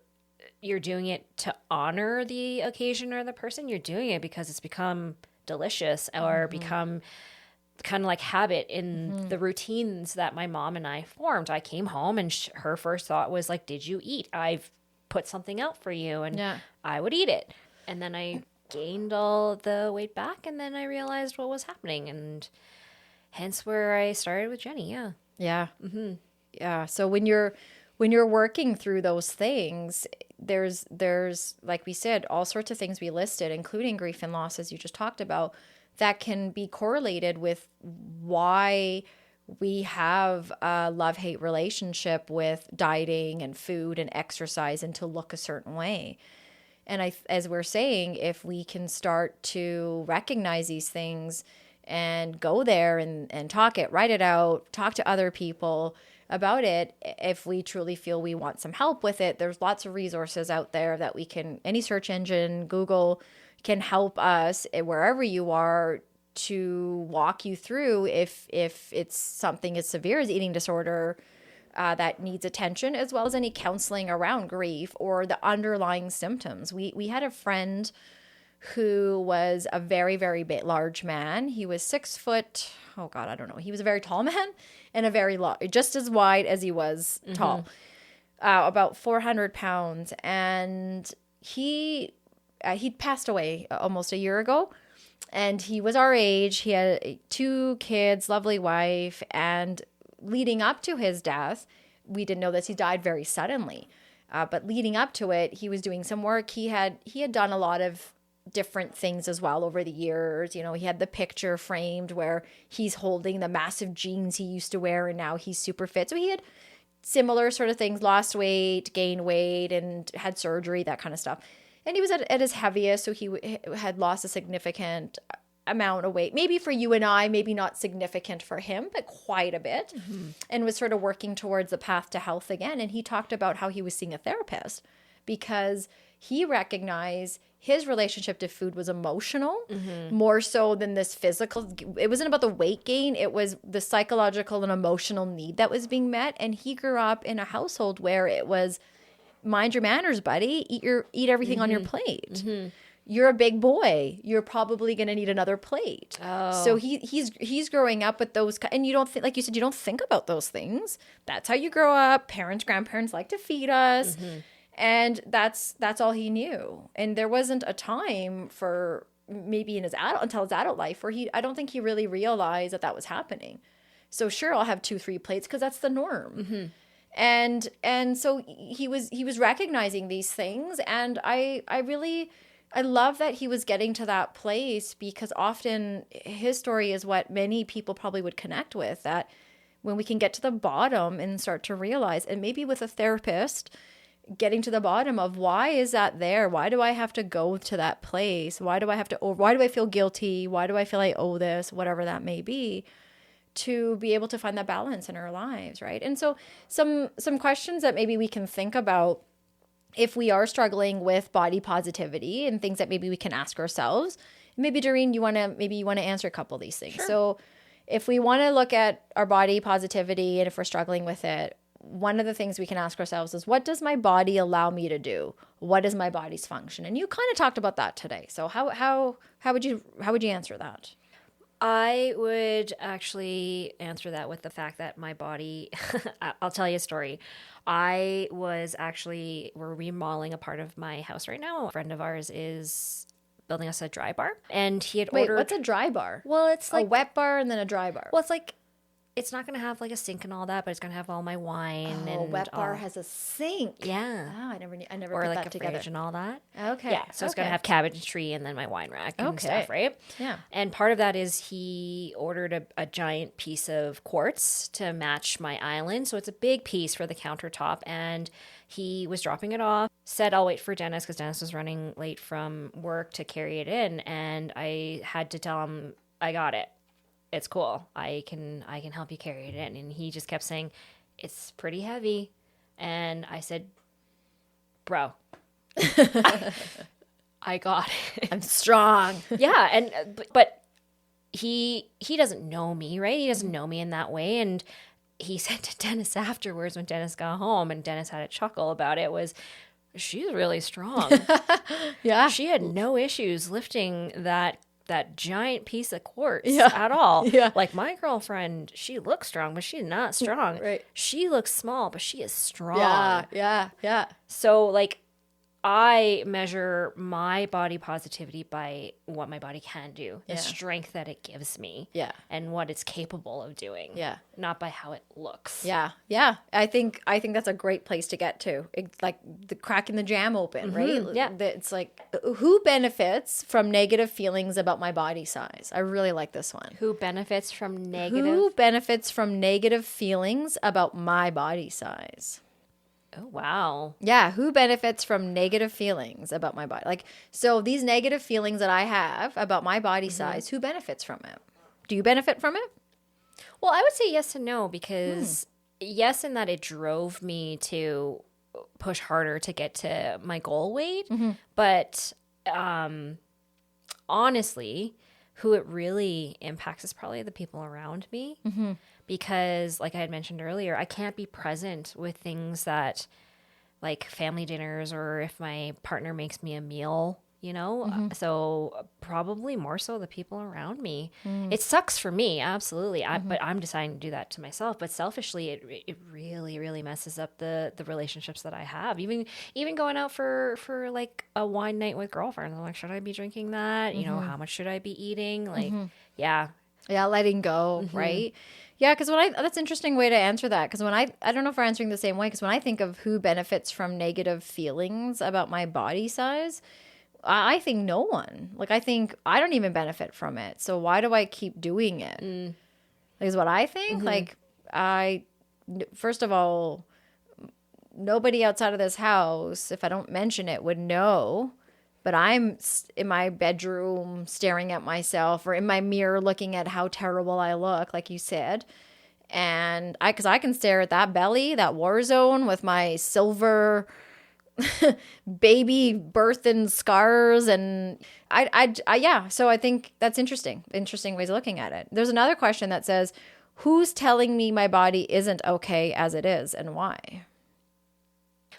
you're doing it to honor the occasion or the person. You're doing it because it's become delicious or become kind of like habit in the routines that my mom and I formed. I came home and her first thought was like, did you eat? I've put something out for you. And I would eat it. And then I gained all the weight back, and then I realized what was happening, and hence where I started with Jenny. So when you're working through those things, there's like we said, all sorts of things we listed, including grief and loss, as you just talked about, that can be correlated with why we have a love-hate relationship with dieting and food and exercise and to look a certain way. And as we're saying, if we can start to recognize these things and go there and talk it, write it out, talk to other people about it, if we truly feel we want some help with it, there's lots of resources out there that we can, any search engine, Google, can help us wherever you are to walk you through if it's something as severe as eating disorder that needs attention, as well as any counseling around grief or the underlying symptoms. We had a friend who was a very, very large man. He was 6 foot, oh God, I don't know. He was a very tall man and a very long, just as wide as he was tall, about 400 pounds. And he'd passed away almost a year ago. And he was our age. He had 2 kids, lovely wife. And leading up to his death, we didn't know this. He died very suddenly. But leading up to it, he was doing some work. He had done a lot of different things as well over the years. You know, he had the picture framed where he's holding the massive jeans he used to wear, and now he's super fit. So he had similar sort of things, lost weight, gained weight, and had surgery, that kind of stuff. And he was at his heaviest, so he had lost a significant amount of weight. Maybe for you and I, maybe not significant for him, but quite a bit, and was sort of working towards the path to health again. And he talked about how he was seeing a therapist because he recognized his relationship to food was emotional more so than this physical. It wasn't about the weight gain. It was the psychological and emotional need that was being met. And he grew up in a household where it was, mind your manners, buddy. Eat everything on your plate. You're a big boy. You're probably going to need another plate. So he's growing up with those, and you don't think, like you said, you don't think about those things. That's how you grow up. Parents, grandparents like to feed us. And that's all he knew. And there wasn't a time for maybe until his adult life where I don't think he really realized that was happening. So sure, I'll have 2-3 plates because that's the norm. And so he was recognizing these things. And I love that he was getting to that place, because often his story is what many people probably would connect with, that when we can get to the bottom and start to realize, and maybe with a therapist, getting to the bottom of why is that there? Why do I have to go to that place? Why do I feel guilty? Why do I feel I owe this? Whatever that may be, to be able to find that balance in our lives, right? And so some questions that maybe we can think about if we are struggling with body positivity, and things that maybe we can ask ourselves. Maybe Doreen, you want to answer a couple of these things. Sure. So if we want to look at our body positivity, and if we're struggling with it, one of the things we can ask ourselves is, what does my body allow me to do? What is my body's function? And you kind of talked about that today. So how would you answer that? I would actually answer that with the fact that my body, I'll tell you a story. We're remodeling a part of my house right now. A friend of ours is building us a dry bar, and he had ordered. What's a dry bar? Well, it's like a wet bar and then a dry bar. Well, it's like, it's not going to have like a sink and all that, but it's going to have all my wine. Oh, and a wet bar has a sink. Yeah. Oh, I never or put like that a together. fridge and all that. Okay. Yeah. So it's going to have cabinetry and then my wine rack and stuff, right? Yeah. And part of that is he ordered a giant piece of quartz to match my island. So it's a big piece for the countertop, and he was dropping it off. Said I'll wait for Dennis because Dennis was running late from work to carry it in, and I had to tell him, I got it. It's cool. I can help you carry it in. And he just kept saying, it's pretty heavy. And I said, bro, I got it. I'm strong. Yeah. And, but he doesn't know me, right? He doesn't know me in that way. And he said to Dennis afterwards, when Dennis got home, and Dennis had a chuckle about it, was, she's really strong. Yeah. She had no issues lifting that that giant piece of quartz at all. Yeah. Like my girlfriend, she looks strong, but she's not strong. Right. She looks small, but she is strong. Yeah. So like I measure my body positivity by what my body can do, the strength that it gives me, and what it's capable of doing, not by how it looks. Yeah. I think that's a great place to get to. It's like the cracking the jam open, right? Yeah. It's like, who benefits from negative feelings about my body size? I really like this one. Who benefits from negative? Who benefits from negative feelings about my body size? Oh, wow. Yeah, who benefits from negative feelings about my body? Like, so these negative feelings that I have about my body size, who benefits from it? Do you benefit from it? Well, I would say yes and no, because yes, in that it drove me to push harder to get to my goal weight. But honestly, who it really impacts is probably the people around me. Because like I had mentioned earlier, I can't be present with things that like family dinners or if my partner makes me a meal, you know? So probably more so the people around me. It sucks for me, absolutely. But I'm deciding to do that to myself. But selfishly, it really, really messes up the relationships that I have. Even going out for like a wine night with girlfriends. I'm like, should I be drinking that? You know, how much should I be eating? Like, yeah, letting go, right? Yeah, because that's an interesting way to answer that. Because I don't know if we're answering the same way. Because when I think of who benefits from negative feelings about my body size, I think no one. Like, I think I don't even benefit from it. So why do I keep doing it? Is what I think. Like, first of all, nobody outside of this house, if I don't mention it, would know. But I'm in my bedroom staring at myself or in my mirror looking at how terrible I look, like you said. And because I can stare at that belly, that war zone with my silver baby birthing scars. And so I think that's interesting ways of looking at it. There's another question that says, who's telling me my body isn't okay as it is and why?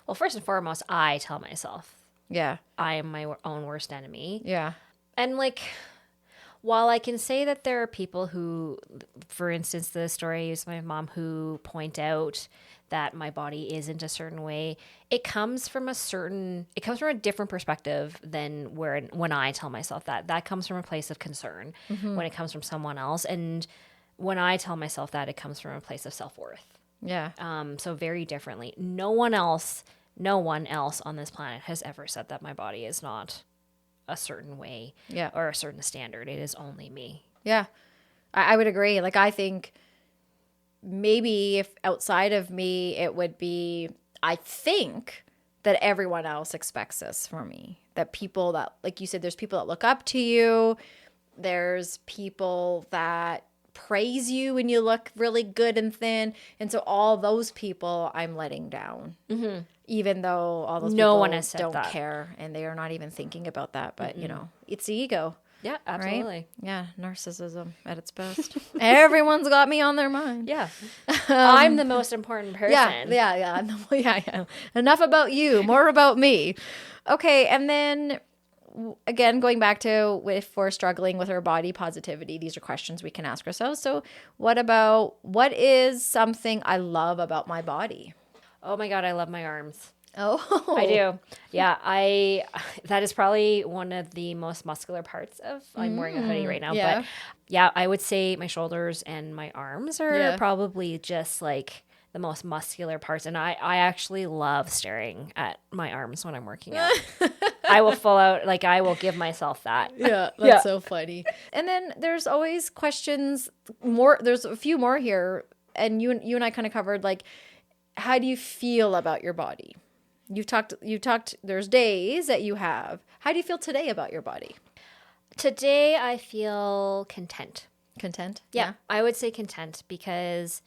Well, first and foremost, I tell myself. Yeah. I am my own worst enemy. Yeah. And like, while I can say that there are people who, for instance, the story I used my mom, who point out that my body isn't a certain way, it comes from a different perspective than when I tell myself that. That comes from a place of concern when it comes from someone else. And when I tell myself that, it comes from a place of self-worth. Yeah. So very differently. No one else on this planet has ever said that my body is not a certain way or a certain standard. It is only me. Yeah, I would agree. Like, I think maybe if outside of me, it would be, I think that everyone else expects this for me. That people that, like you said, there's people that look up to you. There's people that praise you when you look really good and thin. And so all those people I'm letting down. Even though all those people one has said don't that. care and they are not even thinking about that. But, you know, it's the ego. Yeah, absolutely. Right? Yeah, narcissism at its best. Everyone's got me on their mind. Yeah. I'm the most important person. Yeah. Enough about you, more about me. Okay, and then again, going back to if we're struggling with our body positivity, these are questions we can ask ourselves. So what is something I love about my body? Oh my God, I love my arms. Oh, I do. Yeah, that is probably one of the most muscular parts of, I'm wearing a hoodie right now, but yeah, I would say my shoulders and my arms are probably just like the most muscular parts. And I actually love staring at my arms when I'm working out. I will I will give myself that. Yeah, that's so funny. And then there's always questions there's a few more here. And you and I kind of covered, like, how do you feel about your body? You talked, there's days that you have. How do you feel today about your body? Today, I feel content. Content? Yeah, I would say content because,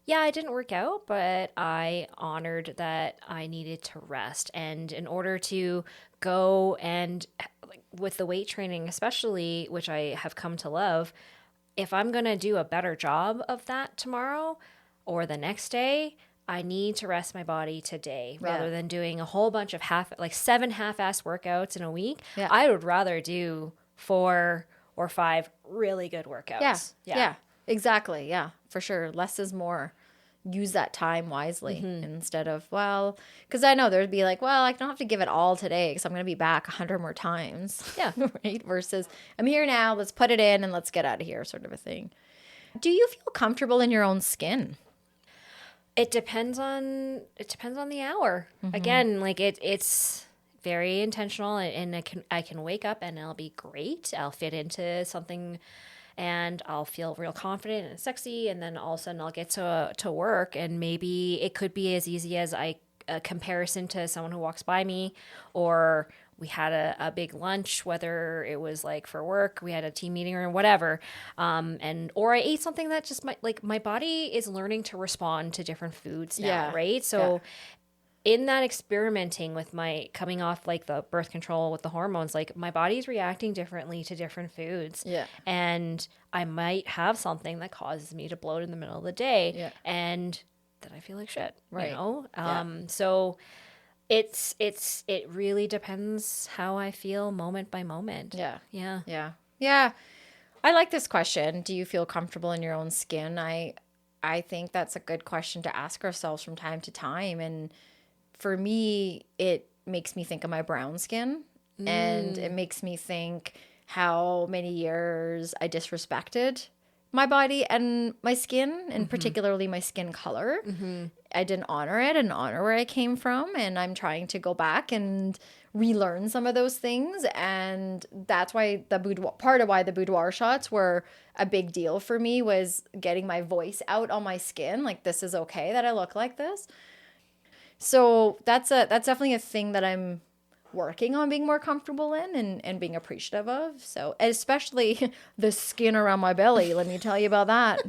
I didn't work out, but I honored that I needed to rest. And in order to go and, with the weight training especially, which I have come to love, if I'm going to do a better job of that tomorrow or the next day, I need to rest my body today rather than doing a whole bunch of 7 half-ass workouts in a week. Yeah. I would rather do 4 or 5 really good workouts. Yeah. Exactly. Yeah, for sure. Less is more. Use that time wisely instead of, well, because I know there'd be like, well, I don't have to give it all today because I'm going to be back 100 more times. Yeah. Right. Versus I'm here now. Let's put it in and let's get out of here, sort of a thing. Do you feel comfortable in your own skin? It depends on the hour. Again, like it's very intentional, and I can wake up and I'll be great. I'll fit into something and I'll feel real confident and sexy, and then all of a sudden I'll get to work, and maybe it could be as easy as a comparison to someone who walks by me, or we had a big lunch, whether it was like for work, we had a team meeting or whatever, or I ate something that just my body is learning to respond to different foods now, right? So in that experimenting with my coming off like the birth control with the hormones, like my body's reacting differently to different foods. Yeah. And I might have something that causes me to bloat in the middle of the day and then I feel like shit, right? You know? So it really depends how I feel moment by moment. Yeah. I like this question. Do you feel comfortable in your own skin? I think that's a good question to ask ourselves from time to time. And for me, it makes me think of my brown skin, and it makes me think how many years I disrespected my body and my skin, and particularly my skin color. I didn't honor it and honor where I came from, and I'm trying to go back and relearn some of those things. And that's why part of why the boudoir shots were a big deal for me was getting my voice out on my skin. Like, this is okay that I look like this. So that's definitely a thing that I'm working on being more comfortable in and being appreciative of. So especially the skin around my belly. Let me tell you about that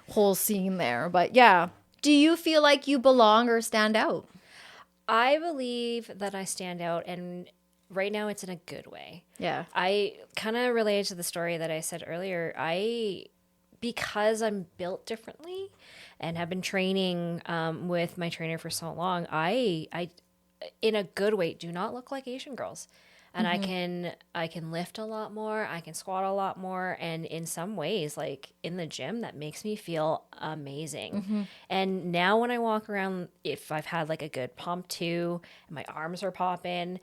whole scene there. But yeah, do you feel like you belong or stand out? I believe that I stand out, and right now it's in a good way. Yeah. I kind of related to the story that I said earlier. Because I'm built differently and have been training with my trainer for so long, I in a good way do not look like Asian girls. And I can lift a lot more, I can squat a lot more, and in some ways, like in the gym, that makes me feel amazing. And now when I walk around, if I've had like a good pump too, and my arms are popping,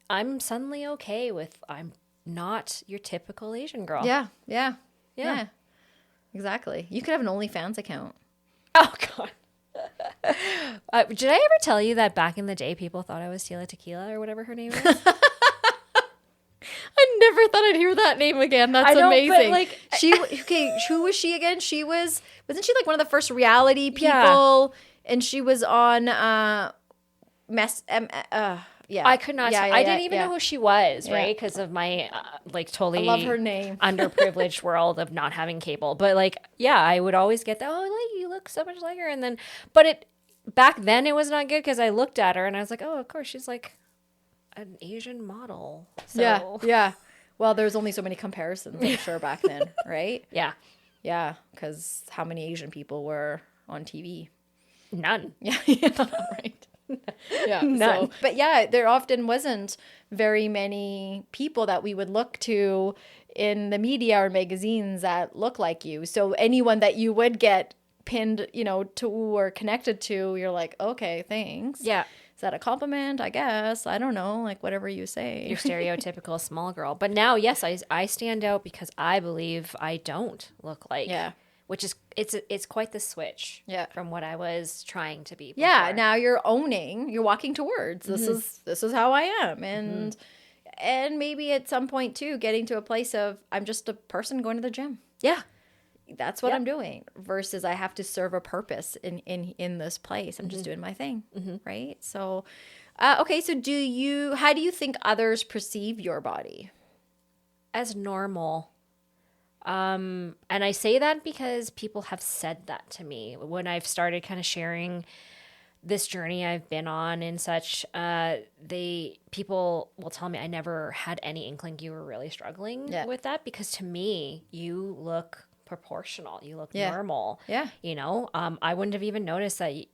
I'm suddenly okay with, I'm not your typical Asian girl. Yeah. Exactly. You could have an OnlyFans account. Oh, God. Did I ever tell you that back in the day, people thought I was Tila Tequila or whatever her name is? I never thought I'd hear that name again. That's amazing. But like, who was she again? Wasn't she like one of the first reality people? And she was on I could not. I didn't even know who she was, right? Because of my totally I love her name. underprivileged world of not having cable. But I would always get that. Oh, like you look so much like her. And then, back then it was not good because I looked at her and I was like, oh, of course she's like an Asian model. So. Yeah. Well, there's only so many comparisons, I'm sure, back then, right? Yeah. Because how many Asian people were on TV? None. Yeah. Right. None. But there often wasn't very many people that we would look to in the media or magazines that look like you. So anyone that you would get pinned, to or connected to, you're like, okay, thanks. Yeah. Is that a compliment? I guess. I don't know. Like whatever you say. Your stereotypical small girl. But now, yes, I stand out because I believe I don't look like. Yeah. Which is it's quite the switch from what I was trying to be before. Yeah, now you're walking towards this is how I am, and maybe at some point too getting to a place of I'm just a person going to the gym. Yeah. That's what I'm doing versus I have to serve a purpose in this place. I'm just doing my thing, right? So okay, so how do you think others perceive your body? As normal. And I say that because people have said that to me when I've started kind of sharing this journey I've been on and such. People will tell me I never had any inkling you were really struggling with that, because to me, you look proportional. You look normal. Yeah. I wouldn't have even noticed that you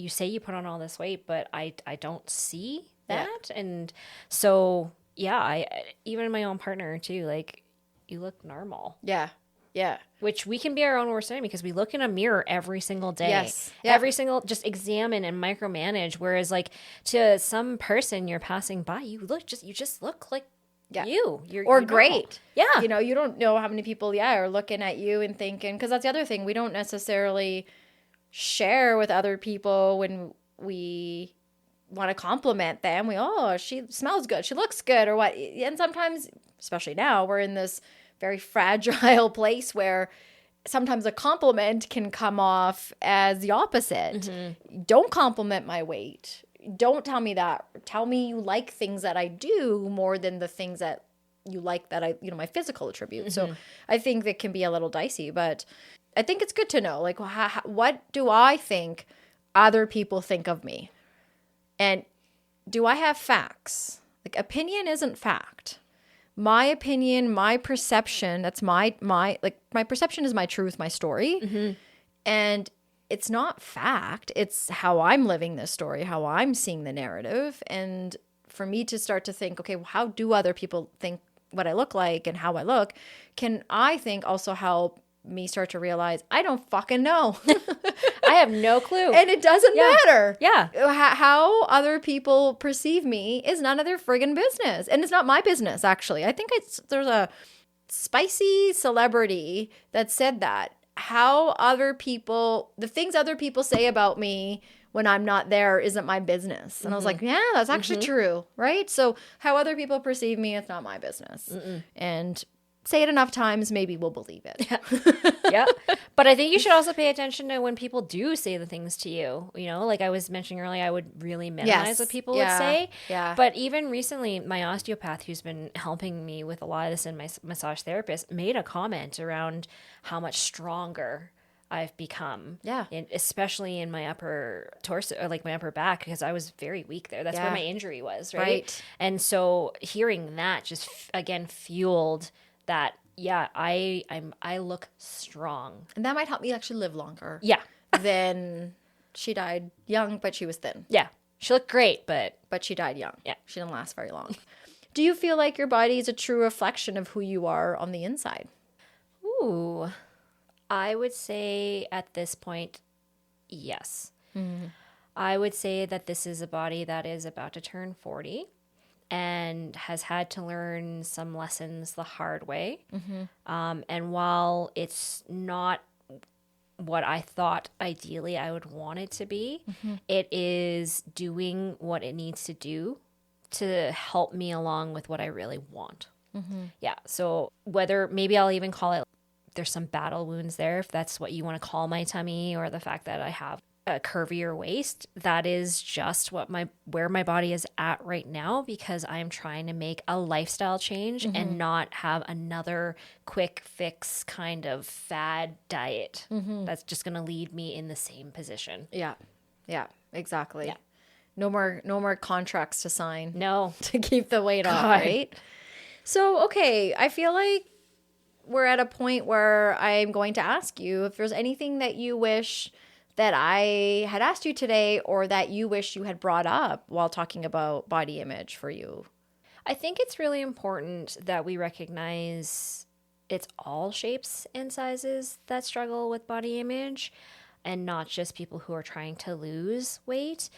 say you put on all this weight, but I don't see that. Yeah. And so yeah, even my own partner too, like, you look normal. Yeah. Yeah. Which we can be our own worst enemy because we look in a mirror every single day. Yes. Yeah. Every single, just examine and micromanage. Whereas like to some person you're passing by, you just look like you're great. Yeah. You know, you don't know how many people, are looking at you and thinking, because that's the other thing. We don't necessarily share with other people when we want to compliment them. She smells good. She looks good or what. And sometimes, especially now, we're in this very fragile place where sometimes a compliment can come off as the opposite. Mm-hmm. Don't compliment my weight. Don't tell me that. Tell me you like things that I do more than the things that you like that I, my physical attributes. Mm-hmm. So I think that can be a little dicey, but I think it's good to know, like, what do I think other people think of me? And do I have facts? Like, opinion isn't fact. My opinion, my perception, that's my perception is my truth, my story. Mm-hmm. And it's not fact. It's how I'm living this story, how I'm seeing the narrative. And for me to start to think, okay, well, how do other people think what I look like and how I look? Can I think also help me start to realize I don't fucking know. I have no clue. And it doesn't matter. Yeah. How other people perceive me is none of their friggin' business. And it's not my business, actually. I think there's a spicy celebrity that said that. How the things other people say about me when I'm not there isn't my business. And mm-hmm. I was like, yeah, that's actually mm-hmm. true, right? So how other people perceive me, it's not my business. Mm-mm. And say it enough times, maybe we'll believe it. Yeah. But I think you should also pay attention to when people do say the things to you. You know, like I was mentioning earlier, I would really minimize what people would say. Yeah. But even recently, my osteopath, who's been helping me with a lot of this, and my massage therapist, made a comment around how much stronger I've become. Yeah. Especially in my upper torso, or like my upper back, because I was very weak there. That's where my injury was, right? And so hearing that just, again, fueled that, I look strong. And that might help me actually live longer. Yeah. Then she died young, but she was thin. Yeah. She looked great, but she died young. Yeah. She didn't last very long. Do you feel like your body is a true reflection of who you are on the inside? Ooh. I would say at this point, yes. Mm-hmm. I would say that this is a body that is about to turn 40. And has had to learn some lessons the hard way. Mm-hmm. And while it's not what I thought ideally I would want it to be, mm-hmm. it is doing what it needs to do to help me along with what I really want. Mm-hmm. Yeah. So maybe I'll even call it, there's some battle wounds there, if that's what you want to call my tummy, or the fact that I have a curvier waist. That is just where my body is at right now, because I'm trying to make a lifestyle change mm-hmm. and not have another quick fix kind of fad diet mm-hmm. that's just going to lead me in the same position. Yeah. Yeah, exactly. Yeah. No more contracts to sign. No. To keep the weight off, right? So, okay, I feel like we're at a point where I'm going to ask you if there's anything that you wish that I had asked you today, or that you wish you had brought up while talking about body image for you. I think it's really important that we recognize it's all shapes and sizes that struggle with body image, and not just people who are trying to lose weight.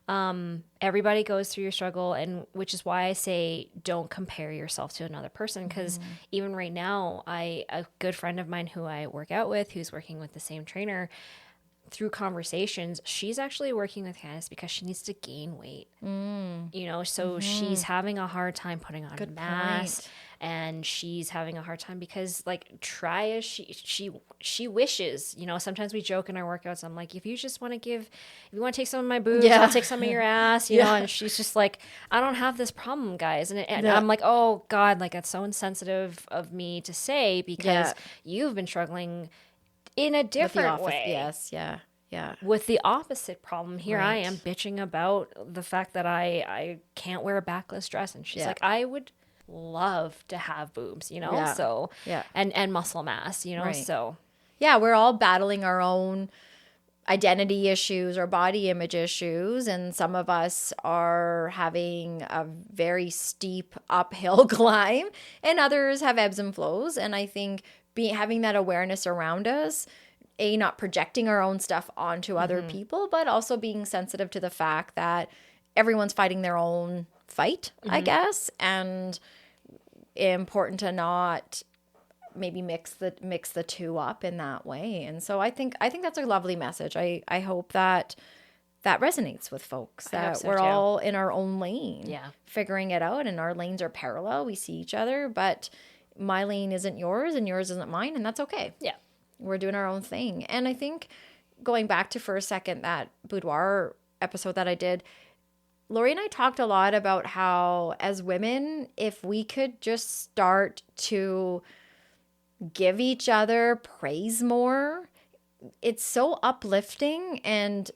Everybody goes through your struggle, and which is why I say don't compare yourself to another person, because mm-hmm. even right now, a good friend of mine who I work out with, who's working with the same trainer, through conversations, she's actually working with Candace because she needs to gain weight. So mm-hmm. she's having a hard time putting on mass, and she's having a hard time because, like, try as she wishes, sometimes we joke in our workouts. I'm like, if you want to take some of my boobs, I'll take some of your ass, know, and she's just like, I don't have this problem, guys. And I'm like, oh God, like, that's so insensitive of me to say, because you've been struggling in a different way. Yes, yeah. With the opposite problem. Here I am bitching about the fact that I can't wear a backless dress. And she's like, I would love to have boobs, and muscle mass, so. Yeah, we're all battling our own identity issues or body image issues, and some of us are having a very steep uphill climb, and others have ebbs and flows. And I think having that awareness around us, not projecting our own stuff onto other people, but also being sensitive to the fact that everyone's fighting their own fight, I guess, and important to not maybe mix the two up in that way. And so I think that's a lovely message. I hope that resonates with folks, that we're all in our own lane, figuring it out, and our lanes are parallel. We see each other, but my lane isn't yours and yours isn't mine, and that's okay. Yeah. We're doing our own thing. And I think going back to, for a second, that boudoir episode that I did, Lori and I talked a lot about how, as women, if we could just start to give each other praise more, it's so uplifting. And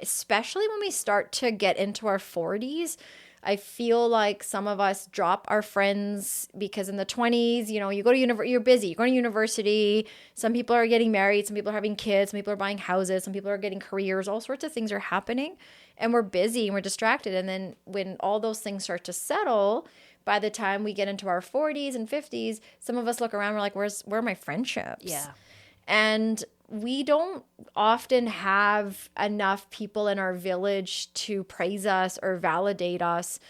especially when we start to get into our 40s, I feel like some of us drop our friends because in the 20s, you go to you're busy, you're going to university. Some people are getting married. Some people are having kids. Some people are buying houses. Some people are getting careers. All sorts of things are happening, and we're busy and we're distracted. And then when all those things start to settle, by the time we get into our 40s and 50s, some of us look around, we're like, where are my friendships? Yeah. And we don't often have enough people in our village to praise us or validate us.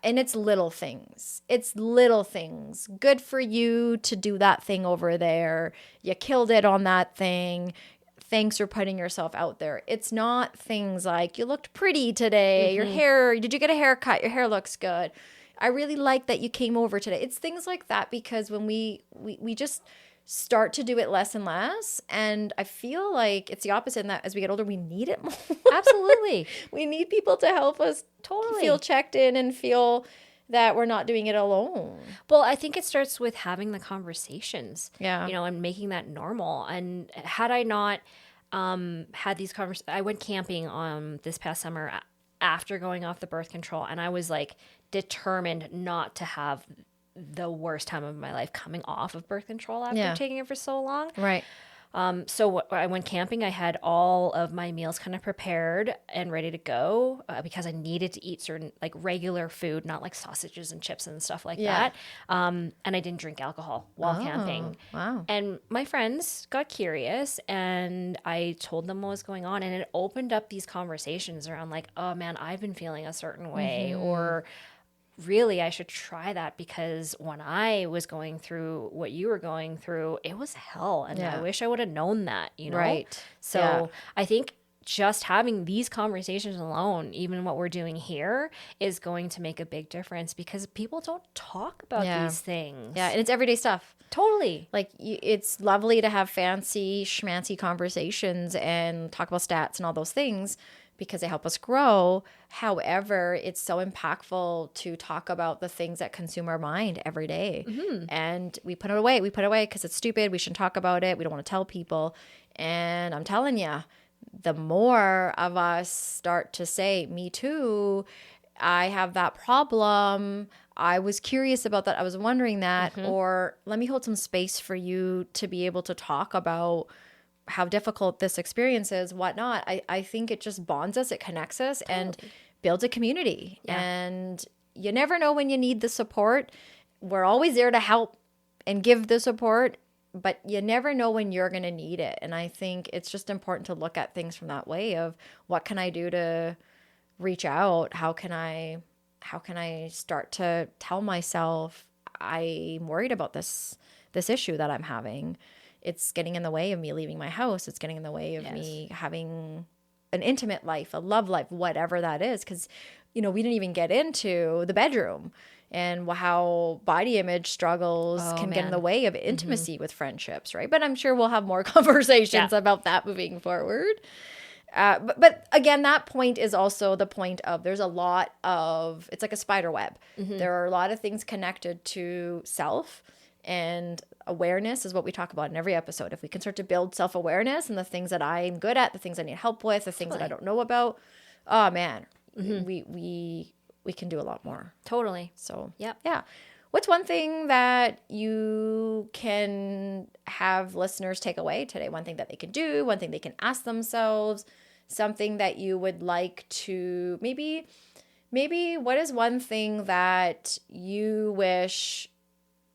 And it's little things. It's little things. Good for you to do that thing over there. You killed it on that thing. Thanks for putting yourself out there. It's not things like, you looked pretty today. Your hair, did you get a haircut? Your hair looks good. I really like that you came over today. It's things like that, because when we just start to do it less and less. And I feel like it's the opposite in that as we get older, we need it more. Absolutely. We need people to help us feel checked in and feel that we're not doing it alone. Well, I think it starts with having the conversations, and making that normal. And had I not had these conversations, I went camping this past summer after going off the birth control, and I was like determined not to have the worst time of my life coming off of birth control after taking it for so long. Right. So I went camping. I had all of my meals kind of prepared and ready to go because I needed to eat certain like regular food, not like sausages and chips and stuff like that. And I didn't drink alcohol while camping. Wow. And my friends got curious, and I told them what was going on, and it opened up these conversations around like, oh man, I've been feeling a certain way, or really, I should try that, because when I was going through what you were going through, it was hell. And I wish I would have known that, Right. So I think just having these conversations alone, even what we're doing here, is going to make a big difference, because people don't talk about these things. Yeah, and it's everyday stuff. Totally. Like, it's lovely to have fancy, schmancy conversations and talk about stats and all those things, because they help us grow. However, it's so impactful to talk about the things that consume our mind every day. And we put it away. We put it away because it's stupid. We shouldn't talk about it. We don't want to tell people. And I'm telling you, the more of us start to say, me too, I have that problem, I was curious about that, I was wondering that, or let me hold some space for you to be able to talk about how difficult this experience is, whatnot. I think it just bonds us, it connects us, and builds a community. And you never know when you need the support. We're always there to help and give the support, but you never know when you're going to need it. And I think it's just important to look at things from that way of, what can I do to reach out? How can I start to tell myself I'm worried about this issue that I'm having? It's getting in the way of me leaving my house. It's getting in the way of me having an intimate life, a love life, whatever that is. Because, we didn't even get into the bedroom and how body image struggles can get in the way of intimacy with friendships, right? But I'm sure we'll have more conversations about that moving forward. But again, that point is also the point of, there's a lot of, it's like a spider web. There are a lot of things connected to self, and awareness is what we talk about in every episode. If we can start to build self-awareness and the things that I'm good at, the things I need help with, the things that I don't know about, oh man, we can do a lot more. Totally. So, yeah. what's one thing that you can have listeners take away today? One thing that they can do, one thing they can ask themselves, something that you would like to maybe what is one thing that you wish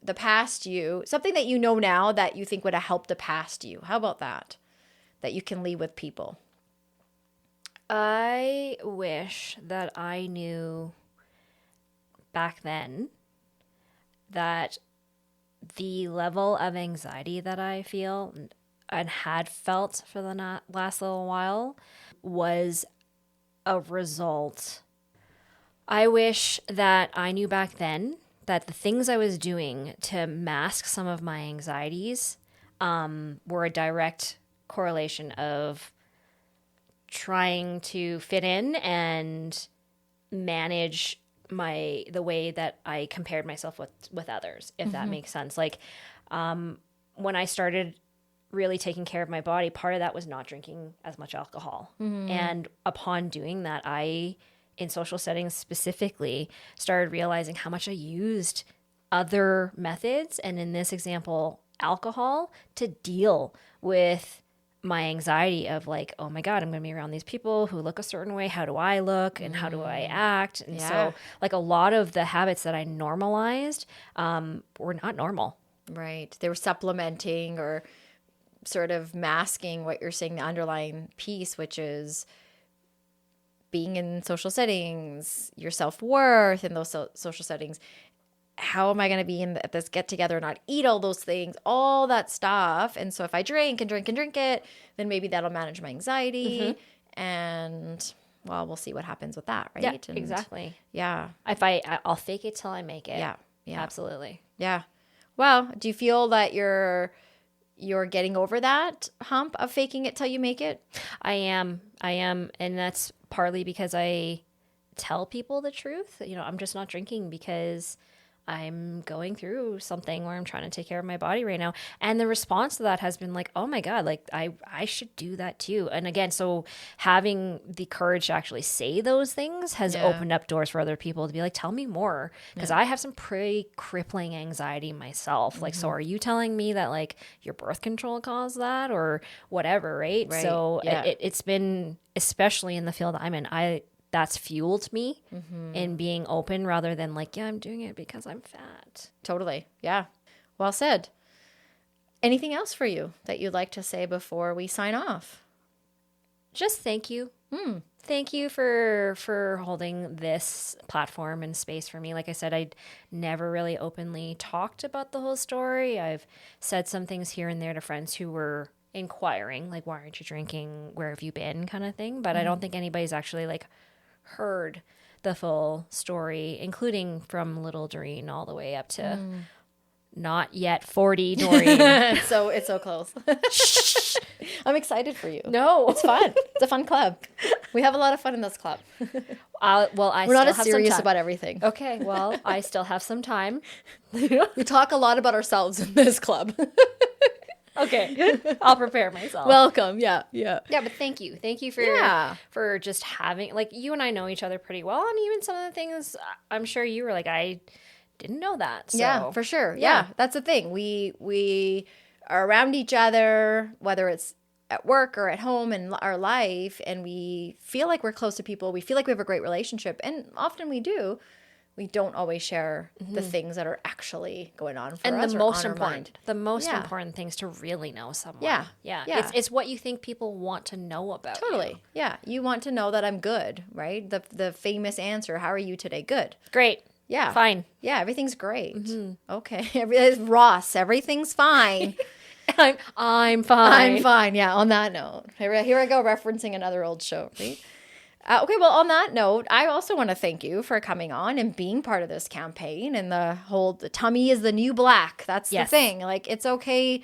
the past you, something that you know now that you think would have helped the past you? How about that you can leave with people? I wish that I knew back then that the level of anxiety that I feel and had felt for the last little while was a result. I wish that I knew back then that the things I was doing to mask some of my anxieties were a direct correlation of trying to fit in and manage the way that I compared myself with others, if that makes sense. Like, when I started really taking care of my body, part of that was not drinking as much alcohol. And upon doing that, I, in social settings specifically, started realizing how much I used other methods, and in this example, alcohol, to deal with my anxiety of like, oh my God, I'm going to be around these people who look a certain way. How do I look and how do I act? And so like a lot of the habits that I normalized were not normal. Right. They were supplementing or sort of masking what you're saying, the underlying piece, which is being in social settings, your self-worth in those social settings. How am I going to be at this get together and not eat all those things, all that stuff? And so if I drink it, then maybe that'll manage my anxiety. And well, we'll see what happens with that, right? Yeah, and exactly. Yeah. I'll fake it till I make it. Yeah. Yeah. Absolutely. Yeah. Well, do you feel that you're getting over that hump of faking it till you make it? I am. And that's partly because I tell people the truth. You know, I'm just not drinking because I'm going through something where I'm trying to take care of my body right now. And the response to that has been like, oh my God, like I should do that too. And again, so having the courage to actually say those things has opened up doors for other people to be like, tell me more. Because I have some pretty crippling anxiety myself. Like, so are you telling me that like your birth control caused that or whatever, right? So it's been, especially in the field I'm in, that's fueled me in being open rather than like, yeah, I'm doing it because I'm fat. Totally. Yeah. Well said. Anything else for you that you'd like to say before we sign off? Just thank you. Thank you for holding this platform and space for me. Like I said, I never really openly talked about the whole story. I've said some things here and there to friends who were inquiring, like, why aren't you drinking? Where have you been? Kind of thing. But I don't think anybody's actually like heard the full story, including from little Doreen all the way up to not yet 40 Doreen. So it's so close. I'm excited for you. No, it's fun. It's a fun club. We have a lot of fun in this club. We're not as serious about everything. Okay, well, I still have some time. We talk a lot about ourselves in this club. Okay, I'll prepare myself. Welcome. Yeah. But thank you for just having, like, you and I know each other pretty well, and even some of the things I'm sure you were like, I didn't know that. So. Yeah, for sure. Yeah, that's the thing. We are around each other, whether it's at work or at home in our life, and we feel like we're close to people. We feel like we have a great relationship, and often we do. We don't always share the things that are actually going on for us. And the most important things to really know someone. Yeah. It's what you think people want to know about. Totally. You. Yeah. You want to know that I'm good, right? The famous answer, how are you today? Good. Great. Yeah. Fine. Yeah. Everything's great. Okay. Ross, everything's fine. I'm fine. I'm fine. Yeah. On that note, here I go referencing another old show, right? Okay, well, on that note, I also want to thank you for coming on and being part of this campaign and the tummy is the new black. That's the thing. Like, it's okay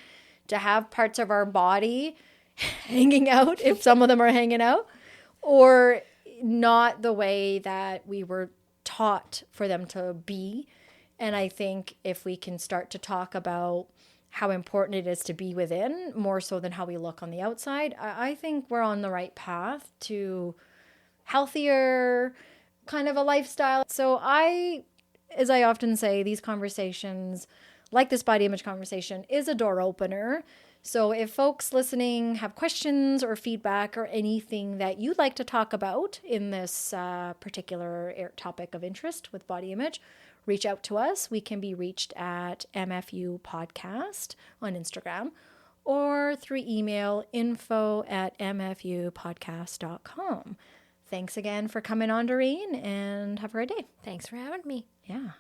to have parts of our body hanging out if some of them are hanging out, or not the way that we were taught for them to be. And I think if we can start to talk about how important it is to be within more so than how we look on the outside, I think we're on the right path to healthier kind of a lifestyle. So I as I often say, these conversations, like this body image conversation, is a door opener. So if folks listening have questions or feedback or anything that you'd like to talk about in this particular topic of interest with body image, reach out to us. We can be reached at MFU Podcast on Instagram or through email info@mfupodcast.com. Thanks again for coming on, Doreen, and have a great day. Thanks for having me. Yeah.